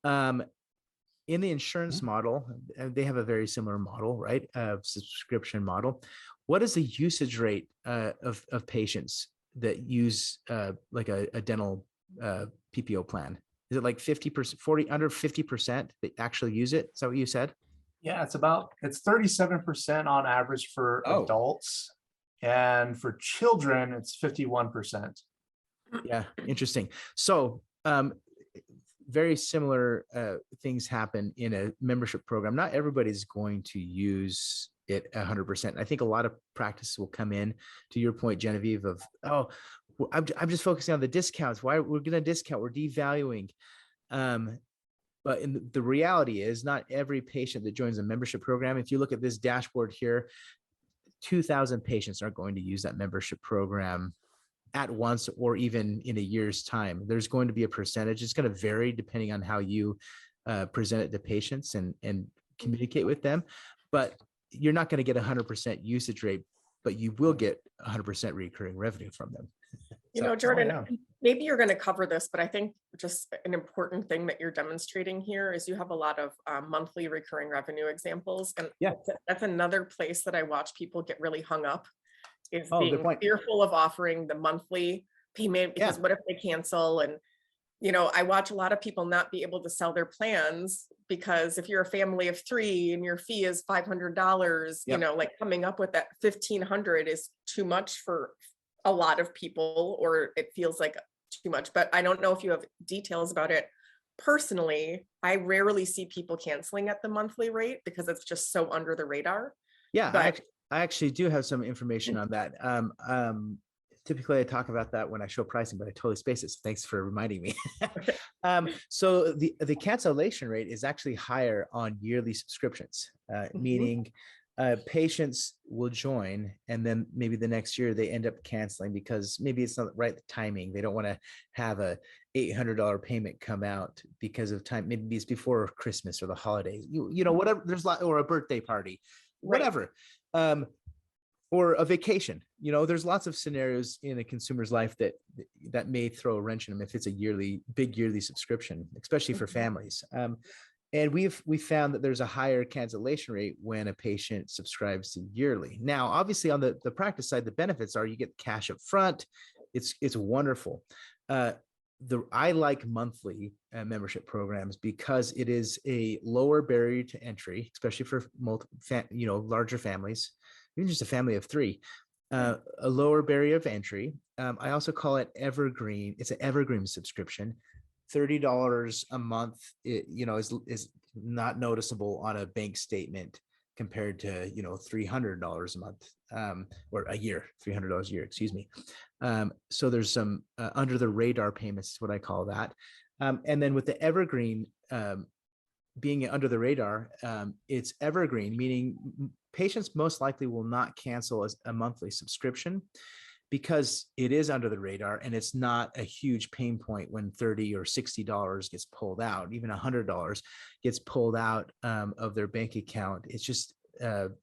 In the insurance model, they have a very similar model, right? Subscription model. what is the usage rate of patients that use like a dental PPO plan? Is it like 50%, 40, under 50% that actually use it? Is that what you said? Yeah, it's 37% on average for adults. And for children, it's 51%. Yeah, interesting. So very similar things happen in a membership program. Not everybody's going to use it 100%. I think a lot of practice will come in, to your point, Genevieve, of, oh, I'm just focusing on the discounts. Why we're going to discount, we're devaluing. But the reality is not every patient that joins a membership program, if you look at this dashboard here, 2,000 patients are going to use that membership program at once or even in a year's time. There's going to be a percentage. It's going to vary depending on how you present it to patients and communicate with them. But you're not going to get 100% usage rate, but you will get 100% recurring revenue from them. You know, Jordan, maybe you're going to cover this, but I think just an important thing that you're demonstrating here is you have a lot of monthly recurring revenue examples. And yeah, that's another place that I watch people get really hung up, is being fearful of offering the monthly payment, because what if they cancel? And, you know, I watch a lot of people not be able to sell their plans because if you're a family of 3 and your fee is $500, you know, like coming up with that $1,500 is too much for a lot of people, or it feels like too much. But I don't know if you have details about it. Personally, I rarely see people canceling at the monthly rate because it's just so under the radar. Yeah, but I actually do have some information on that. Typically I talk about that when I show pricing, but I totally spaced it. So thanks for reminding me. So the cancellation rate is actually higher on yearly subscriptions, meaning patients will join and then maybe the next year they end up canceling because maybe it's not the right timing. They don't want to have a $800 payment come out because of time. Maybe it's before Christmas or the holidays, you know, whatever, there's a lot, or a birthday party, whatever. Or a vacation. You know, there's lots of scenarios in a consumer's life that may throw a wrench in them if it's a big yearly subscription, especially for families. And we found that there's a higher cancellation rate when a patient subscribes to yearly. Now, obviously, on the practice side, the benefits are you get cash up front. It's wonderful. I like monthly membership programs because it is a lower barrier to entry, especially for larger families, even just a family of 3. A lower barrier of entry. I also call it evergreen. It's an evergreen subscription. $30 a month, is not noticeable on a bank statement compared to, $300 a month or a year, $300 a year, excuse me. So there's some under the radar payments is what I call that. And then with the evergreen being under the radar, it's evergreen, meaning patients most likely will not cancel as a monthly subscription because it is under the radar and it's not a huge pain point when $30 or $60 gets pulled out, even $100 gets pulled out of their bank account. It's just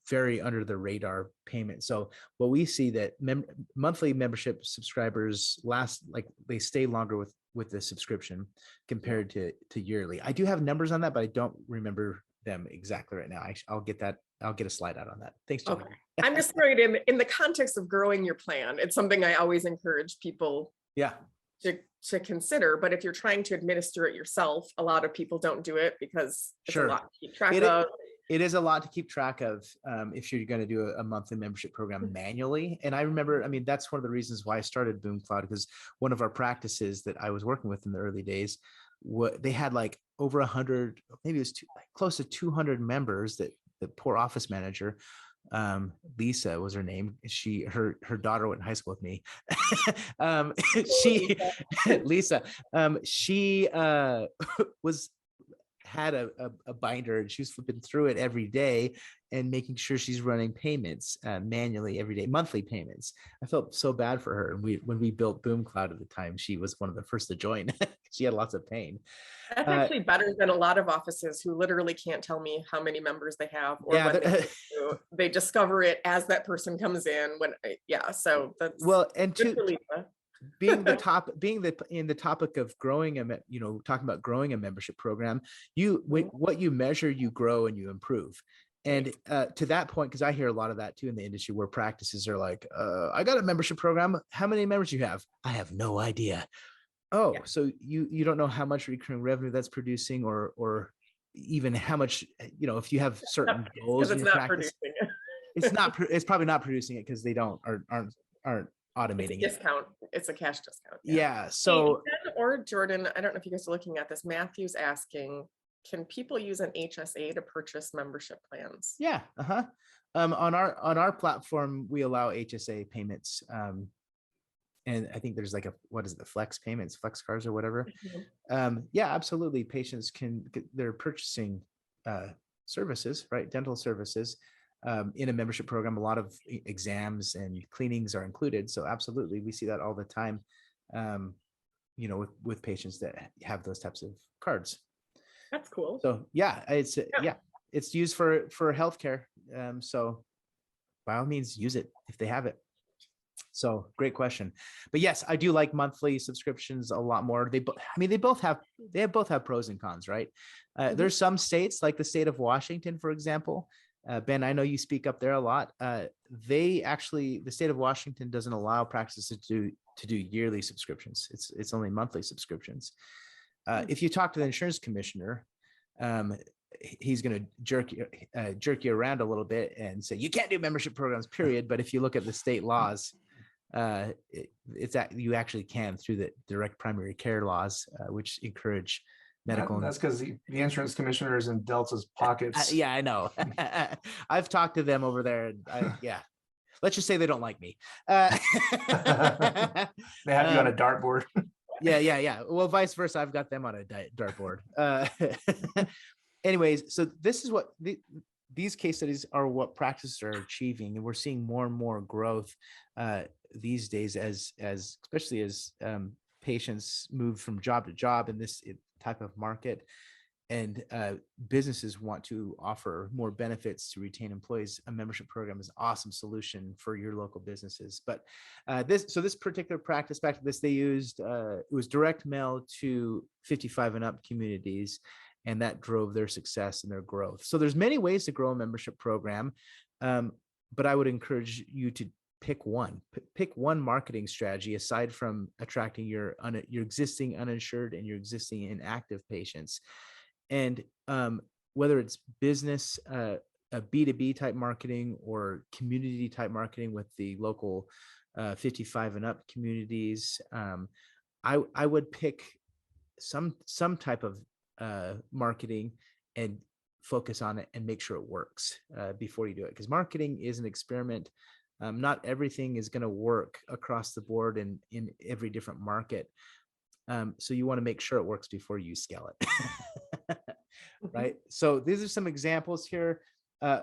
very under the radar payment. So what we see that monthly membership subscribers they stay longer with the subscription compared to yearly. I do have numbers on that, but I don't remember them exactly right now. I'll get that. I'll get a slide out on that. Thanks, Jenny. Okay. I'm just throwing in the context of growing your plan. It's something I always encourage people to consider. But if you're trying to administer it yourself, a lot of people don't do it because it's a lot to keep track of. It is a lot to keep track of if you're going to do a monthly membership program manually. And I remember, that's one of the reasons why I started Boom Cloud, because one of our practices that I was working with in the early days, they had like over 100, maybe it was close to 200 members that the poor office manager, Lisa was her name. Her daughter went in high school with me. Lisa, she had a binder and she was flipping through it every day and making sure she's running payments manually every day, monthly payments. I felt so bad for her. And when we built Boom Cloud at the time, she was one of the first to join. She had lots of pain. That's actually better than a lot of offices who literally can't tell me how many members they have, or they discover it as that person comes in. So that's being in the topic of growing talking about growing a membership program, what you measure, you grow and you improve. And to that point, because I hear a lot of that too in the industry where practices are like, I got a membership program. How many members you have? I have no idea. Oh, Yeah. so you don't know how much recurring revenue that's producing, or even how much, if you have certain goals Because in it's your not practice, producing. it's probably not producing it because they aren't It's a automating it. discount. It's a cash discount. Yeah. Hey, So Jen or Jordan, I don't know if you guys are looking at this. Matthew's asking, can people use an HSA to purchase membership plans? yeah. On our platform, we allow HSA payments. And I think there's like the flex payments, flex cards or whatever. Yeah, absolutely. Patients they're purchasing services, right? Dental services in a membership program. A lot of exams and cleanings are included. So absolutely, we see that all the time, with patients that have those types of cards. That's cool. So yeah, it's used for healthcare. So by all means, use it if they have it. So great question. But yes, I do like monthly subscriptions a lot more. They both have pros and cons, right? There's some states like the state of Washington, for example. Ben, I know you speak up there a lot. The state of Washington doesn't allow practices to do yearly subscriptions. It's only monthly subscriptions. If you talk to the insurance commissioner, he's going to jerk you around a little bit and say you can't do membership programs, period. But if you look at the state laws, you actually can through the direct primary care laws, which encourage medical. That's because the insurance commissioner is in Delta's pockets. Yeah, I know. I've talked to them over there. Yeah, let's just say they don't like me. They have you on a dartboard. Yeah. Well, vice versa. I've got them on a dartboard. Anyways, so this is what these case studies are, what practices are achieving, and we're seeing more and more growth these days especially as patients move from job to job in this type of market, and businesses want to offer more benefits to retain employees. A membership program is an awesome solution for your local businesses. But this particular practice, back to this, they used it was direct mail to 55 and up communities, and that drove their success and their growth. So there's many ways to grow a membership program, but I would encourage you to pick one marketing strategy aside from attracting your existing uninsured and your existing inactive patients. And whether it's business, a B2B type marketing, or community type marketing with the local 55 and up communities, I would pick some type of marketing and focus on it and make sure it works before you do it, because marketing is an experiment. Not everything is going to work across the board and in every different market. So you want to make sure it works before you scale it. Right. So these are some examples here.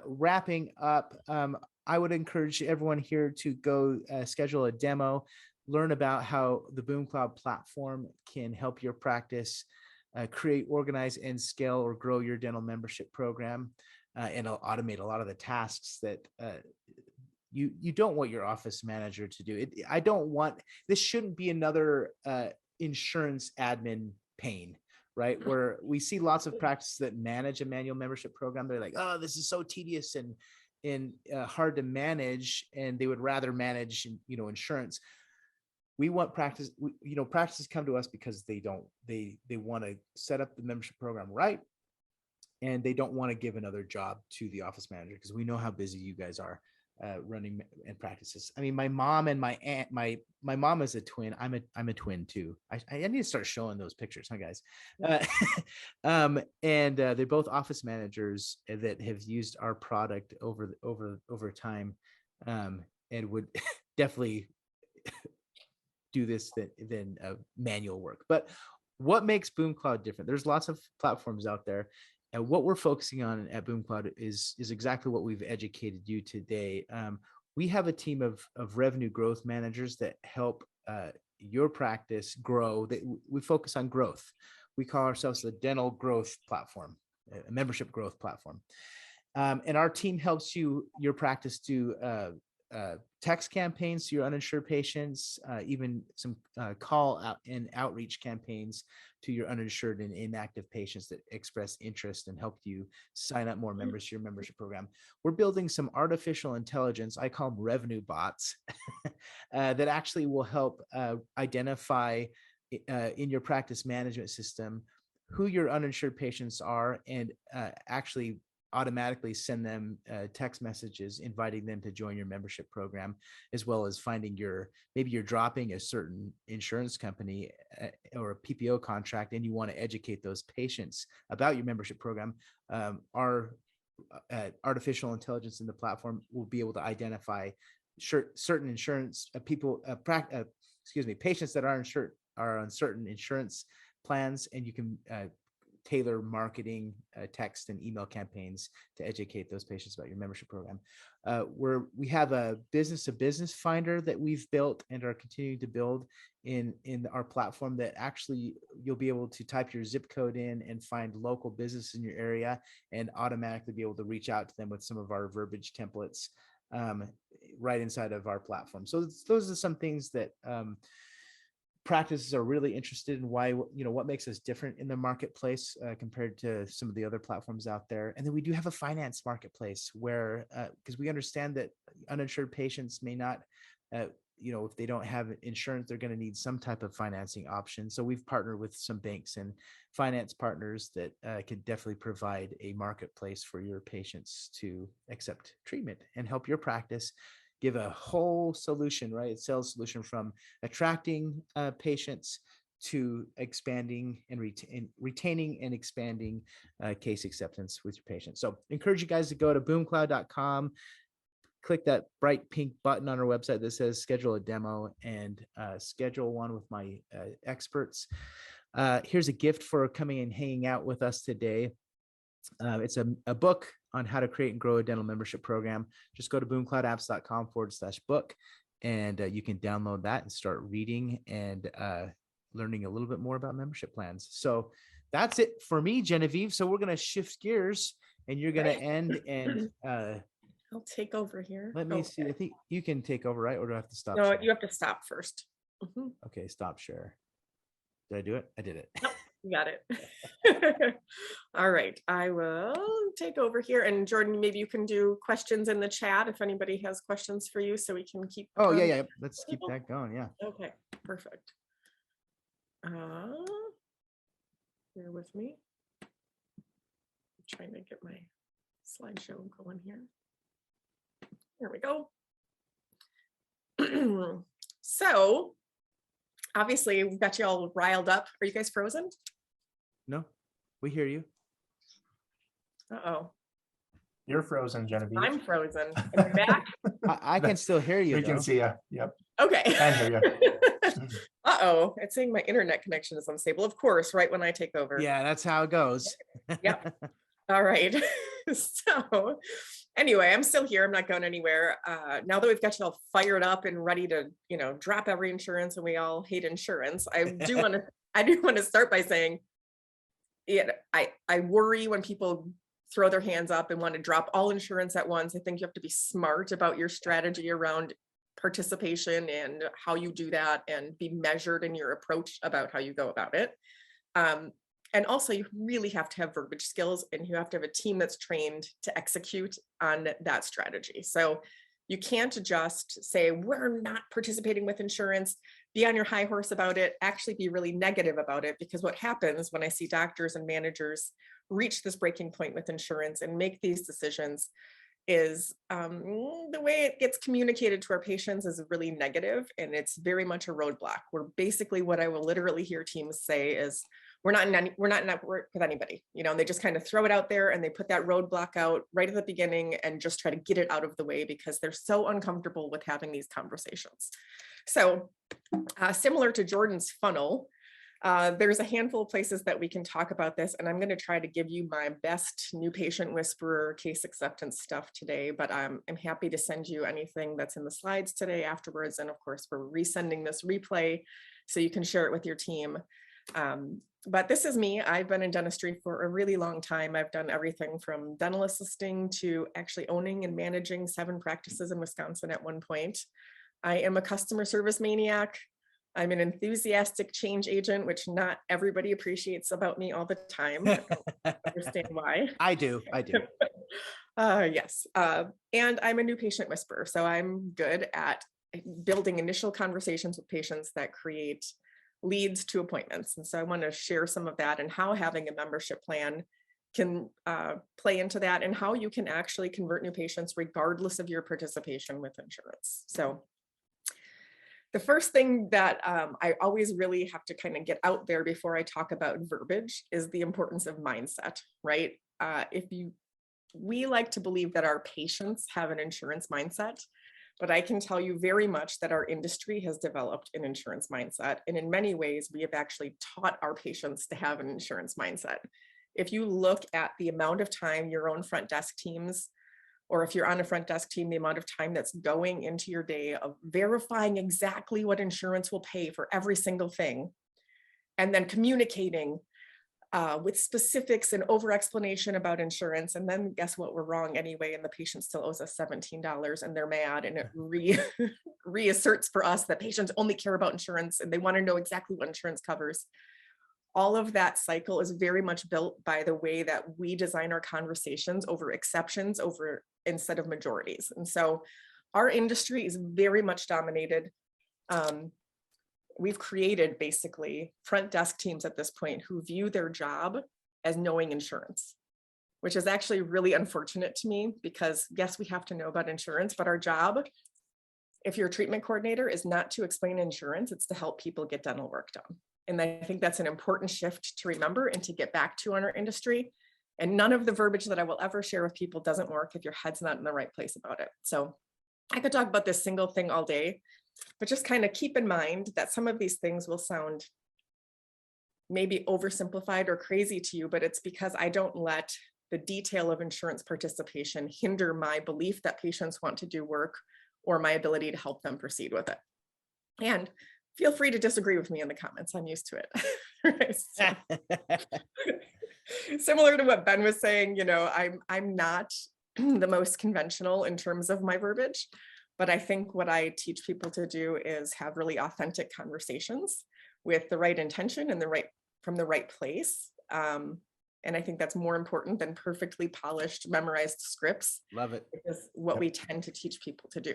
Wrapping up, I would encourage everyone here to go schedule a demo, learn about how the BoomCloud platform can help your practice create, organize, and scale or grow your dental membership program, and automate a lot of the tasks that you don't want your office manager to do. This shouldn't be another insurance admin pain, right? Where we see lots of practices that manage a manual membership program. They're like, oh, this is so tedious and hard to manage, and they would rather manage, insurance. We want practices come to us because they want to set up the membership program right, and they don't want to give another job to the office manager, because we know how busy you guys are running and practices. I mean, my mom and my aunt, my mom is a twin. I'm a twin too. I need to start showing those pictures, huh, guys? And they're both office managers that have used our product over time, and would definitely do this than manual work. But what makes BoomCloud different? There's lots of platforms out there, and what we're focusing on at BoomCloud is exactly what we've educated you today. We have a team of revenue growth managers that help your practice grow. We focus on growth. We call ourselves the dental growth platform, a membership growth platform. And our team helps your practice to text campaigns to your uninsured patients, even some call out and outreach campaigns to your uninsured and inactive patients that express interest and help you sign up more members to your membership program. We're building some artificial intelligence, I call them revenue bots, that actually will help identify in your practice management system who your uninsured patients are, and actually automatically send them text messages inviting them to join your membership program, as well as finding maybe you're dropping a certain insurance company or a PPO contract and you want to educate those patients about your membership program. Our artificial intelligence in the platform will be able to identify certain insurance patients that are on certain insurance plans, and you can tailor marketing, text and email campaigns to educate those patients about your membership program. We have a business to business finder that we've built and are continuing to build in our platform, that actually you'll be able to type your zip code in and find local business in your area and automatically be able to reach out to them with some of our verbiage templates right inside of our platform. So those are some things that practices are really interested in, why, what makes us different in the marketplace compared to some of the other platforms out there. And then we do have a finance marketplace where, because we understand that uninsured patients may not, if they don't have insurance, they're going to need some type of financing option. So we've partnered with some banks and finance partners that can definitely provide a marketplace for your patients to accept treatment and help your practice give a whole solution, right? A sales solution from attracting patients to expanding and retaining and expanding case acceptance with your patients. So encourage you guys to go to boomcloud.com, click that bright pink button on our website that says schedule a demo, and schedule one with my experts. Here's a gift for coming and hanging out with us today. It's a book on how to create and grow a dental membership program. Just go to boomcloudapps.com/book, and you can download that and start reading and learning a little bit more about membership plans. So that's it for me, Genevieve. So we're going to shift gears, and you're going to end, and I'll take over here. let me see. I think you can take over, right? Or do I have to stop? No, share? you have to stop first. Okay, stop share. Did I do it? I did it. Nope, you got it. All right, I will take over here. And Jordan, maybe you can do questions in the chat if anybody has questions for you, so we can keep. Oh, yeah. Let's keep that going. Yeah. Okay, perfect. Bear with me. I'm trying to get my slideshow going here. There we go. So obviously we've got you all riled up. Are you guys frozen? No, we hear you. Uh-oh. You're frozen, Genevieve. I'm frozen. Am I back? I can still hear you. We can see you. Yep. Okay. I hear you. Uh-oh, it's saying my internet connection is unstable. Of course, right when I take over. Yeah, that's how it goes. Yep. All right. So anyway, I'm still here. I'm not going anywhere. Now that we've got you all fired up and ready to, drop every insurance, and we all hate insurance, I do want to start by saying, I worry when people throw their hands up and want to drop all insurance at once. I think you have to be smart about your strategy around participation and how you do that, and be measured in your approach about how you go about it. And also, you really have to have verbiage skills, and you have to have a team that's trained to execute on that strategy. So you can't just say, we're not participating with insurance, be on your high horse about it, actually be really negative about it. Because what happens when I see doctors and managers reach this breaking point with insurance and make these decisions is the way it gets communicated to our patients is really negative, and it's very much a roadblock. Where basically what I will literally hear teams say is, we're not in network with anybody, and they just kind of throw it out there, and they put that roadblock out right at the beginning and just try to get it out of the way because they're so uncomfortable with having these conversations. So similar to Jordan's funnel, there's a handful of places that we can talk about this, and I'm going to try to give you my best new patient whisperer case acceptance stuff today, but I'm happy to send you anything that's in the slides today afterwards. And of course, we're resending this replay so you can share it with your team. But this is me. I've been in dentistry for a really long time. I've done everything from dental assisting to actually owning and managing 7 practices in Wisconsin at one point. I am a customer service maniac. I'm an enthusiastic change agent, which not everybody appreciates about me all the time. I don't understand why. I do. Yes. And I'm a new patient whisperer. So I'm good at building initial conversations with patients that create leads to appointments. And so I want to share some of that and how having a membership plan can play into that, and how you can actually convert new patients regardless of your participation with insurance. So the first thing that I always really have to kind of get out there before I talk about verbiage is the importance of mindset, right? We like to believe that our patients have an insurance mindset, but I can tell you very much that our industry has developed an insurance mindset. And in many ways, we have actually taught our patients to have an insurance mindset. If you look at the amount of time your own front desk teams, or if you're on a front desk team, the amount of time that's going into your day of verifying exactly what insurance will pay for every single thing, and then communicating with specifics and over explanation about insurance. And then guess what, we're wrong anyway, and the patient still owes us $17 and they're mad, and it reasserts for us that patients only care about insurance and they want to know exactly what insurance covers. All of that cycle is very much built by the way that we design our conversations over exceptions instead of majorities. And so our industry is very much dominated. We've created basically front desk teams at this point who view their job as knowing insurance, which is actually really unfortunate to me, because yes, we have to know about insurance, but our job, if you're a treatment coordinator, is not to explain insurance, it's to help people get dental work done. And I think that's an important shift to remember and to get back to in our industry. And none of the verbiage that I will ever share with people doesn't work if your head's not in the right place about it. So I could talk about this single thing all day, but just kind of keep in mind that some of these things will sound maybe oversimplified or crazy to you, but it's because I don't let the detail of insurance participation hinder my belief that patients want to do work or my ability to help them proceed with it. And feel free to disagree with me in the comments. I'm used to it. Similar to what Ben was saying, I'm not the most conventional in terms of my verbiage, but I think what I teach people to do is have really authentic conversations with the right intention and from the right place. And I think that's more important than perfectly polished, memorized scripts. Love it. Because what we tend to teach people to do.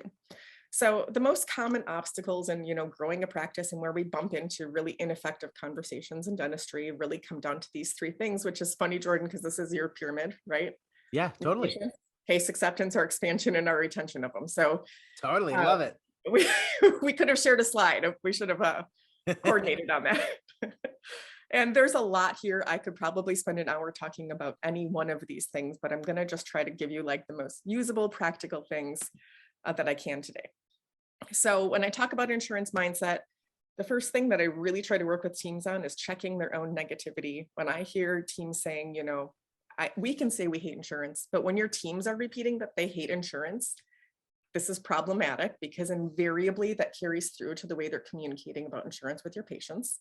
So the most common obstacles in, growing a practice and where we bump into really ineffective conversations in dentistry really come down to these 3 things, which is funny, Jordan, because this is your pyramid, right? Yeah, totally. Case acceptance, our expansion, and our retention of them. So totally love it. We could have shared a slide. We should have coordinated on that. And there's a lot here. I could probably spend an hour talking about any one of these things, but I'm going to just try to give you like the most usable, practical things that I can today. So when I talk about insurance mindset, the first thing that I really try to work with teams on is checking their own negativity. When I hear teams saying, we can say we hate insurance, but when your teams are repeating that they hate insurance, this is problematic, because invariably that carries through to the way they're communicating about insurance with your patients.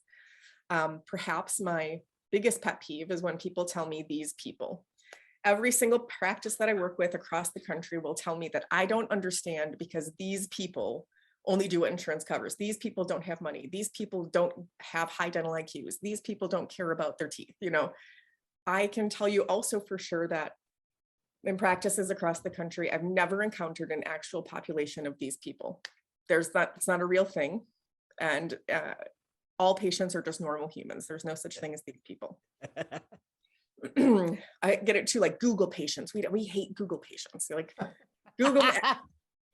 Perhaps my biggest pet peeve is when people tell me these people. Every single practice that I work with across the country will tell me that I don't understand because these people only do what insurance covers. These people don't have money. These people don't have high dental IQs. These people don't care about their teeth. I can tell you also for sure that in practices across the country, I've never encountered an actual population of these people. It's not a real thing. And all patients are just normal humans. There's no such thing as these people. I get it too, like Google patients. We hate Google patients. Like Google,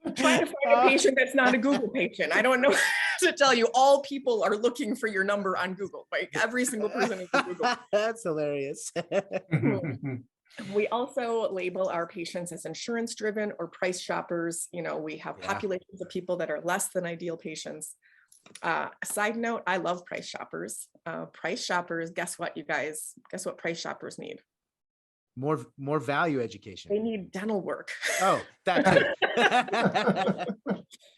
I'm trying to find a patient that's not a Google patient. I don't know to tell you. All people are looking for your number on Google. Like every single person is on Google. That's hilarious. We also label our patients as insurance driven or price shoppers. We have populations of people that are less than ideal patients. Side note, I love price shoppers. Price shoppers, guess what, you guys? Guess what price shoppers need? More value education. They need dental work. Oh, that too.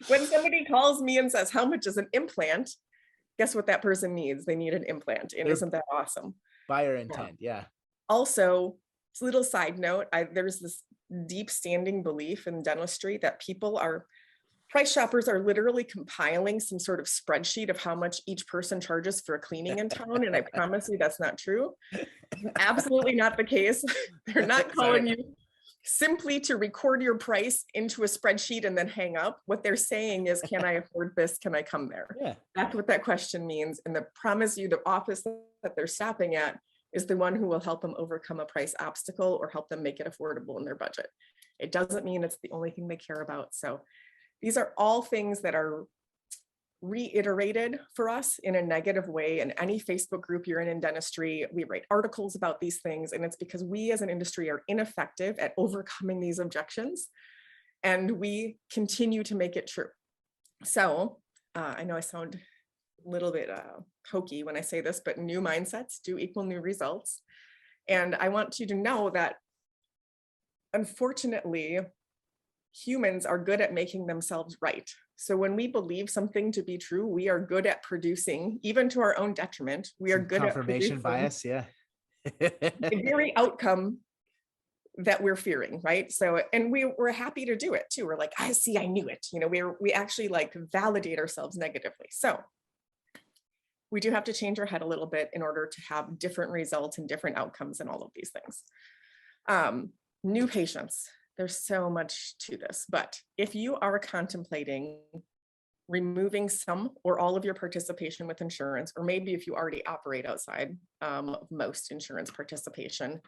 When somebody calls me and says, how much is an implant? guess what that person needs? They need an implant. And They're- isn't that awesome? Buyer intent. Yeah. Also, it's a little side note, there's this deep standing belief in dentistry that price shoppers are literally compiling some sort of spreadsheet of how much each person charges for a cleaning in town. And I promise you that's not true. Absolutely not the case. They're not calling you simply to record your price into a spreadsheet and then hang up. What they're saying is, can I afford this? Can I come there? Yeah. That's what that question means. And I promise you the office that they're stopping at is the one who will help them overcome a price obstacle or help them make it affordable in their budget. It doesn't mean it's the only thing they care about. So these are all things that are reiterated for us in a negative way. In any Facebook group you're in dentistry, we write articles about these things, and it's because we as an industry are ineffective at overcoming these objections, and we continue to make it true. So I know I sound a little bit hokey when I say this, but new mindsets do equal new results. And I want you to know that unfortunately, humans are good at making themselves right. So when we believe something to be true, we are good at producing, even to our own detriment, we are good at confirmation bias. Yeah. the very outcome that we're fearing, right? So, and we're happy to do it too. We're like, I see, I knew it. You know, we actually like validate ourselves negatively. So we do have to change our head a little bit in order to have different results and different outcomes in all of these things. New patients. There's so much to this, but if you are contemplating removing some or all of your participation with insurance, or maybe if you already operate outside of most insurance participation,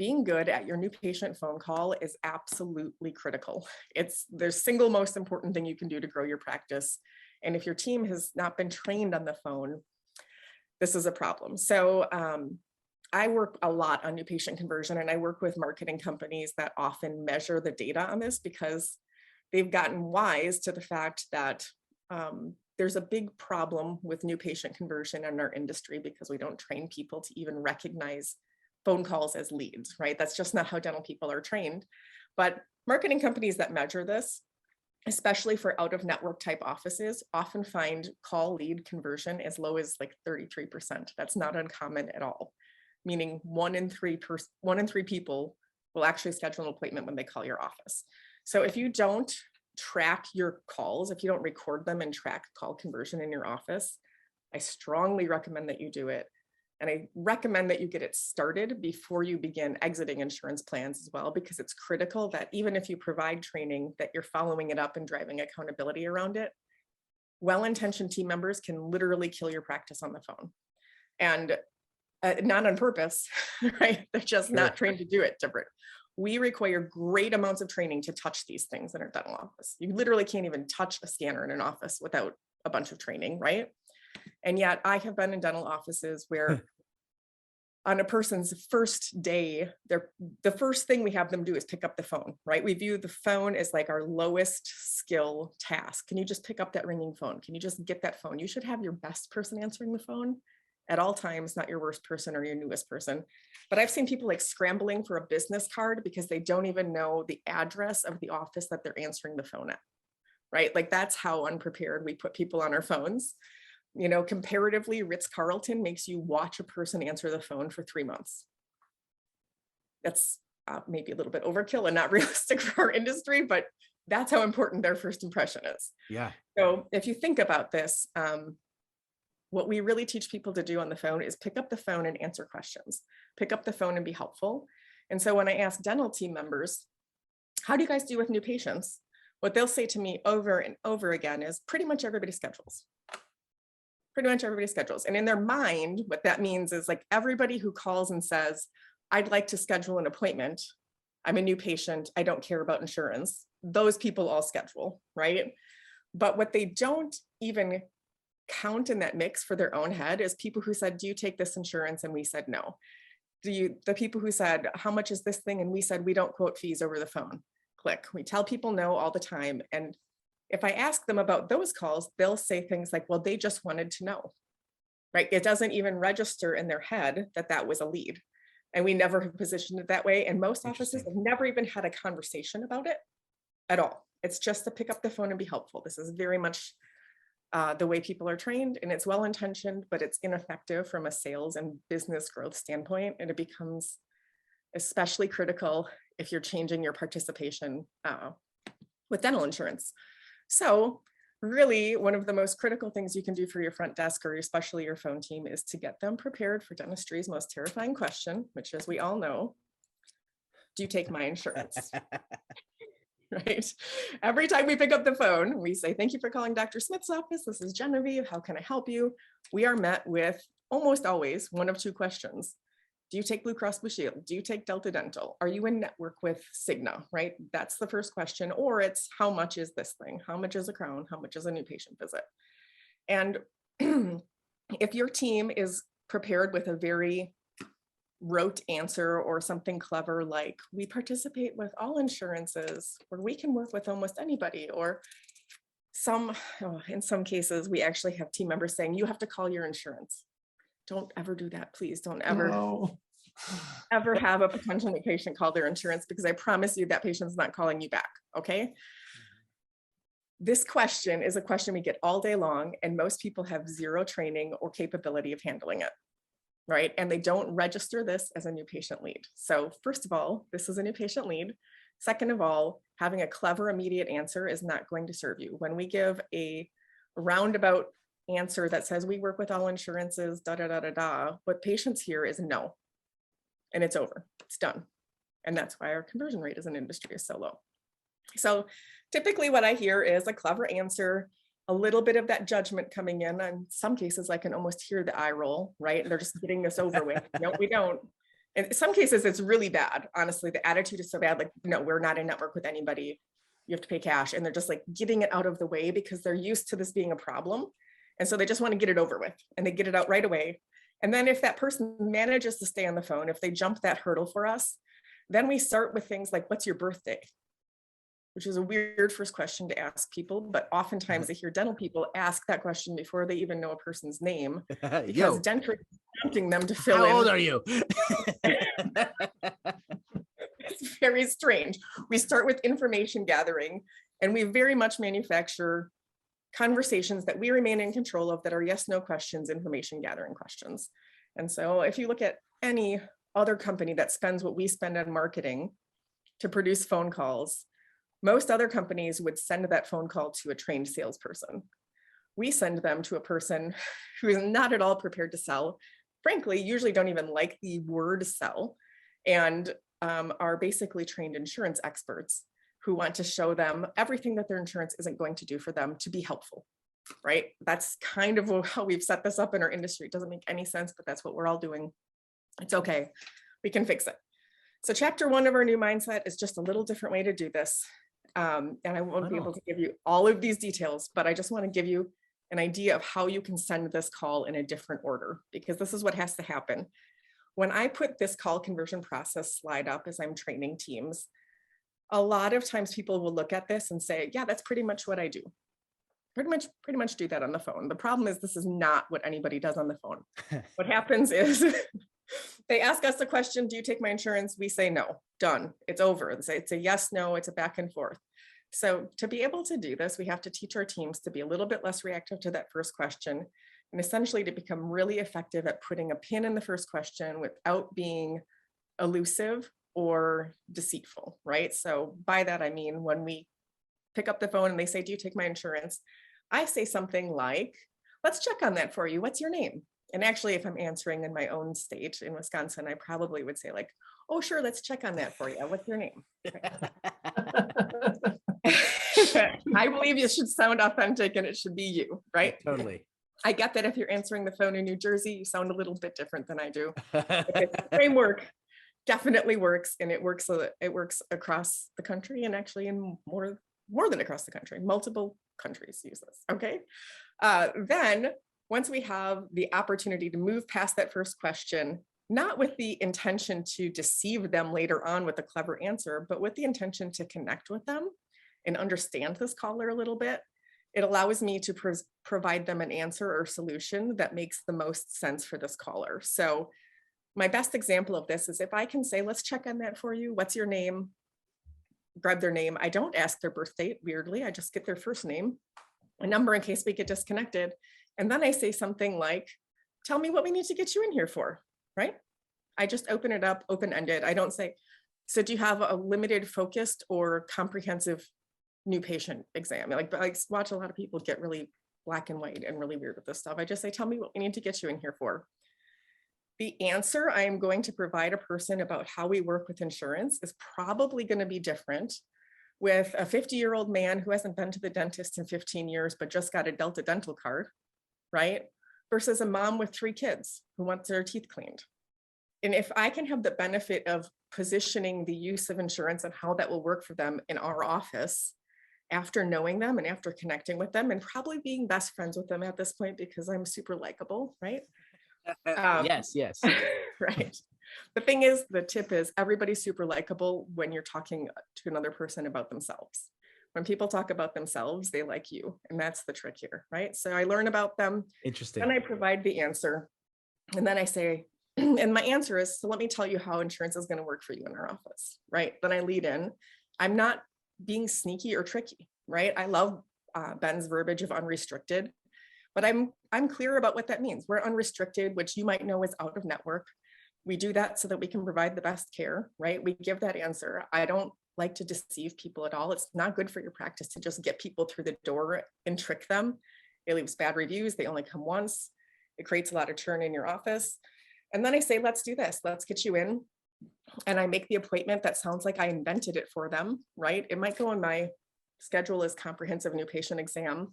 being good at your new patient phone call is absolutely critical. It's the single most important thing you can do to grow your practice. And if your team has not been trained on the phone, this is a problem. So I work a lot on new patient conversion, and I work with marketing companies that often measure the data on this because they've gotten wise to the fact that there's a big problem with new patient conversion in our industry because we don't train people to even recognize phone calls as leads, right? That's just not how dental people are trained. But marketing companies that measure this, especially for out-of-network type offices, often find call lead conversion as low as like 33%. That's not uncommon at all. Meaning one in three people will actually schedule an appointment when they call your office. So if you don't track your calls, if you don't record them and track call conversion in your office, I strongly recommend that you do it. And I recommend that you get it started before you begin exiting insurance plans as well, because it's critical that even if you provide training, that you're following it up and driving accountability around it. Well-intentioned team members can literally kill your practice on the phone. And not on purpose, right? They're just not trained to do it different. We require great amounts of training to touch these things in our dental office. You literally can't even touch a scanner in an office without a bunch of training, right? And yet I have been in dental offices where on a person's first day, the first thing we have them do is pick up the phone, right? We view the phone as like our lowest skill task. Can you just pick up that ringing phone? Can you just get that phone? You should have your best person answering the phone at all times, not your worst person or your newest person. But I've seen people like scrambling for a business card because they don't even know the address of the office that they're answering the phone at, right? Like that's how unprepared we put people on our phones. You know, comparatively, Ritz-Carlton makes you watch a person answer the phone for 3 months. That's maybe a little bit overkill and not realistic for our industry, but that's how important their first impression is. Yeah. So if you think about this, what we really teach people to do on the phone is pick up the phone and answer questions. Pick up the phone and be helpful. And so when I ask dental team members, how do you guys do with new patients? What they'll say to me over and over again is pretty much everybody schedules. Pretty much everybody schedules. And in their mind, what that means is like everybody who calls and says, I'd like to schedule an appointment. I'm a new patient. I don't care about insurance. Those people all schedule, right? But what they don't even count in that mix for their own head is people who said, do you take this insurance? And we said, no. The people who said, how much is this thing? And we said, we don't quote fees over the phone. Click. We tell people no all the time. And if I ask them about those calls, they'll say things like, well, they just wanted to know, right? It doesn't even register in their head that that was a lead. And we never have positioned it that way. And most offices have never even had a conversation about it at all. It's just to pick up the phone and be helpful. This is very much the way people are trained, and it's well-intentioned, but it's ineffective from a sales and business growth standpoint. And it becomes especially critical if you're changing your participation with dental insurance. So really, one of the most critical things you can do for your front desk, or especially your phone team, is to get them prepared for dentistry's most terrifying question, which, as we all know, do you take my insurance? Right? Every time we pick up the phone, we say, thank you for calling Dr. Smith's office. This is Genevieve. How can I help you? We are met with almost always one of two questions. Do you take Blue Cross Blue Shield? Do you take Delta Dental? Are you in network with Cigna, right? That's the first question. Or it's, how much is this thing? How much is a crown? How much is a new patient visit? And if your team is prepared with a very rote answer or something clever like, we participate with all insurances, or we can work with almost anybody, or in some cases, we actually have team members saying, you have to call your insurance. Don't ever do that, please. Don't ever, ever have a potential new patient call their insurance, because I promise you that patient's not calling you back, okay? This question is a question we get all day long, and most people have zero training or capability of handling it, right? And they don't register this as a new patient lead. So first of all, this is a new patient lead. Second of all, having a clever immediate answer is not going to serve you. When we give a roundabout answer that says we work with all insurances, da da da da da, what patients hear is no, and it's over, it's done. And that's why our conversion rate as an industry is so low. So typically what I hear is a clever answer, a little bit of that judgment coming in. In some cases, I can almost hear the eye roll, right? They're just getting this over with. No, we don't. In some cases, it's really bad. Honestly, the attitude is so bad, like, no, we're not in network with anybody. You have to pay cash. And they're just like getting it out of the way because they're used to this being a problem. And so they just want to get it over with, and they get it out right away. And then if that person manages to stay on the phone, if they jump that hurdle for us, then we start with things like, what's your birthday? Which is a weird first question to ask people, but oftentimes I hear dental people ask that question before they even know a person's name, because dentistry is prompting them to fill in. How old are you? It's very strange. We start with information gathering, and we very much manufacture conversations that we remain in control of, that are yes, no questions, information gathering questions. And so if you look at any other company that spends what we spend on marketing to produce phone calls, most other companies would send that phone call to a trained salesperson. We send them to a person who is not at all prepared to sell, frankly, usually don't even like the word sell, and are basically trained insurance experts who want to show them everything that their insurance isn't going to do for them to be helpful, right? That's kind of how we've set this up in our industry. It doesn't make any sense, but that's what we're all doing. It's okay, we can fix it. So chapter 1 of our new mindset is just a little different way to do this. And I won't be able to give you all of these details, but I just want to give you an idea of how you can send this call in a different order, because this is what has to happen. When I put this call conversion process slide up as I'm training teams, a lot of times people will look at this and say, yeah, that's pretty much what I do. Pretty much do that on the phone. The problem is this is not what anybody does on the phone. What happens is they ask us the question, do you take my insurance? We say no, done, it's over. It's a yes, no, it's a back and forth. So to be able to do this, we have to teach our teams to be a little bit less reactive to that first question, and essentially to become really effective at putting a pin in the first question without being elusive or deceitful, right? So by that, I mean, when we pick up the phone and they say, do you take my insurance? I say something like, let's check on that for you. What's your name? And actually, if I'm answering in my own state in Wisconsin, I probably would say like, oh, sure, let's check on that for you. What's your name? I believe it should sound authentic and it should be you, right? Totally. I get that if you're answering the phone in New Jersey, you sound a little bit different than I do. The framework definitely works, and it works across the country, and actually in more than across the country. Multiple countries use this, okay? Then once we have the opportunity to move past that first question, not with the intention to deceive them later on with a clever answer, but with the intention to connect with them and understand this caller a little bit, it allows me to provide them an answer or solution that makes the most sense for this caller. So my best example of this is if I can say, let's check on that for you. What's your name? Grab their name. I don't ask their birth date, weirdly. I just get their first name. a number in case we get disconnected. And then I say something like, tell me what we need to get you in here for, right? I just open it up, open-ended. I don't say, so do you have a limited, focused, or comprehensive new patient exam? Like I watch a lot of people get really black and white and really weird with this stuff. I just say, tell me what we need to get you in here for. The answer I am going to provide a person about how we work with insurance is probably going to be different with a 50-year-old man who hasn't been to the dentist in 15 years, but just got a Delta dental card, right? Versus a mom with 3 kids who wants their teeth cleaned. And if I can have the benefit of positioning the use of insurance and how that will work for them in our office, after knowing them and after connecting with them and probably being best friends with them at this point because I'm super likable, right? Yes. Right. The thing is, the tip is everybody's super likable when you're talking to another person about themselves. When people talk about themselves, they like you. And that's the trick here, right? So I learn about them. Interesting. And I provide the answer. And then I say, and my answer is, so let me tell you how insurance is going to work for you in our office, right? Then I lead in. I'm not being sneaky or tricky, right? I love Ben's verbiage of unrestricted, but I'm clear about what that means. We're unrestricted, which you might know is out of network. We do that so that we can provide the best care, right? We give that answer. I don't like to deceive people at all. It's not good for your practice to just get people through the door and trick them. It leaves bad reviews. They only come once. It creates a lot of churn in your office. And then I say, let's do this. Let's get you in. And I make the appointment that sounds like I invented it for them, right? It might go on my schedule as comprehensive new patient exam,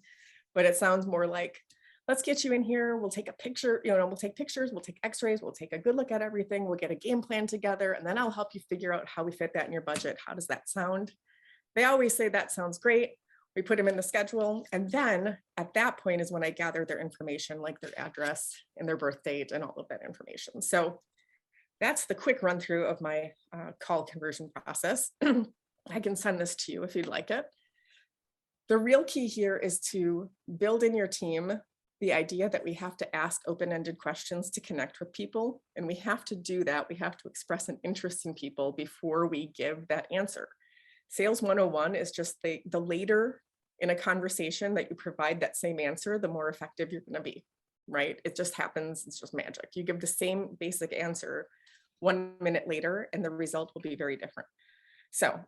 but it sounds more like, let's get you in here. We'll take a picture, we'll take pictures, we'll take x-rays, we'll take a good look at everything. We'll get a game plan together, and then I'll help you figure out how we fit that in your budget. How does that sound? They always say that sounds great. We put them in the schedule. And then at that point is when I gather their information, like their address and their birth date and all of that information. So that's the quick run through of my call conversion process. I can send this to you if you'd like it. The real key here is to build in your team the idea that we have to ask open-ended questions to connect with people. And we have to do that. We have to express an interest in people before we give that answer. Sales 101 is just the later in a conversation that you provide that same answer, the more effective you're going to be, right? It just happens. It's just magic. You give the same basic answer 1 minute later, and the result will be very different. So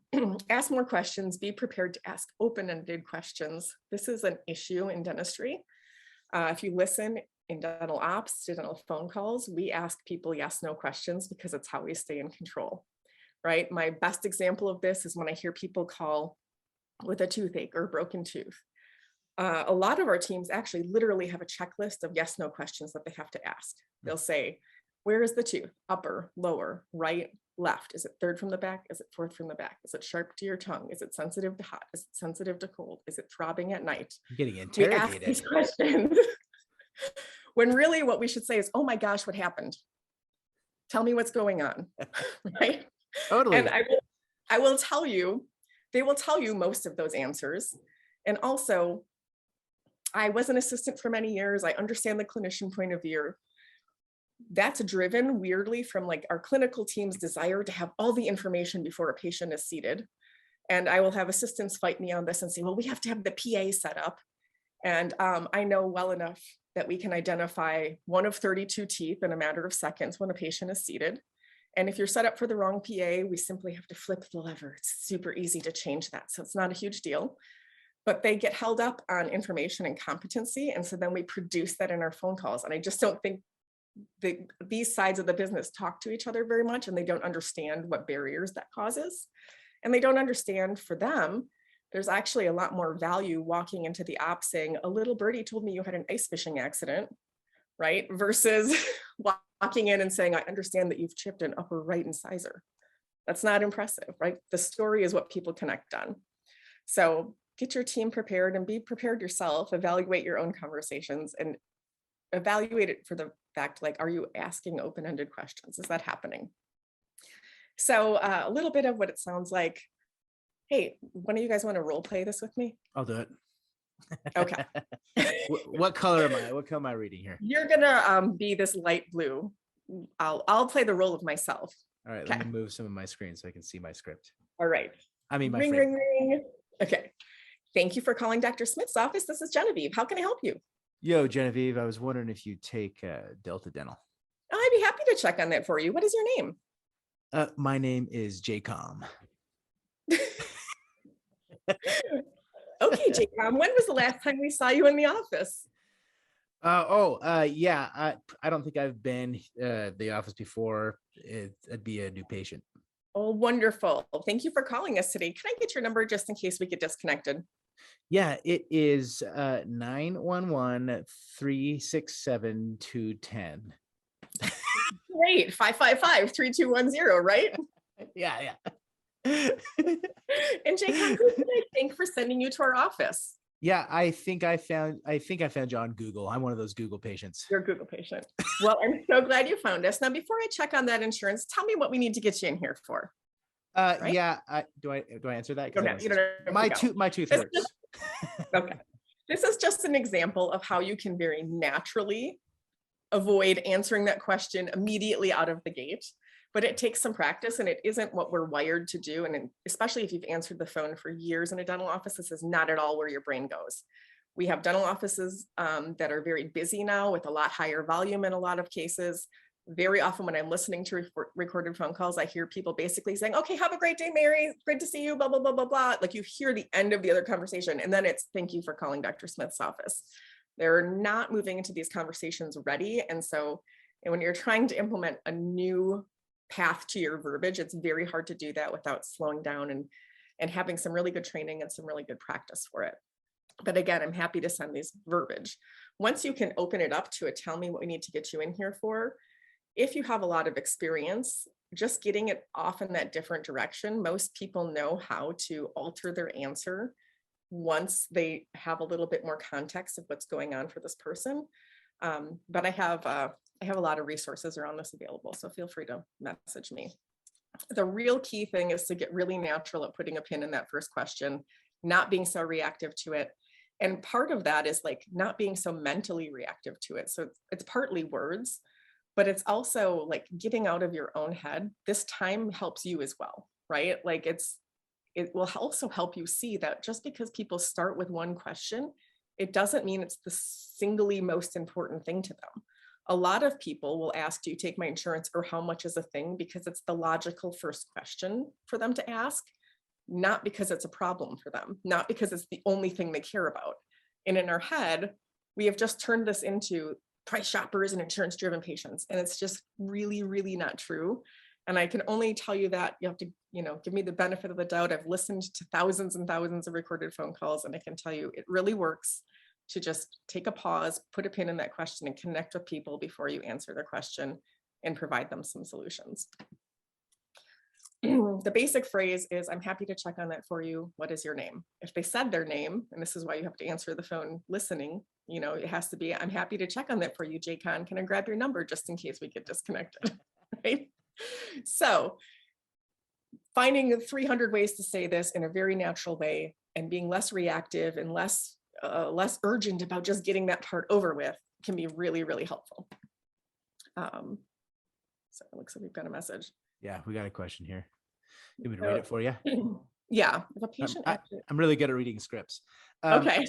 ask more questions, be prepared to ask open-ended questions. This is an issue in dentistry. If you listen in dental ops, to dental phone calls, we ask people yes, no questions because it's how we stay in control, right? My best example of this is when I hear people call with a toothache or a broken tooth. A lot of our teams actually literally have a checklist of yes, no questions that they have to ask. They'll say, where is the tooth? Upper, lower, right, left? Is it third from the back? Is it fourth from the back? Is it sharp to your tongue? Is it sensitive to hot? Is it sensitive to cold? Is it throbbing at night? I'm getting We ask interrogated. these questions when really what we should say is, oh my gosh, what happened? Tell me what's going on, right? Totally. And I will tell you, they will tell you most of those answers. And also, I was an assistant for many years. I understand the clinician point of view. That's driven weirdly from like our clinical team's desire to have all the information before a patient is seated. And I will have assistants fight me on this and say, well, we have to have the PA set up. And I know well enough that we can identify one of 32 teeth in a matter of seconds when a patient is seated. And if you're set up for the wrong PA, we simply have to flip the lever. It's super easy to change that. So it's not a huge deal, but they get held up on information and competency. And so then we produce that in our phone calls. And I just don't think these sides of the business talk to each other very much, and they don't understand what barriers that causes. And they don't understand, for them, there's actually a lot more value walking into the op saying, a little birdie told me you had an ice fishing accident, right? Versus walking in and saying, I understand that you've chipped an upper right incisor. That's not impressive, right? The story is what people connect on. So get your team prepared and be prepared yourself, evaluate your own conversations and evaluate it for the fact, like, are you asking open-ended questions? Is that happening? So a little bit of what it sounds like. Hey, one of you guys want to role play this with me? I'll do it. Okay. What color am I? What color am I reading here? You're gonna be this light blue. I'll play the role of myself. All right, let me move some of my screen so I can see my script. All right. I mean, my ring, frame. ring, ring. Okay. Thank you for calling Dr. Smith's office. This is Genevieve. How can I help you? Yo, Genevieve, I was wondering if you take Delta Dental. I'd be happy to check on that for you. What is your name? My name is JCOM. Okay, Jacob, when was the last time we saw you in the office? Yeah. I don't think I've been the office before. It'd be a new patient. Oh, wonderful. Thank you for calling us today. Can I get your number just in case we get disconnected? Yeah, it is 911-367-210. Great. 555-3210, right? Yeah. And Jacob, who can I thank for sending you to our office? Yeah, I think I found you on Google. I'm one of those Google patients. You're a Google patient. Well, I'm so glad you found us. Now, before I check on that insurance, tell me what we need to get you in here for. Right? Yeah. Do I answer that? You don't have My to go. tooth hurts. Okay. This is just an example of how you can very naturally avoid answering that question immediately out of the gate. But it takes some practice, and it isn't what we're wired to do. And especially if you've answered the phone for years in a dental office, this is not at all where your brain goes. We have dental offices that are very busy now with a lot higher volume in a lot of cases. Very often when I'm listening to recorded phone calls, I hear people basically saying, okay, have a great day, Mary. Great to see you, blah, blah, blah, blah, blah. Like you hear the end of the other conversation, and then it's thank you for calling Dr. Smith's office. They're not moving into these conversations ready. And so when you're trying to implement a new path to your verbiage, it's very hard to do that without slowing down and having some really good training and some really good practice for it. But again, I'm happy to send these verbiage. Once you can open it up to a tell me what we need to get you in here for, if you have a lot of experience, just getting it off in that different direction, most people know how to alter their answer once they have a little bit more context of what's going on for this person. But I have a lot of resources around this available, so feel free to message me. The real key thing is to get really natural at putting a pin in that first question, not being so reactive to it. And part of that is like not being so mentally reactive to it. So it's partly words, but it's also like getting out of your own head. This time helps you as well, right? Like it will also help you see that just because people start with one question, it doesn't mean it's the singly most important thing to them. A lot of people will ask, do you take my insurance, or how much is a thing, because it's the logical first question for them to ask, not because it's a problem for them, not because it's the only thing they care about. And in our head, we have just turned this into price shoppers and insurance driven patients. And it's just really, really not true. And I can only tell you that you have to, give me the benefit of the doubt. I've listened to thousands and thousands of recorded phone calls, and I can tell you it really works to just take a pause, put a pin in that question, and connect with people before you answer their question and provide them some solutions. The basic phrase is, I'm happy to check on that for you. What is your name? If they said their name, and this is why you have to answer the phone listening, it has to be, I'm happy to check on that for you, Jaycon. Can I grab your number just in case we get disconnected, right? So finding 300 ways to say this in a very natural way and being less reactive and less urgent about just getting that part over with can be really, really helpful. So it looks like we've got a message. Yeah, we got a question here. You want me to read it for you? Yeah, if a patient I'm really good at reading scripts. Okay.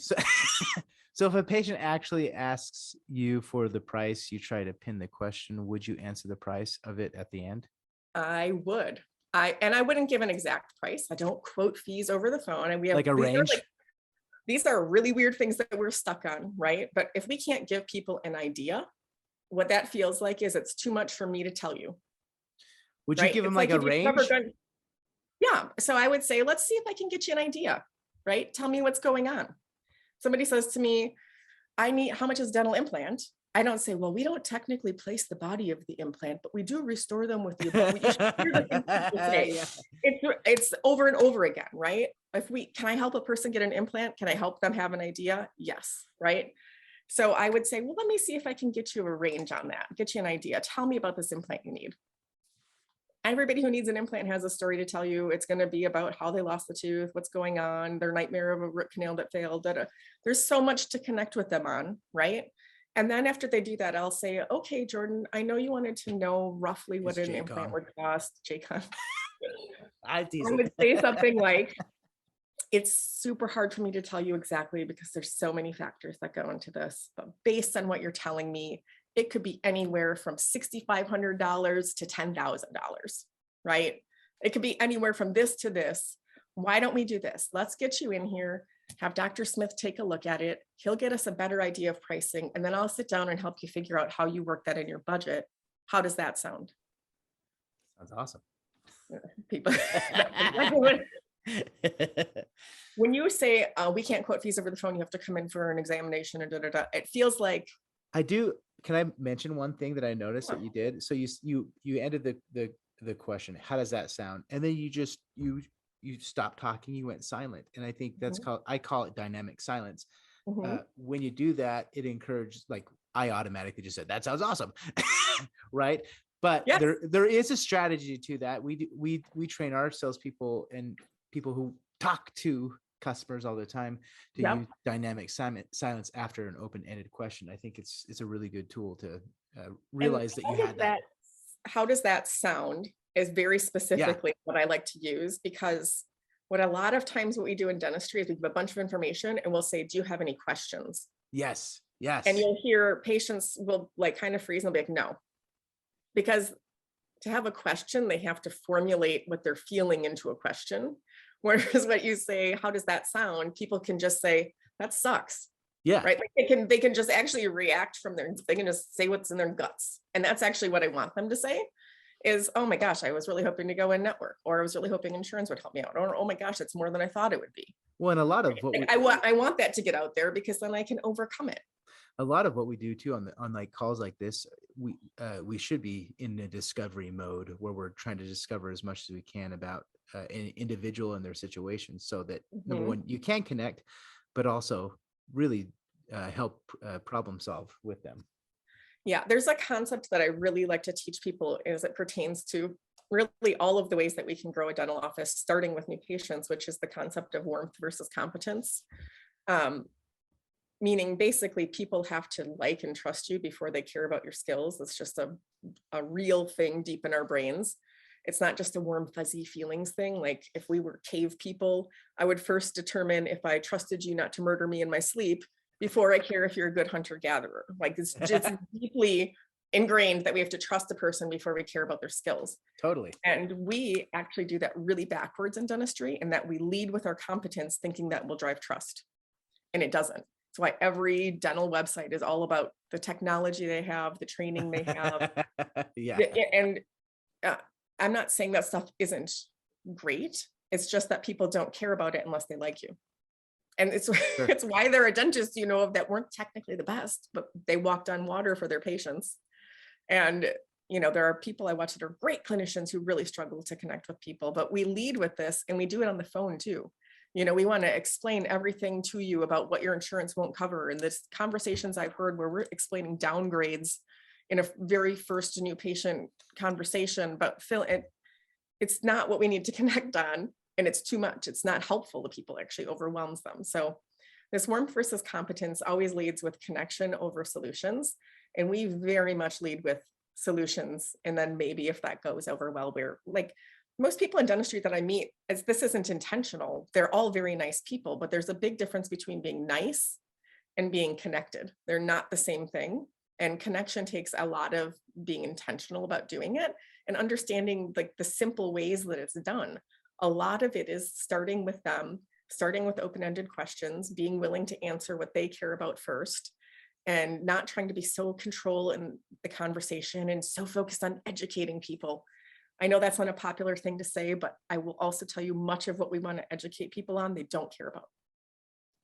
So if a patient actually asks you for the price, you try to pin the question, would you answer the price of it at the end? I would. I wouldn't give an exact price. I don't quote fees over the phone. And we have like a range. These are really weird things that we're stuck on, right? But if we can't give people an idea, what that feels like is it's too much for me to tell you. Would you give them like a range? Yeah. So I would say, let's see if I can get you an idea, right? Tell me what's going on. Somebody says to me, how much is a dental implant? I don't say, well, we don't technically place the body of the implant, but we do restore them with the Yeah. It's over and over again, right? Can I help a person get an implant? Can I help them have an idea? Yes, right? So I would say, well, let me see if I can get you a range on that, get you an idea. Tell me about this implant you need. Everybody who needs an implant has a story to tell you. It's going to be about how they lost the tooth, what's going on, their nightmare of a root canal that failed. There's so much to connect with them on, right? And then after they do that, I'll say, okay, Jordan, I know you wanted to know roughly what an implant would cost. Jaycon. I would say something like, It's super hard for me to tell you exactly because there's so many factors that go into this, but based on what you're telling me, it could be anywhere from $6,500 to $10,000, right? It could be anywhere from this to this. Why don't we do this? Let's get you in here, have Dr. Smith take a look at it. He'll get us a better idea of pricing, and then I'll sit down and help you figure out how you work that in your budget. How does that sound? Sounds awesome. People, when you say we can't quote fees over the phone, you have to come in for an examination and it feels like I do. Can I mention one thing that I noticed that you did? So you ended the question, how does that sound? And then you stopped talking, you went silent. And I think that's I call it dynamic silence. When you do that, it encourages, like, I automatically just said, that sounds awesome. Right. But yes. there is a strategy to that. We train our salespeople and people who talk to customers all the time to use dynamic silence after an open-ended question. I think it's a really good tool to realize that you had that. How does that sound is very specifically what I like to use, because what a lot of times what we do in dentistry is we give a bunch of information and we'll say, do you have any questions? Yes. Yes. And you'll hear patients will like kind of freeze and they'll be like, no. Because to have a question, they have to formulate what they're feeling into a question. Whereas what you say, how does that sound? People can just say, that sucks. Yeah. Right. Like they can just actually react they can just say what's in their guts. And that's actually what I want them to say is, oh my gosh, I was really hoping to go in network, or I was really hoping insurance would help me out. Or, oh my gosh, it's more than I thought it would be. Well, and a lot of what I want that to get out there because then I can overcome it. A lot of what we do too on like calls like this, we should be in a discovery mode where we're trying to discover as much as we can about an individual and their situation, so that number one, you can connect, but also really help problem solve with them. Yeah, there's a concept that I really like to teach people as it pertains to really all of the ways that we can grow a dental office, starting with new patients, which is the concept of warmth versus competence. Meaning basically people have to like and trust you before they care about your skills. It's just a real thing deep in our brains. It's not just a warm, fuzzy feelings thing. Like if we were cave people, I would first determine if I trusted you not to murder me in my sleep before I care if you're a good hunter-gatherer. Like it's just deeply ingrained that we have to trust a person before we care about their skills. Totally. And we actually do that really backwards in dentistry, in that we lead with our competence thinking that will drive trust. And it doesn't. That's why every dental website is all about the technology they have, the training they have. Yeah. And I'm not saying that stuff isn't great. It's just that people don't care about it unless they like you. And it's it's why there are dentists, that weren't technically the best, but they walked on water for their patients. And, there are people I watch that are great clinicians who really struggle to connect with people, but we lead with this and we do it on the phone too. We want to explain everything to you about what your insurance won't cover. And this conversations I've heard where we're explaining downgrades in a very first new patient conversation, but it's not what we need to connect on. And it's too much. It's not helpful to people, actually overwhelms them. So this warmth versus competence always leads with connection over solutions. And we very much lead with solutions. And then maybe if that goes over well, we're like most people in dentistry that I meet, as this isn't intentional, they're all very nice people, but there's a big difference between being nice and being connected. They're not the same thing. And connection takes a lot of being intentional about doing it and understanding like the simple ways that it's done. A lot of it is starting with them, starting with open-ended questions, being willing to answer what they care about first, and not trying to be so control in the conversation and so focused on educating people. I know that's not a popular thing to say, but I will also tell you much of what we want to educate people on, they don't care about.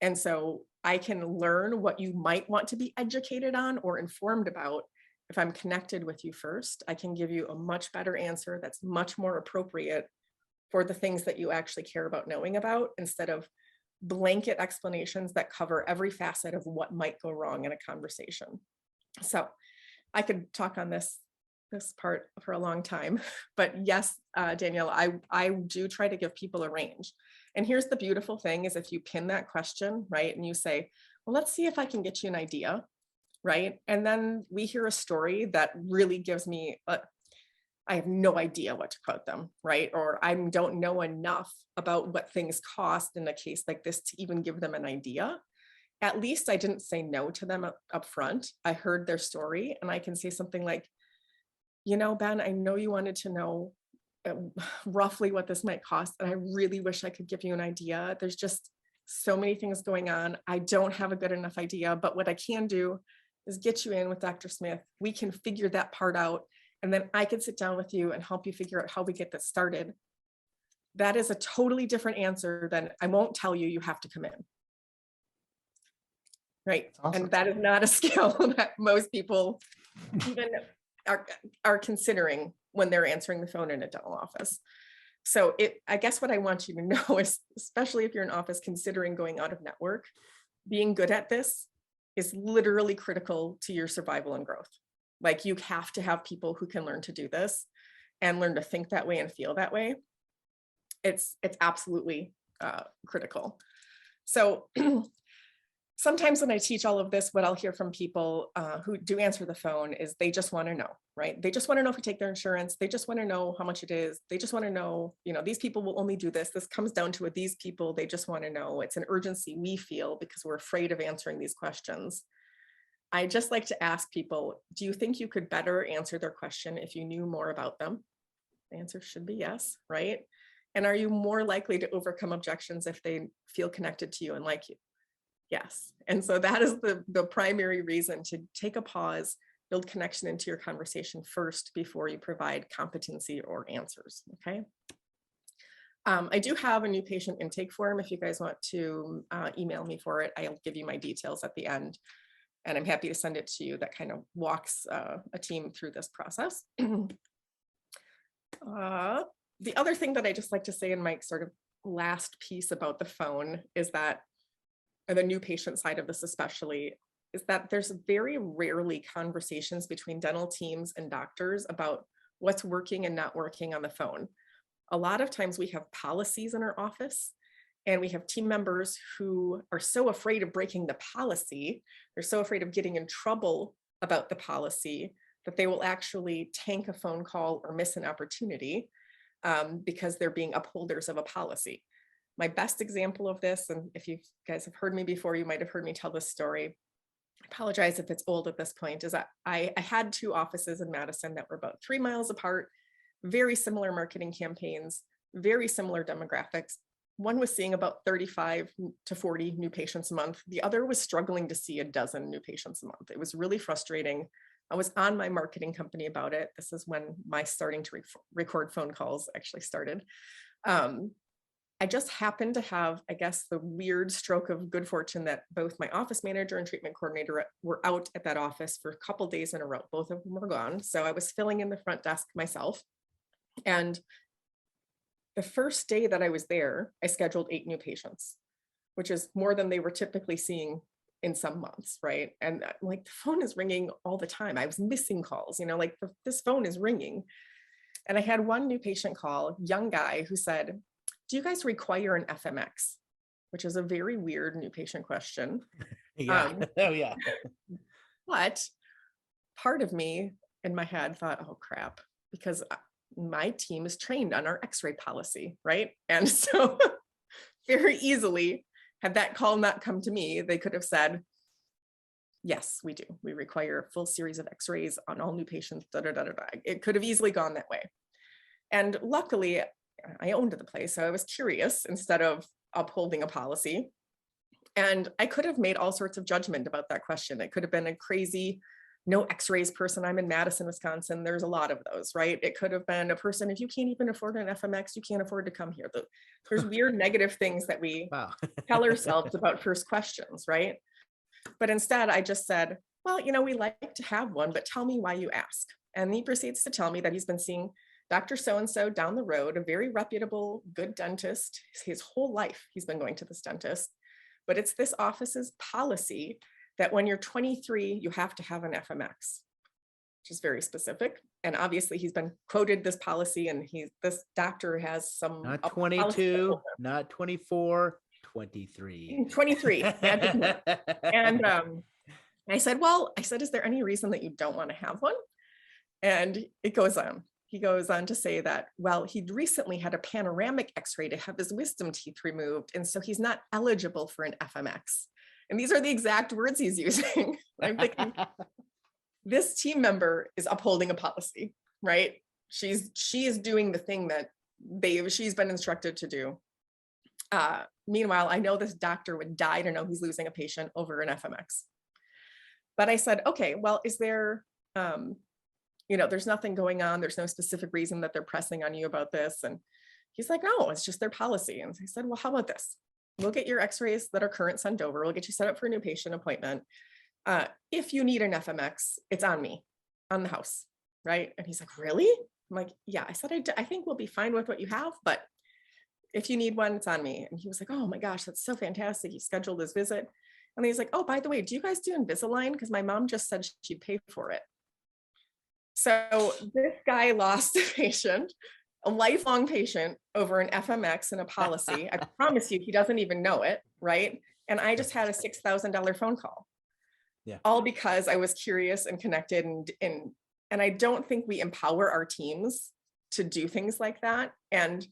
And so I can learn what you might want to be educated on or informed about. If I'm connected with you first, I can give you a much better answer that's much more appropriate for the things that you actually care about knowing about, instead of blanket explanations that cover every facet of what might go wrong in a conversation. So I could talk on this part for a long time, but yes, Danielle, I do try to give people a range. And here's the beautiful thing is if you pin that question, right, and you say, well, let's see if I can get you an idea, right? And then we hear a story that really gives me I have no idea what to quote them, right? Or I don't know enough about what things cost in a case like this to even give them an idea. At least I didn't say no to them up front. I heard their story, and I can say something like, you know, Ben, I know you wanted to know roughly what this might cost, and I really wish I could give you an idea. There's just so many things going on. I don't have a good enough idea, but what I can do is get you in with Dr. Smith. We can figure that part out, and then I can sit down with you and help you figure out how we get this started. That is a totally different answer than I won't tell you, you have to come in. Right. Awesome. And that is not a skill that most people even are considering when they're answering the phone in a dental office. So I guess what I want you to know is, especially if you're in office considering going out of network, being good at this is literally critical to your survival and growth. Like, you have to have people who can learn to do this and learn to think that way and feel that way. It's absolutely critical. So sometimes when I teach all of this, what I'll hear from people who do answer the phone is they just want to know, right? They just want to know if we take their insurance. They just want to know how much it is. They just want to know, you know, these people will only do this. This comes down to it. These people, they just want to know. It's an urgency we feel because we're afraid of answering these questions. I just like to ask people, do you think you could better answer their question if you knew more about them? The answer should be yes, right? And are you more likely to overcome objections if they feel connected to you and like you? Yes. And so that is the primary reason to take a pause, build connection into your conversation first before you provide competency or answers. Okay. I do have a new patient intake form. If you guys want to email me for it, I'll give you my details at the end. And I'm happy to send it to you. That kind of walks a team through this process. The other thing that I just like to say in my sort of last piece about the phone is that, and the new patient side of this especially, is that there's very rarely conversations between dental teams and doctors about what's working and not working on the phone. A lot of times we have policies in our office, and we have team members who are so afraid of breaking the policy, they're so afraid of getting in trouble about the policy, that they will actually tank a phone call or miss an opportunity because they're being upholders of a policy. My best example of this, and if you guys have heard me before, you might have heard me tell this story. I apologize if it's old at this point, is that I had two offices in Madison that were about 3 miles apart, very similar marketing campaigns, very similar demographics. One was seeing about 35 to 40 new patients a month. The other was struggling to see a dozen new patients a month. It was really frustrating. I was on my marketing company about it. This is when my starting to record phone calls actually started. I just happened to have, I guess, the weird stroke of good fortune that both my office manager and treatment coordinator were out at that office for a couple days in a row. Both of them were gone. So I was filling in the front desk myself. And the first day that I was there, I scheduled 8 new patients, which is more than they were typically seeing in some months, right? And like, the phone is ringing all the time. I was missing calls, you know, like this phone is ringing. And I had one new patient call, young guy, who said, do you guys require an FMX? Which is a very weird new patient question. Yeah. Oh yeah. But part of me in my head thought, oh crap, because my team is trained on our X-ray policy, right? And so very easily, had that call not come to me, they could have said, yes, we do. We require a full series of X-rays on all new patients, da, da, da, da, da. It could have easily gone that way. And luckily, I owned the place, so I was curious instead of upholding a policy. And I could have made all sorts of judgment about that question. It could have been a crazy no X-rays person. I'm in Madison, Wisconsin. There's a lot of those, right? It could have been a person, if you can't even afford an FMX, you can't afford to come here. There's weird negative things that we tell ourselves about first questions, right? But instead, I just said, well, you know, we like to have one, but tell me why you ask. And he proceeds to tell me that he's been seeing Dr. So-and-so down the road, a very reputable, good dentist. His whole life, he's been going to this dentist. But it's this office's policy that when you're 23, you have to have an FMX, which is very specific. And obviously he's been quoted this policy, and this doctor has some— Not 22, not 24, 23. 23. And I said, is there any reason that you don't want to have one? And it goes on. he goes on to say that, well, he'd recently had a panoramic x-ray to have his wisdom teeth removed, and so he's not eligible for an FMX. And these are the exact words he's using. I'm thinking, this team member is upholding a policy, right? She is doing the thing that she's been instructed to do. Meanwhile, I know this doctor would die to know he's losing a patient over an FMX. But I said, okay, well, is there, there's nothing going on. There's no specific reason that they're pressing on you about this. And he's like, no, it's just their policy. And I said, well, how about this? We'll get your x-rays that are current sent over. We'll get you set up for a new patient appointment. If you need an FMX, it's on me, on the house, right? And he's like, really? I'm like, yeah. I said, I think we'll be fine with what you have, but if you need one, it's on me. And he was like, oh my gosh, that's so fantastic. He scheduled his visit. And he's like, oh, by the way, do you guys do Invisalign? Because my mom just said she'd pay for it. So this guy lost a patient, a lifelong patient, over an FMX and a policy. I promise you, he doesn't even know it, right? And I just had a $6,000 phone call. Yeah. All because I was curious and connected, and I don't think we empower our teams to do things like that. And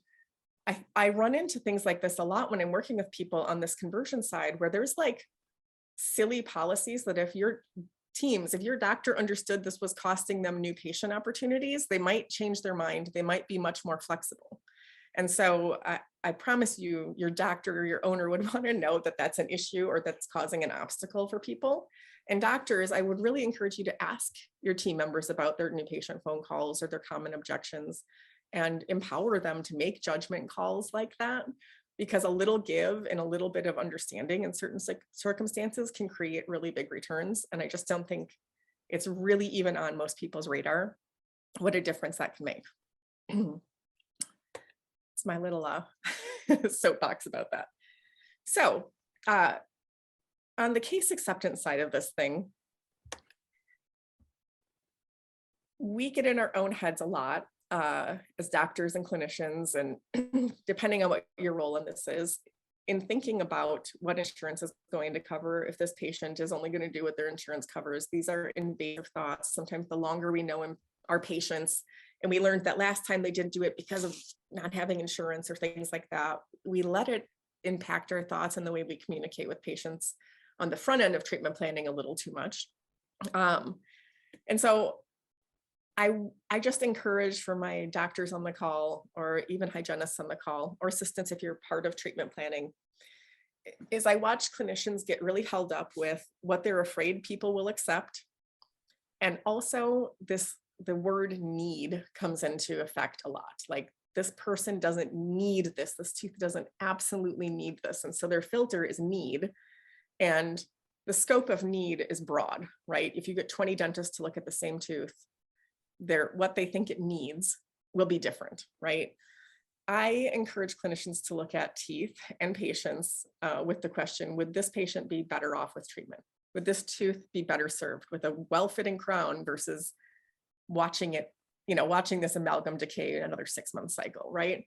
I run into things like this a lot when I'm working with people on this conversion side, where there's like silly policies that if your doctor understood this was costing them new patient opportunities, they might change their mind. They might be much more flexible. And so I promise you, your doctor or your owner would want to know that that's an issue or that's causing an obstacle for people. And doctors, I would really encourage you to ask your team members about their new patient phone calls or their common objections, and empower them to make judgment calls like that, because a little give and a little bit of understanding in certain circumstances can create really big returns. And I just don't think it's really even on most people's radar what a difference that can make. It's my little soapbox about that. So on the case acceptance side of this thing, we get in our own heads a lot as doctors and clinicians, and depending on what your role in this is, in thinking about what insurance is going to cover, if this patient is only going to do what their insurance covers. These are invasive thoughts. Sometimes the longer we know our patients, and we learned that last time they didn't do it because of not having insurance or things like that, we let it impact our thoughts and the way we communicate with patients on the front end of treatment planning a little too much. And so I just encourage, for my doctors on the call, or even hygienists on the call, or assistants if you're part of treatment planning, is I watch clinicians get really held up with what they're afraid people will accept. And also the word need comes into effect a lot. Like, this person doesn't need this. This tooth doesn't absolutely need this. And so their filter is need. And the scope of need is broad, right? If you get 20 dentists to look at the same tooth, what they think it needs will be different, right? I encourage clinicians to look at teeth and patients with the question, would this patient be better off with treatment? Would this tooth be better served with a well-fitting crown versus watching this amalgam decay in another 6-month cycle, right?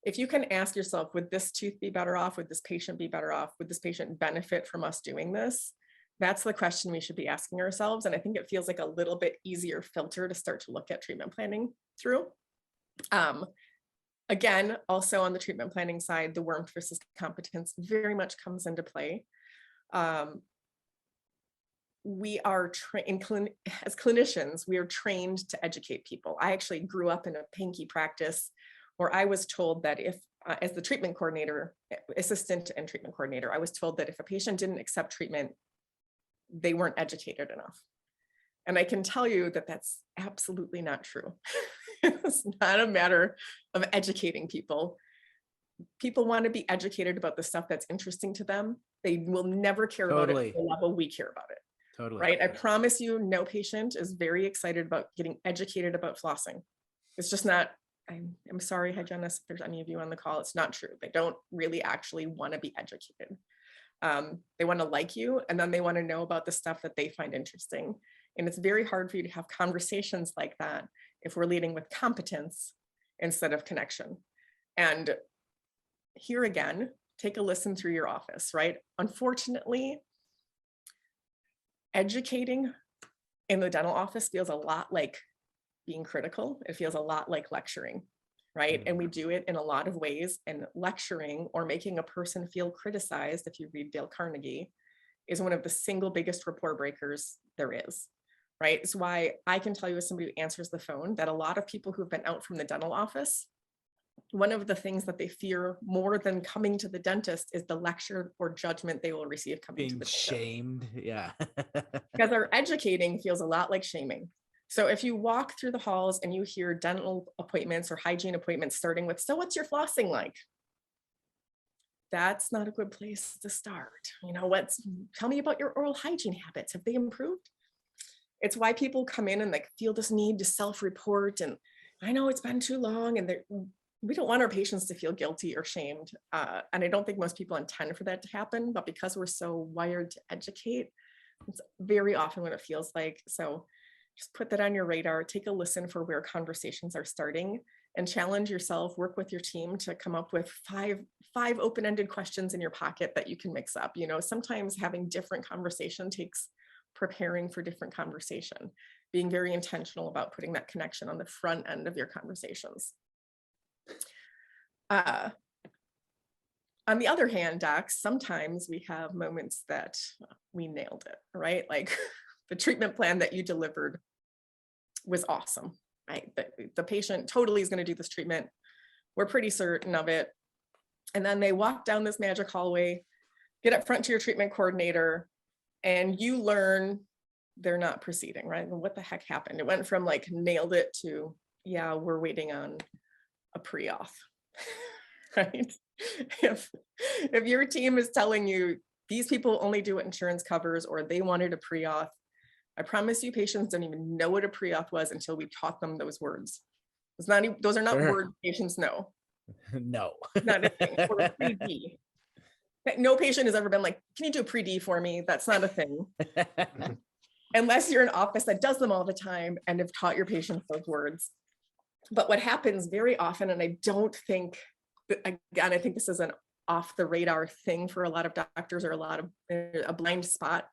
If you can ask yourself, would this tooth be better off? Would this patient be better off? Would this patient benefit from us doing this? That's the question we should be asking ourselves. And I think it feels like a little bit easier filter to start to look at treatment planning through. Again, also on the treatment planning side, the warmth versus competence very much comes into play. We are as clinicians, we are trained to educate people. I actually grew up in a Panky practice where I was told that if, as the treatment coordinator, assistant and treatment coordinator, I was told that if a patient didn't accept treatment, they weren't educated enough. And I can tell you that that's absolutely not true. It's not a matter of educating people. People want to be educated about the stuff that's interesting to them. They will never care about it at the level we care about it. Totally. Right? I promise you, no patient is very excited about getting educated about flossing. It's just not. I'm sorry, hygienists, if there's any of you on the call, it's not true. They don't really actually want to be educated. They want to like you, and then they want to know about the stuff that they find interesting. And it's very hard for you to have conversations like that if we're leading with competence instead of connection. And here again, take a listen through your office, right? Unfortunately, educating in the dental office feels a lot like being critical. It feels a lot like lecturing, right? And we do it in a lot of ways. And lecturing or making a person feel criticized, if you read Dale Carnegie, is one of the single biggest rapport breakers there is, right? It's why I can tell you, as somebody who answers the phone, that a lot of people who've been out from the dental office, one of the things that they fear more than coming to the dentist is the lecture or judgment they will receive coming to Being the dentist. shamed. Yeah. Because our educating feels a lot like shaming. So if you walk through the halls and you hear dental appointments or hygiene appointments starting with, so what's your flossing like? That's not a good place to start. You know, tell me about your oral hygiene habits. Have they improved? It's why people come in and like feel this need to self-report. And I know it's been too long, and we don't want our patients to feel guilty or shamed. And I don't think most people intend for that to happen, but because we're so wired to educate, it's very often what it feels like. So just put that on your radar, take a listen for where conversations are starting, and challenge yourself, work with your team to come up with five open-ended questions in your pocket that you can mix up. You know, sometimes having different conversation takes preparing for different conversation, being very intentional about putting that connection on the front end of your conversations. On the other hand, docs, sometimes we have moments that we nailed it, right? Like the treatment plan that you delivered was awesome, right? The patient totally is going to do this treatment. We're pretty certain of it. And then they walk down this magic hallway, get up front to your treatment coordinator, and you learn they're not proceeding, right? What the heck happened? It went from like nailed it to, yeah, we're waiting on a pre-auth, right? If your team is telling you these people only do what insurance covers, or they wanted a pre-auth, I promise you patients don't even know what a pre-auth was until we taught them those words. Those are not words patients know. No. Not a thing. Or a pre-D. No patient has ever been like, can you do a pre-D for me? That's not a thing. Unless you're an office that does them all the time and have taught your patients those words. But what happens very often, and I don't think, again, I think this is an off the radar thing for a lot of doctors, or a blind spot.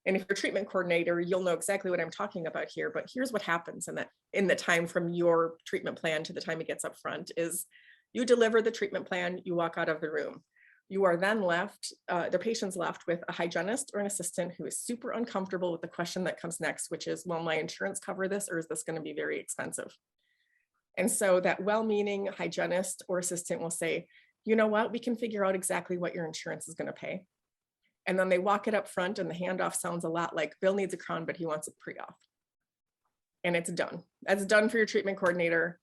And if you're a treatment coordinator, you'll know exactly what I'm talking about here. But here's what happens in the time from your treatment plan to the time it gets up front is you deliver the treatment plan, you walk out of the room. You are then left, the patient's left with a hygienist or an assistant who is super uncomfortable with the question that comes next, which is, will my insurance cover this, or is this going to be very expensive? And so that well-meaning hygienist or assistant will say, you know what, we can figure out exactly what your insurance is going to pay. And then they walk it up front, and the handoff sounds a lot like Bill needs a crown, but he wants a pre-auth. And it's done. That's done for your treatment coordinator.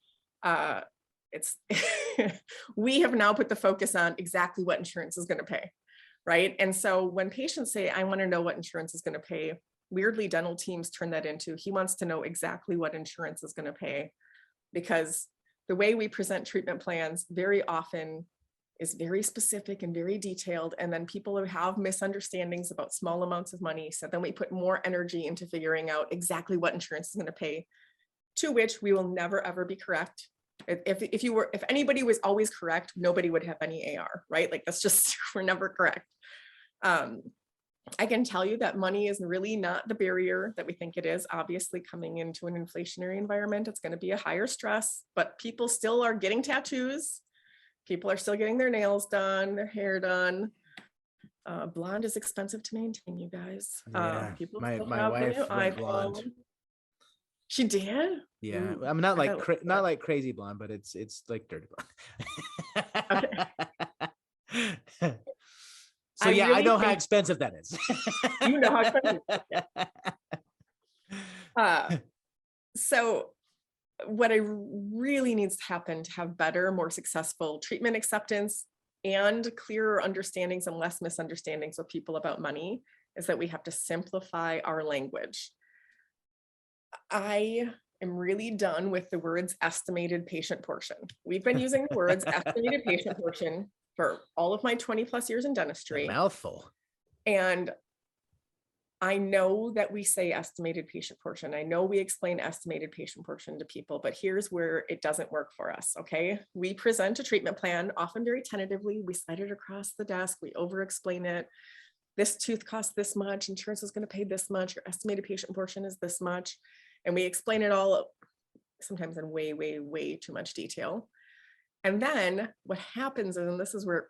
We have now put the focus on exactly what insurance is going to pay, right? And so when patients say, I want to know what insurance is going to pay, weirdly, dental teams turn that into, he wants to know exactly what insurance is going to pay, because the way we present treatment plans very often is very specific and very detailed. And then people have misunderstandings about small amounts of money. So then we put more energy into figuring out exactly what insurance is going to pay, to which we will never, ever be correct. If anybody was always correct, nobody would have any AR, right? Like that's just, we're never correct. I can tell you that money is really not the barrier that we think it is. Obviously, coming into an inflationary environment, it's going to be a higher stress, but people still are getting tattoos. People are still getting their nails done, their hair done. Blonde is expensive to maintain, you guys. Yeah, People my still my have the wife new went blonde. iPhone. She did? Yeah, Ooh, I'm not I like gotta look not at like crazy blonde, but it's like dirty blonde. Okay. So yeah, I really know how think expensive that is. you know how expensive it is. So what I really needs to happen to have better, more successful treatment acceptance and clearer understandings and less misunderstandings with people about money is that we have to simplify our language. I am really done with the words estimated patient portion. We've been using the words estimated patient portion for all of my 20 plus years in dentistry. A mouthful. And I know that we say estimated patient portion. I know we explain estimated patient portion to people, but here's where it doesn't work for us, okay? We present a treatment plan, often very tentatively. We slide it across the desk. We over-explain it. This tooth costs this much. Insurance is going to pay this much. Your estimated patient portion is this much. And we explain it all sometimes in way, way, way too much detail. And then what happens, and this is where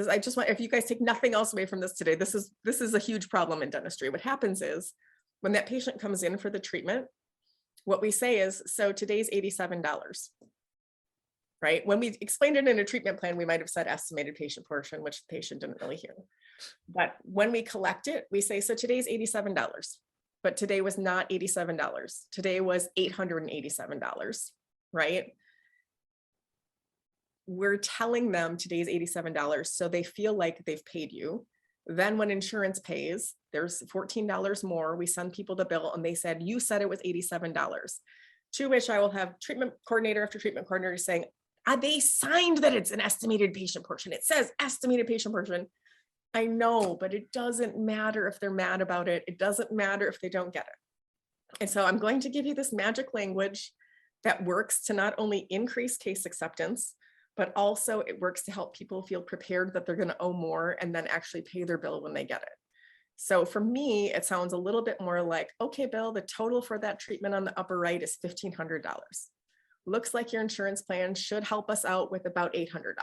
I just want, if you guys take nothing else away from this today, this is a huge problem in dentistry. What happens is when that patient comes in for the treatment, what we say is, so today's $87, right? When we explained it in a treatment plan, we might've said estimated patient portion, which the patient didn't really hear. But when we collect it, we say, so today's $87, but today was not $87. Today was $887, right? We're telling them today's $87 so they feel like they've paid you. Then when insurance pays, there's $14 more. We send people the bill and they said, you said it was $87. To which I will have treatment coordinator after treatment coordinator saying, they signed that it's an estimated patient portion. It says estimated patient portion. I know, but it doesn't matter if they're mad about it. It doesn't matter if they don't get it. And so I'm going to give you this magic language that works to not only increase case acceptance, but also it works to help people feel prepared that they're going to owe more and then actually pay their bill when they get it. So for me, it sounds a little bit more like, okay, Bill, the total for that treatment on the upper right is $1,500. Looks like your insurance plan should help us out with about $800.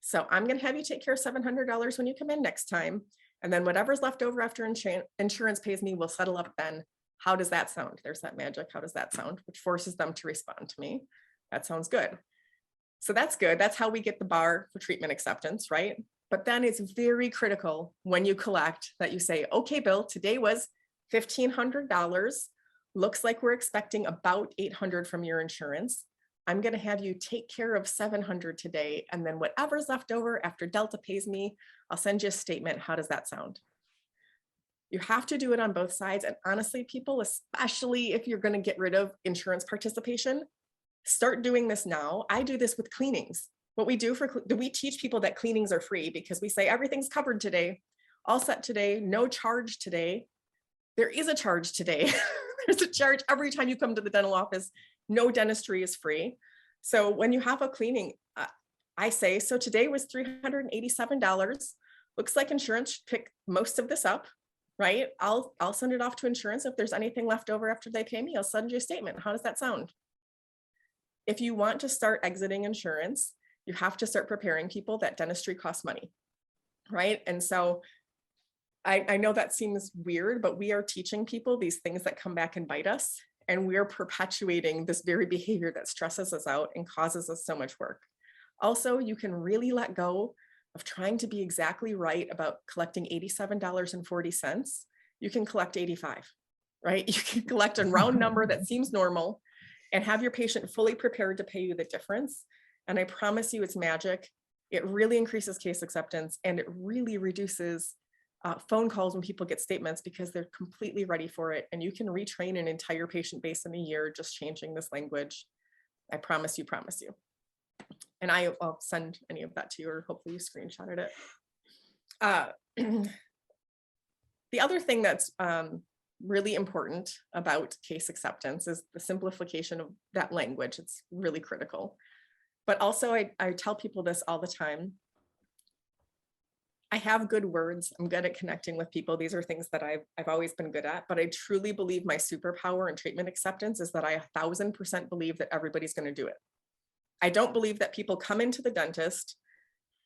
So I'm going to have you take care of $700 when you come in next time. And then whatever's left over after insurance pays me, we'll settle up then. How does that sound? There's that magic. How does that sound? Which forces them to respond to me. That sounds good. So that's good. That's how we get the bar for treatment acceptance, right? But then it's very critical when you collect that you say, okay, Bill, today was $1,500. Looks like we're expecting about $800 from your insurance. I'm going to have you take care of $700 today. And then whatever's left over after Delta pays me, I'll send you a statement. How does that sound? You have to do it on both sides. And honestly, people, especially if you're going to get rid of insurance participation, start doing this now. I do this with cleanings. What we do we teach people that cleanings are free because we say everything's covered today, all set today, no charge today. There is a charge today. There's a charge every time you come to the dental office. No dentistry is free. So when you have a cleaning, I say, so today was $387. Looks like insurance should pick most of this up, right? I'll send it off to insurance. If there's anything left over after they pay me, I'll send you a statement. How does that sound? If you want to start exiting insurance, you have to start preparing people that dentistry costs money, right? And so I know that seems weird, but we are teaching people these things that come back and bite us. And we're perpetuating this very behavior that stresses us out and causes us so much work. Also, you can really let go of trying to be exactly right about collecting $87.40. You can collect 85, right? You can collect a round number that seems normal and have your patient fully prepared to pay you the difference. And I promise you it's magic. It really increases case acceptance and it really reduces phone calls when people get statements because they're completely ready for it. And you can retrain an entire patient base in a year just changing this language. I promise you, promise you. And I'll send any of that to you or hopefully you screenshotted it. The other thing that's really important about case acceptance is the simplification of that language. It's really critical. But also I tell people this all the time. I have good words. I'm good at connecting with people. These are things that I've always been good at, but I truly believe my superpower in treatment acceptance is that I 1000% believe that everybody's going to do it. I don't believe that people come into the dentist,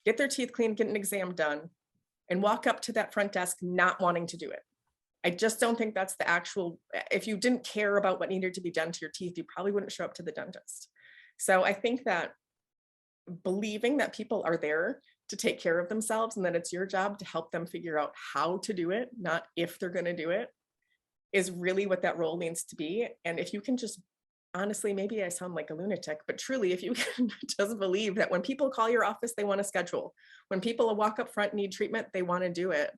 get their teeth cleaned, get an exam done, and walk up to that front desk not wanting to do it. I just don't think that's the actual, if you didn't care about what needed to be done to your teeth, you probably wouldn't show up to the dentist. So I think that believing that people are there to take care of themselves and that it's your job to help them figure out how to do it, not if they're going to do it, is really what that role needs to be. And if you can just, honestly, maybe I sound like a lunatic, but truly, if you can just believe that when people call your office, they want to schedule, when people walk up front, need treatment, they want to do it,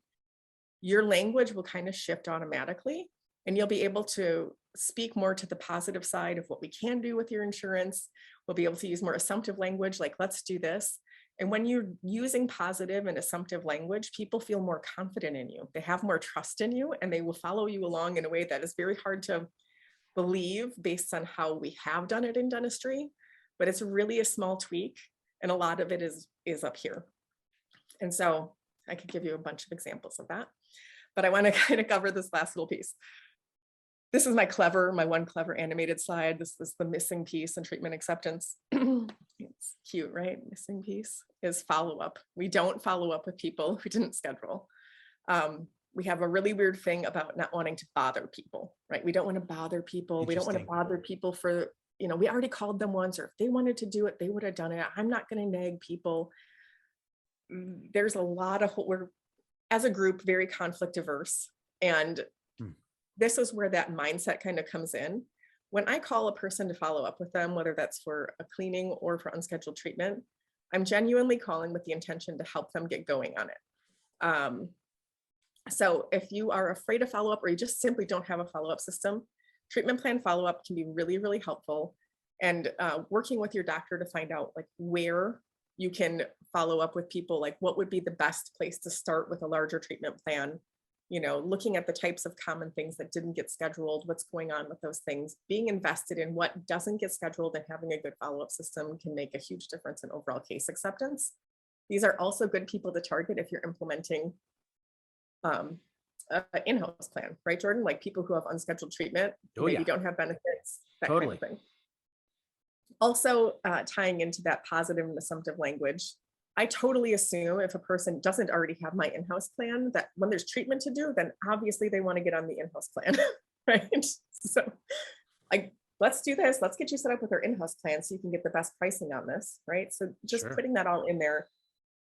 your language will kind of shift automatically and you'll be able to speak more to the positive side of what we can do with your insurance. We'll be able to use more assumptive language, like let's do this. And when you're using positive and assumptive language, people feel more confident in you. They have more trust in you and they will follow you along in a way that is very hard to believe based on how we have done it in dentistry, but it's really a small tweak. And a lot of it is up here. And so I could give you a bunch of examples of that, but I want to kind of cover this last little piece. This is my one clever animated slide. This is the missing piece in treatment acceptance. It's cute, right? Missing piece is follow-up. We don't follow up with people who didn't schedule. We have a really weird thing about not wanting to bother people, right? We don't want to bother people. We don't want to bother people for, we already called them once, or if they wanted to do it, they would have done it. I'm not going to nag people. There's a lot of, we're as a group very conflict averse. And this is where that mindset kind of comes in. When I call a person to follow up with them, whether that's for a cleaning or for unscheduled treatment, I'm genuinely calling with the intention to help them get going on it. So if you are afraid of follow-up, or you just simply don't have a follow-up system, treatment plan follow-up can be really, really helpful. And working with your doctor to find out like where you can follow up with people, like what would be the best place to start with a larger treatment plan, looking at the types of common things that didn't get scheduled, what's going on with those things, being invested in what doesn't get scheduled, and having a good follow-up system can make a huge difference in overall case acceptance. These are also good people to target if you're implementing an in-house plan, right, Jordan? Like people who have unscheduled treatment, maybe don't have benefits, that kind of thing. Also, tying into that positive and assumptive language, I totally assume if a person doesn't already have my in-house plan, that when there's treatment to do, then obviously they want to get on the in-house plan, right? So let's do this. Let's get you set up with our in-house plan so you can get the best pricing on this, right? So just putting that all in there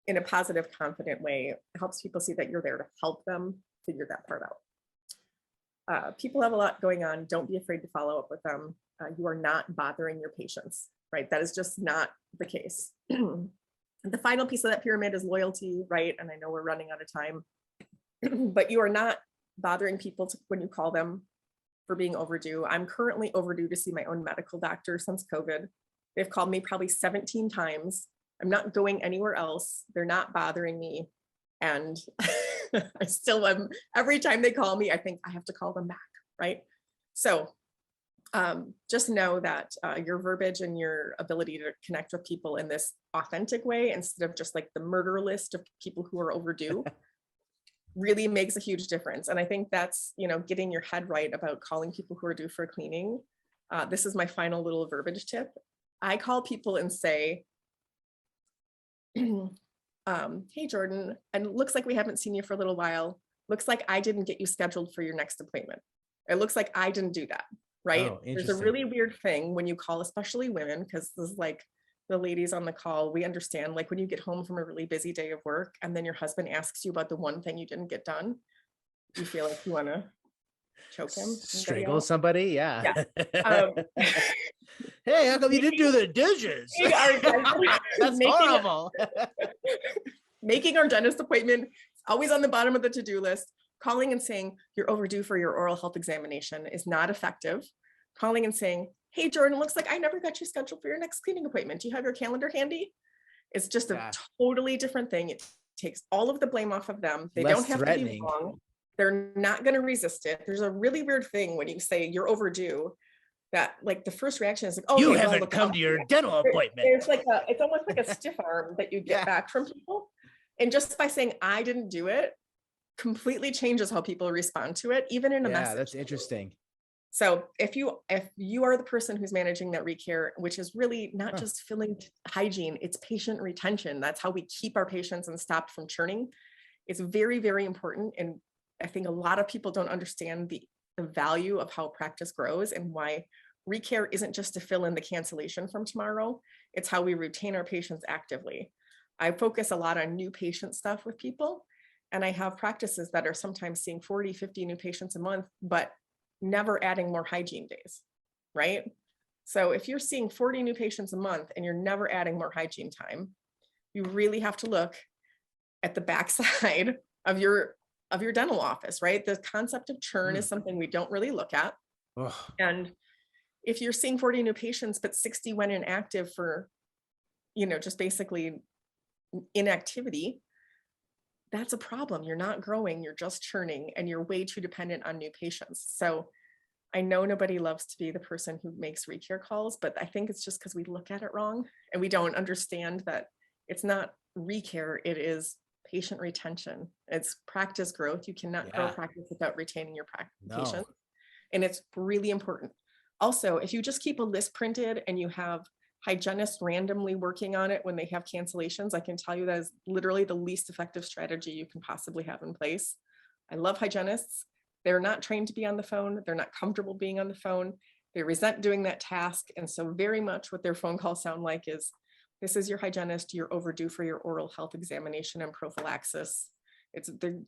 in a positive, confident way helps people see that you're there to help them figure that part out. People have a lot going on. Don't be afraid to follow up with them. You are not bothering your patients, right? That is just not the case. The final piece of that pyramid is loyalty, right? And I know we're running out of time, but you are not bothering people when you call them for being overdue. I'm currently overdue to see my own medical doctor since COVID. They've called me probably 17 times. I'm not going anywhere else. They're not bothering me. And I still am, every time they call me, I think I have to call them back, right? So just know that your verbiage and your ability to connect with people in this authentic way, instead of just like the murder list of people who are overdue, really makes a huge difference. And I think that's, getting your head right about calling people who are due for cleaning. This is my final little verbiage tip. I call people and say, hey, Jordan, and it looks like we haven't seen you for a little while. Looks like I didn't get you scheduled for your next appointment. It looks like I didn't do that, right? Oh, there's a really weird thing when you call, especially women, because this is like the ladies on the call, we understand, like when you get home from a really busy day of work and then your husband asks you about the one thing you didn't get done, you feel like you want to choke him. Strangle somebody, yeah. Hey, how come you didn't do the dishes? That's horrible. Making our dentist appointment always on the bottom of the to-do list. Calling and saying you're overdue for your oral health examination is not effective. Calling and saying, hey, Jordan, looks like I never got you scheduled for your next cleaning appointment. Do you have your calendar handy? It's just a totally different thing. It takes all of the blame off of them. They don't have to be wrong. They're not going to resist it. There's a really weird thing when you say you're overdue, that like the first reaction is like, oh, you haven't come to your dental appointment. It's like it's almost like a stiff arm that you get back from people. And just by saying I didn't do it completely changes how people respond to it, even in a message. That's interesting. So if you are the person who's managing that recare, which is really not just filling hygiene, it's patient retention. That's how we keep our patients and stop from churning. It's very, very important. And I think a lot of people don't understand the value of how practice grows and why recare isn't just to fill in the cancellation from tomorrow. It's how we retain our patients actively. I focus a lot on new patient stuff with people. And I have practices that are sometimes seeing 40, 50 new patients a month, but never adding more hygiene days, right? So if you're seeing 40 new patients a month and you're never adding more hygiene time, you really have to look at the backside of your dental office, right? The concept of churn is something we don't really look at. And if you're seeing 40 new patients, but 60 went inactive for, just basically inactivity, that's a problem. You're not growing, you're just churning, and you're way too dependent on new patients. So I know nobody loves to be the person who makes recare calls, but I think it's just because we look at it wrong and we don't understand that it's not recare, it is patient retention. It's practice growth. You cannot grow practice without retaining your patients. And it's really important. Also, if you just keep a list printed and you have hygienists randomly working on it when they have cancellations, I can tell you that is literally the least effective strategy you can possibly have in place. I love hygienists. They're not trained to be on the phone. They're not comfortable being on the phone. They resent doing that task. And so very much what their phone calls sound like is, this is your hygienist, you're overdue for your oral health examination and prophylaxis.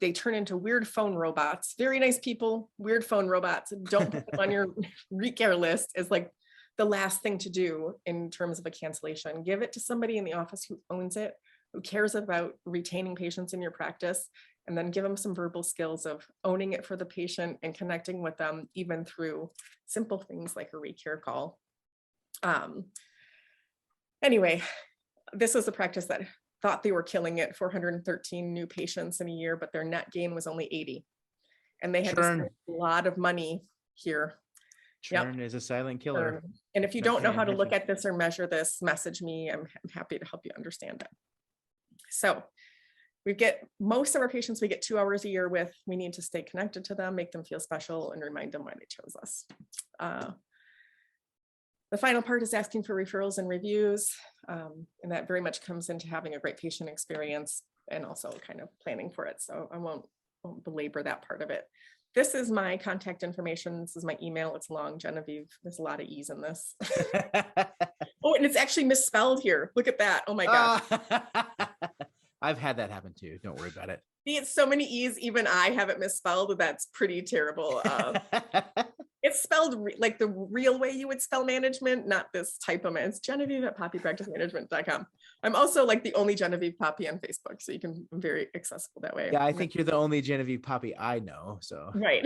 They turn into weird phone robots, very nice people, weird phone robots. Don't put them on your recare list as like the last thing to do in terms of a cancellation. Give it to somebody in the office who owns it, who cares about retaining patients in your practice, and then give them some verbal skills of owning it for the patient and connecting with them even through simple things like a recare call. Anyway, this was a practice that thought they were killing it, 413 new patients in a year, but their net gain was only 80. And they had to spend a lot of money here. Churn is a silent killer. And if you don't know how to look at this or measure this, message me. I'm happy to help you understand it. So we get most of our patients, we get 2 hours a year with. We need to stay connected to them, make them feel special, and remind them why they chose us. The final part is asking for referrals and reviews. And that very much comes into having a great patient experience and also kind of planning for it. So I won't belabor that part of it. This is my contact information. This is my email. It's long, Genevieve. There's a lot of E's in this. Oh, and it's actually misspelled here. Look at that. Oh my gosh. I've had that happen too. Don't worry about it. It's so many E's, even I have it misspelled. That's pretty terrible. It's spelled like the real way you would spell management, not this typo. It's Genevieve at poppypracticemanagement.com. I'm also like the only Genevieve Poppy on Facebook, so you can be very accessible that way. Yeah, I think you're the only Genevieve Poppy I know. So right.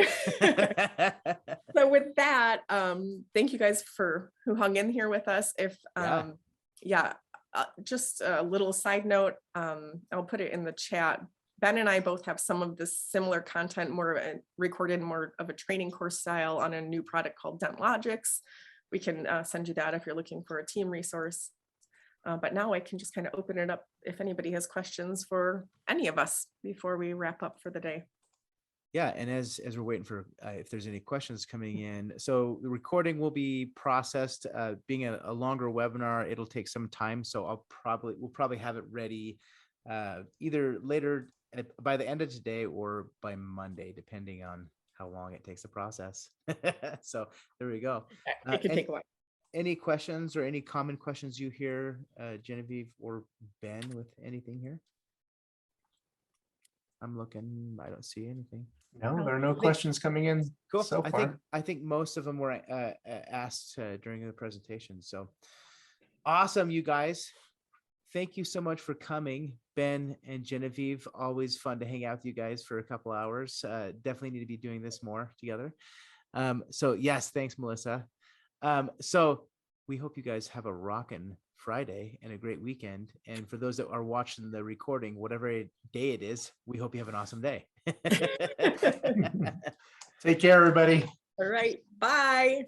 So with that, thank you guys for who hung in here with us. If just a little side note, I'll put it in the chat. Ben and I both have some of this similar content, more of a recorded, more of a training course style on a new product called DentLogix. We can send you that if you're looking for a team resource. But now I can just kind of open it up if anybody has questions for any of us before we wrap up for the day. Yeah, and as we're waiting for if there's any questions coming in, so the recording will be processed. Being a longer webinar, it'll take some time, so we'll probably have it ready either later by the end of today or by Monday, depending on how long it takes to process. So there we go. It could take a while. Any questions or any common questions you hear, Genevieve or Ben, with anything here? I'm looking, I don't see anything. No, there are no questions coming in. Cool. So far. I think most of them were asked during the presentation. So awesome, you guys. Thank you so much for coming, Ben and Genevieve. Always fun to hang out with you guys for a couple hours. Definitely need to be doing this more together. So yes, thanks, Melissa. So we hope you guys have a rockin' Friday and a great weekend. And for those that are watching the recording, whatever day it is, we hope you have an awesome day. Take care, everybody. All right. Bye.